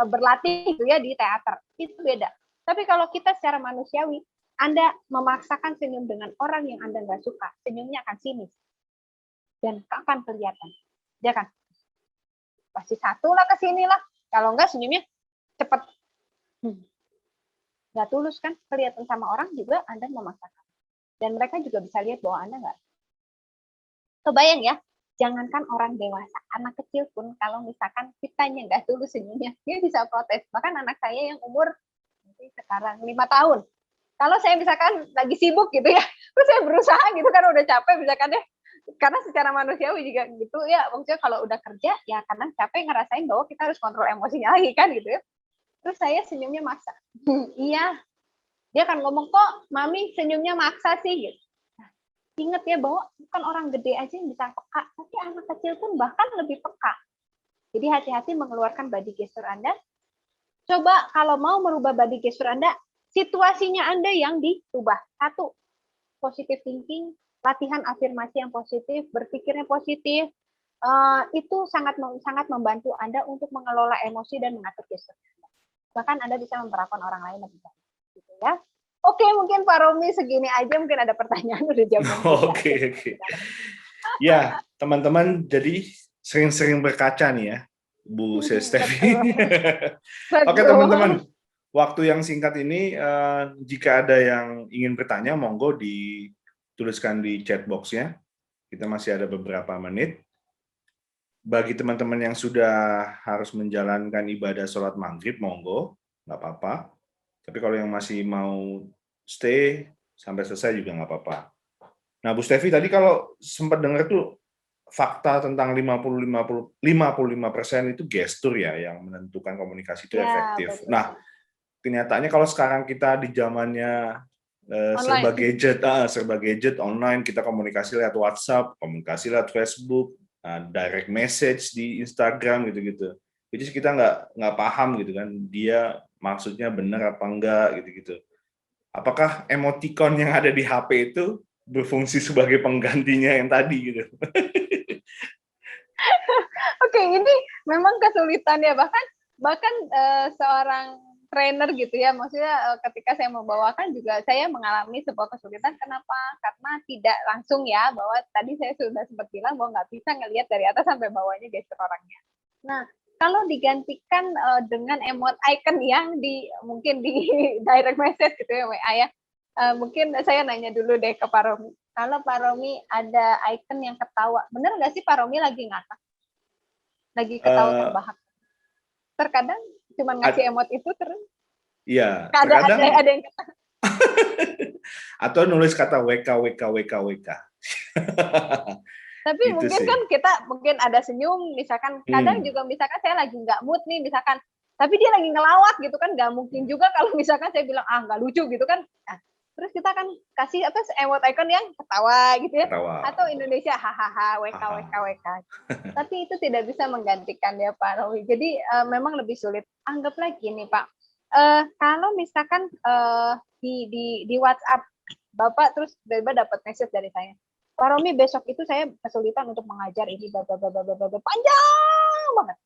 berlatih gitu ya di teater. Itu beda. Tapi kalau kita secara manusiawi, Anda memaksakan senyum dengan orang yang Anda nggak suka, senyumnya akan sinis. Dan akan kelihatan. Dia kan pasti satu lah ke sini lah. Kalau enggak senyumnya cepat. Nggak tulus kan? Kelihatan sama orang juga Anda memaksakan. Dan mereka juga bisa lihat bahwa Anda nggak. Kebayang ya? Jangankan orang dewasa, anak kecil pun kalau misalkan kitanya nggak tulus senyumnya, dia bisa protes. Bahkan anak saya yang umur sekarang 5 tahun. Kalau saya misalkan lagi sibuk gitu ya, terus saya berusaha gitu kan udah capek misalkan ya, karena secara manusiawi juga gitu ya, maksudnya kalau udah kerja ya karena capek ngerasain bahwa kita harus kontrol emosinya lagi kan gitu ya. Terus saya senyumnya maksa. Iya. Dia kan ngomong kok mami senyumnya maksa sih gitu. Ingat ya bahwa bukan orang gede aja yang bisa peka, tapi anak kecil pun bahkan lebih peka. Jadi hati-hati mengeluarkan body gesture Anda. Coba kalau mau merubah body gesture Anda, situasinya Anda yang dirubah. 1, positive thinking, latihan afirmasi yang positif, berpikirnya positif, itu sangat membantu Anda untuk mengelola emosi dan mengatur gesture Anda. Bahkan Anda bisa memperlakukan orang lain lebih baik. Gitu ya. Oke, mungkin Pak Romi segini aja, mungkin ada pertanyaan udah jam 6. Oke. Ya, teman-teman, jadi sering-sering berkaca nih ya, Bu Stefi. Oke, teman-teman. Waktu yang singkat ini, jika ada yang ingin bertanya, monggo dituliskan di chat box-nya. Kita masih ada beberapa menit. Bagi teman-teman yang sudah harus menjalankan ibadah sholat maghrib, monggo, nggak apa-apa. Tapi kalau yang masih mau stay sampai selesai juga nggak apa-apa. Nah, Bu Stefi, tadi kalau sempat dengar tuh fakta tentang 55% itu gestur ya yang menentukan komunikasi itu efektif. Betul. Nah, kenyataannya kalau sekarang kita di zamannya serba gadget online, kita komunikasi lewat WhatsApp, komunikasi lewat Facebook, direct message di Instagram gitu-gitu. Jadi kita nggak paham gitu kan, dia maksudnya benar apa enggak gitu-gitu. Apakah emoticon yang ada di HP itu berfungsi sebagai penggantinya yang tadi gitu? Oke, ini memang kesulitan ya, bahkan seorang trainer gitu ya, maksudnya ketika saya membawakan juga saya mengalami sebuah kesulitan. Kenapa? Karena tidak langsung ya, bahwa tadi saya sudah sempat bilang bahwa nggak bisa ngelihat dari atas sampai bawahnya gestur orangnya. Nah, kalau digantikan dengan emot icon yang mungkin di direct message gitu ya, WA ya, mungkin saya nanya dulu deh ke Pak Romi. Kalau Pak Romi ada icon yang ketawa, bener nggak sih Pak Romi lagi ngakak? Lagi ketawa terbahak? Terkadang cuma ngasih emot itu terus. Iya. Ada yang ketawa. Atau nulis kata WK. Tapi gitu mungkin sih. kan kita mungkin ada senyum, misalkan kadang juga misalkan saya lagi nggak mood nih, misalkan, tapi dia lagi ngelawak gitu kan, nggak mungkin juga kalau misalkan saya bilang nggak lucu gitu kan. Nah, terus kita kan kasih emot icon yang ketawa gitu ya, atau Indonesia hahaha WK. Tapi itu tidak bisa menggantikan ya Pak Romi. Jadi memang lebih sulit. Anggap lagi nih Pak, kalau misalkan di WhatsApp Bapak terus tiba-tiba dapat message dari saya, Pak Romi besok itu saya kesulitan untuk mengajar ini panjang banget.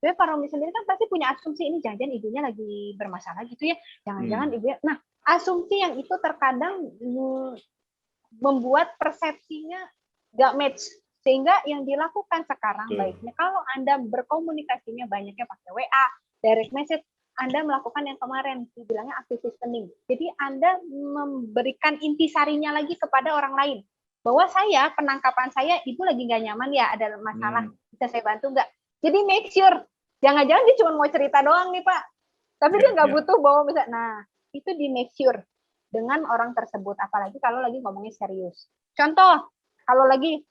Jadi Pak Romi sendiri kan pasti punya asumsi ini jangan-jangan ibunya lagi bermasalah gitu ya, jangan-jangan ibunya. Nah, asumsi yang itu terkadang membuat persepsinya nggak match, sehingga yang dilakukan sekarang baiknya kalau Anda berkomunikasinya banyaknya pakai WA, direct message, Anda melakukan yang kemarin dibilangnya active listening. Jadi Anda memberikan intisarinya lagi kepada orang lain. Bahwa penangkapan saya, ibu lagi nggak nyaman ya, ada masalah, bisa saya bantu nggak? Jadi make sure, jangan-jangan dia cuma mau cerita doang nih Pak, tapi dia nggak butuh bahwa misalnya, nah itu di make sure dengan orang tersebut, apalagi kalau lagi ngomongin serius. Contoh, kalau lagi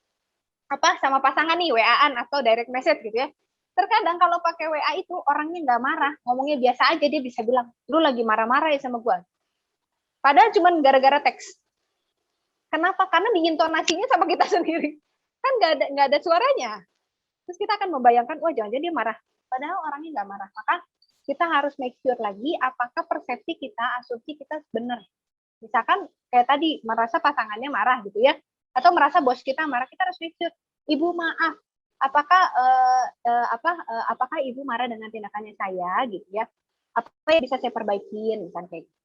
sama pasangan nih, WA-an atau direct message gitu ya, terkadang kalau pakai WA itu orangnya nggak marah, ngomongnya biasa aja, dia bisa bilang, lu lagi marah-marah ya sama gue. Padahal cuma gara-gara teks. Kenapa? Karena diintonasinya sama kita sendiri. Kan nggak ada suaranya. Terus kita akan membayangkan, wah jangan-jangan dia marah. Padahal orangnya nggak marah. Maka kita harus make sure lagi apakah persepsi kita, asumsi kita benar. Misalkan kayak tadi, merasa pasangannya marah gitu ya. Atau merasa bos kita marah, kita harus make sure. Ibu maaf, apakah ibu marah dengan tindakannya saya gitu ya? Apa yang bisa saya perbaikin, misalnya kayak gitu.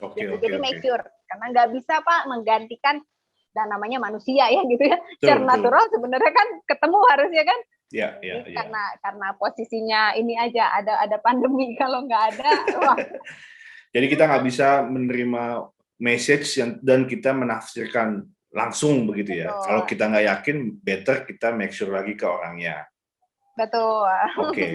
Jadi make sure, karena nggak bisa Pak menggantikan dan namanya manusia ya gitu ya. Secara natural sebenarnya kan ketemu harusnya kan. Iya. Karena posisinya ini aja ada pandemi, kalau nggak ada. Wah. Jadi kita nggak bisa menerima message dan kita menafsirkan langsung begitu ya. Kalau kita nggak yakin, better kita make sure lagi ke orangnya. Betul.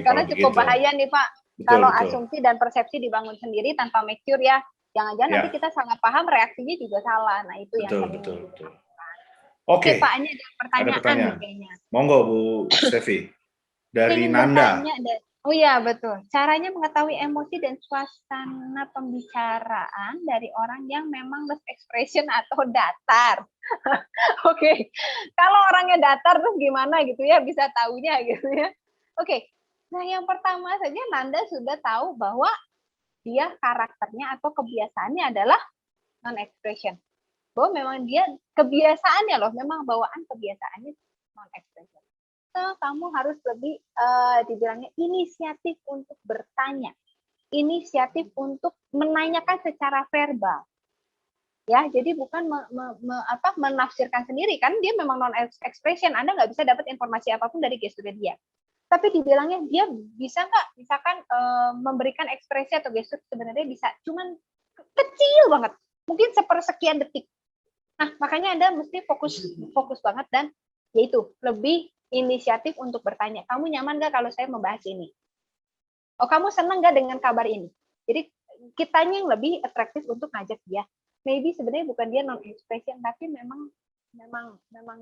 Karena cukup bahaya nih Pak. Kalau asumsi dan persepsi dibangun sendiri tanpa make sure ya. Jangan-jangan nanti kita sangat paham, reaksinya juga salah. Nah, itu yang betul. Oke, Pak, ini ada pertanyaan kayaknya. Monggo, Bu Stefi. Dari Nanda. Oh iya, betul. Caranya mengetahui emosi dan suasana pembicaraan dari orang yang memang lost expression atau datar. Oke. Kalau orangnya datar, terus gimana gitu ya, bisa taunya gitu ya. Oke. Nah, yang pertama saja Nanda sudah tahu bahwa dia karakternya atau kebiasaannya adalah non-expression. Bahwa memang dia kebiasaannya loh, memang bawaan kebiasaannya non-expression. So, kamu harus lebih dibilangnya inisiatif untuk bertanya. inisiatif untuk menanyakan secara verbal. Ya, jadi bukan menafsirkan sendiri, kan dia memang non expression, Anda nggak bisa dapat informasi apapun dari gesturnya dia. Tapi dibilangnya dia bisa nggak, misalkan memberikan ekspresi atau gestur sebenarnya bisa, cuman kecil banget, mungkin sepersekian detik. Nah, makanya Anda mesti fokus banget dan yaitu lebih inisiatif untuk bertanya, kamu nyaman nggak kalau saya membahas ini? Oh, kamu senang nggak dengan kabar ini? Jadi kitanya yang lebih atraktif untuk ngajak dia. Maybe sebenarnya bukan dia non expression, tapi memang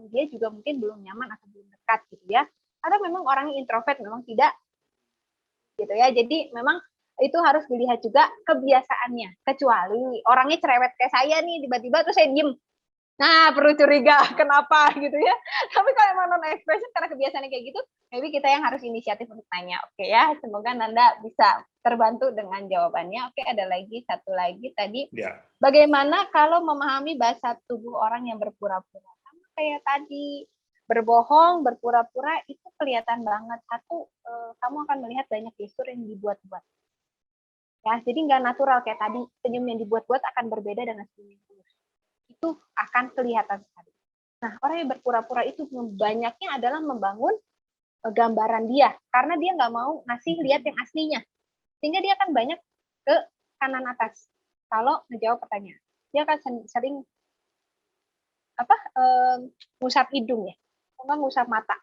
dia juga mungkin belum nyaman atau belum dekat gitu ya. Atau memang orangnya introvert, memang tidak gitu ya. Jadi memang itu harus dilihat juga kebiasaannya. Kecuali orangnya cerewet kayak saya nih, tiba-tiba terus saya diem. Nah, perlu curiga kenapa gitu ya. Tapi kalau emang non expression karena kebiasaannya kayak gitu, maybe kita yang harus inisiatif untuk tanya. Oke ya, semoga Nanda bisa terbantu dengan jawabannya. Oke, ada lagi satu lagi tadi. Ya. Bagaimana kalau memahami bahasa tubuh orang yang berpura-pura? Sama kayak tadi, berbohong, berpura-pura itu kelihatan banget. Satu, kamu akan melihat banyak gestur yang dibuat-buat. Ya, jadi nggak natural kayak tadi. Senyum yang dibuat-buat akan berbeda dengan senyum yang tulus. Itu akan kelihatan sekali. Nah, orang yang berpura-pura itu banyaknya adalah membangun gambaran dia, karena dia nggak mau ngasih lihat yang aslinya, sehingga dia akan banyak ke kanan atas. Kalau ngejawab pertanyaan, dia akan sering ngusap hidung ya, enggak ngusap mata,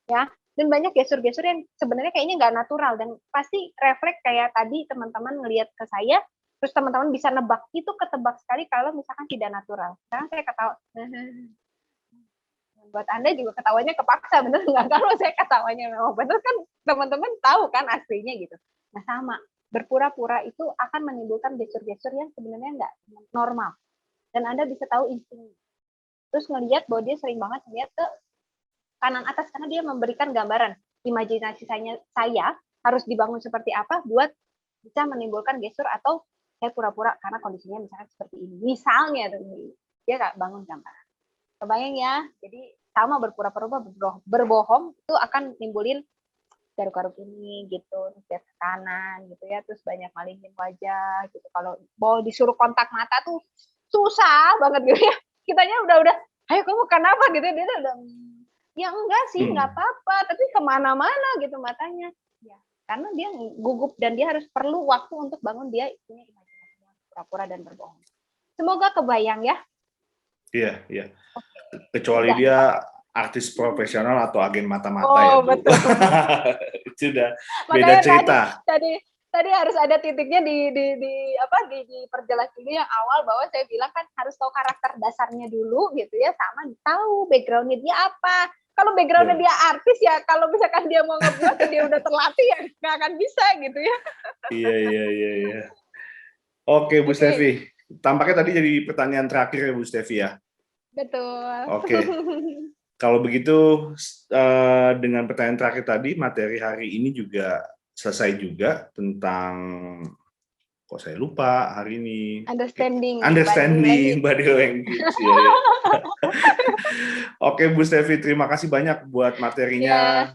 ya. Dan banyak gestur-gestur yang sebenarnya kayaknya nggak natural dan pasti refleks kayak tadi teman-teman ngelihat ke saya. Terus teman-teman bisa nebak, itu ketebak sekali kalau misalkan tidak natural. Sekarang saya ketawa, buat Anda juga ketawanya kepaksa, bener nggak? Kalau saya ketawanya memang bener kan teman-teman tahu kan aslinya gitu. Nah sama, berpura-pura itu akan menimbulkan gestur-gestur yang sebenarnya nggak normal. Dan Anda bisa tahu instingnya. Terus ngelihat bahwa dia sering banget ngelihat ke kanan atas, karena dia memberikan gambaran. Imajinasi saya harus dibangun seperti apa buat bisa menimbulkan gestur atau saya pura-pura karena kondisinya misalkan seperti ini. Misalnya, dia nggak bangun gambaran. Kebayang ya? Jadi sama berpura-pura berbohong itu akan nimbulin garuk-garuk ini gitu, terus lihat ke kanan gitu ya, terus banyak malingin wajah gitu. Kalau mau disuruh kontak mata tuh susah banget gitu ya. Kitanya udah, ayo kamu kenapa gitu, dia udah, ya enggak sih, nggak apa-apa, tapi kemana-mana gitu matanya. Ya, karena dia gugup dan dia harus perlu waktu untuk bangun dia punya pura-pura dan berbohong. Semoga kebayang ya. Iya, iya. Kecuali dia artis profesional atau agen mata-mata ya. Oh, betul. Itu udah beda Makanya cerita. Tadi harus ada titiknya di perjelas dulu yang awal, bahwa saya bilang kan harus tahu karakter dasarnya dulu gitu ya, sama tahu background-nya dia apa. Kalau background-nya dia artis ya, kalau misalkan dia mau ngebuat dia udah terlatih ya nggak akan bisa gitu ya. Iya. Oke, Bu Stefi. Tampaknya tadi jadi pertanyaan terakhir ya, Bu Stefi ya. Betul. Oke. Kalau begitu, dengan pertanyaan terakhir tadi, materi hari ini juga selesai juga tentang, kok saya lupa hari ini. Understanding body language. Ya. Oke, Bu Stefi, terima kasih banyak buat materinya.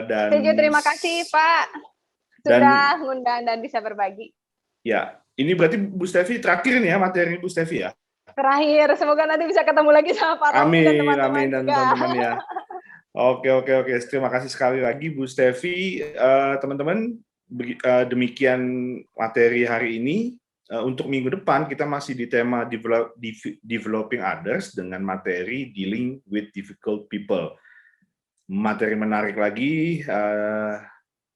Dan terima kasih Pak sudah ngundang dan bisa berbagi. Ya, ini berarti Bu Stefi terakhir nih ya materi Bu Stefi ya. Terakhir, semoga nanti bisa ketemu lagi sama Pak Romi dan teman-teman. Amin dan teman-teman ya. Oke. Terima kasih sekali lagi Bu Stefi. Teman-teman, demikian materi hari ini. Untuk minggu depan kita masih di tema developing others dengan materi dealing with difficult people. Materi menarik lagi.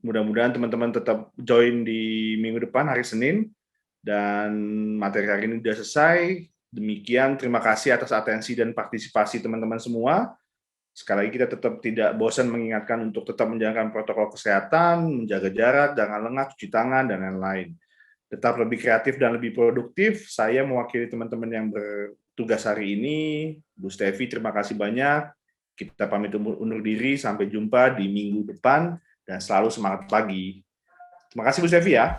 Mudah-mudahan teman-teman tetap join di minggu depan hari Senin. Dan materi hari ini sudah selesai. Demikian, terima kasih atas atensi dan partisipasi teman-teman semua. Sekali lagi kita tetap tidak bosan mengingatkan untuk tetap menjalankan protokol kesehatan, menjaga jarak, jangan lengah, cuci tangan, dan lain-lain. Tetap lebih kreatif dan lebih produktif. Saya mewakili teman-teman yang bertugas hari ini. Bu Stefi, terima kasih banyak. Kita pamit undur diri. Sampai jumpa di minggu depan. Dan selalu semangat pagi. Terima kasih Bu Stefi ya.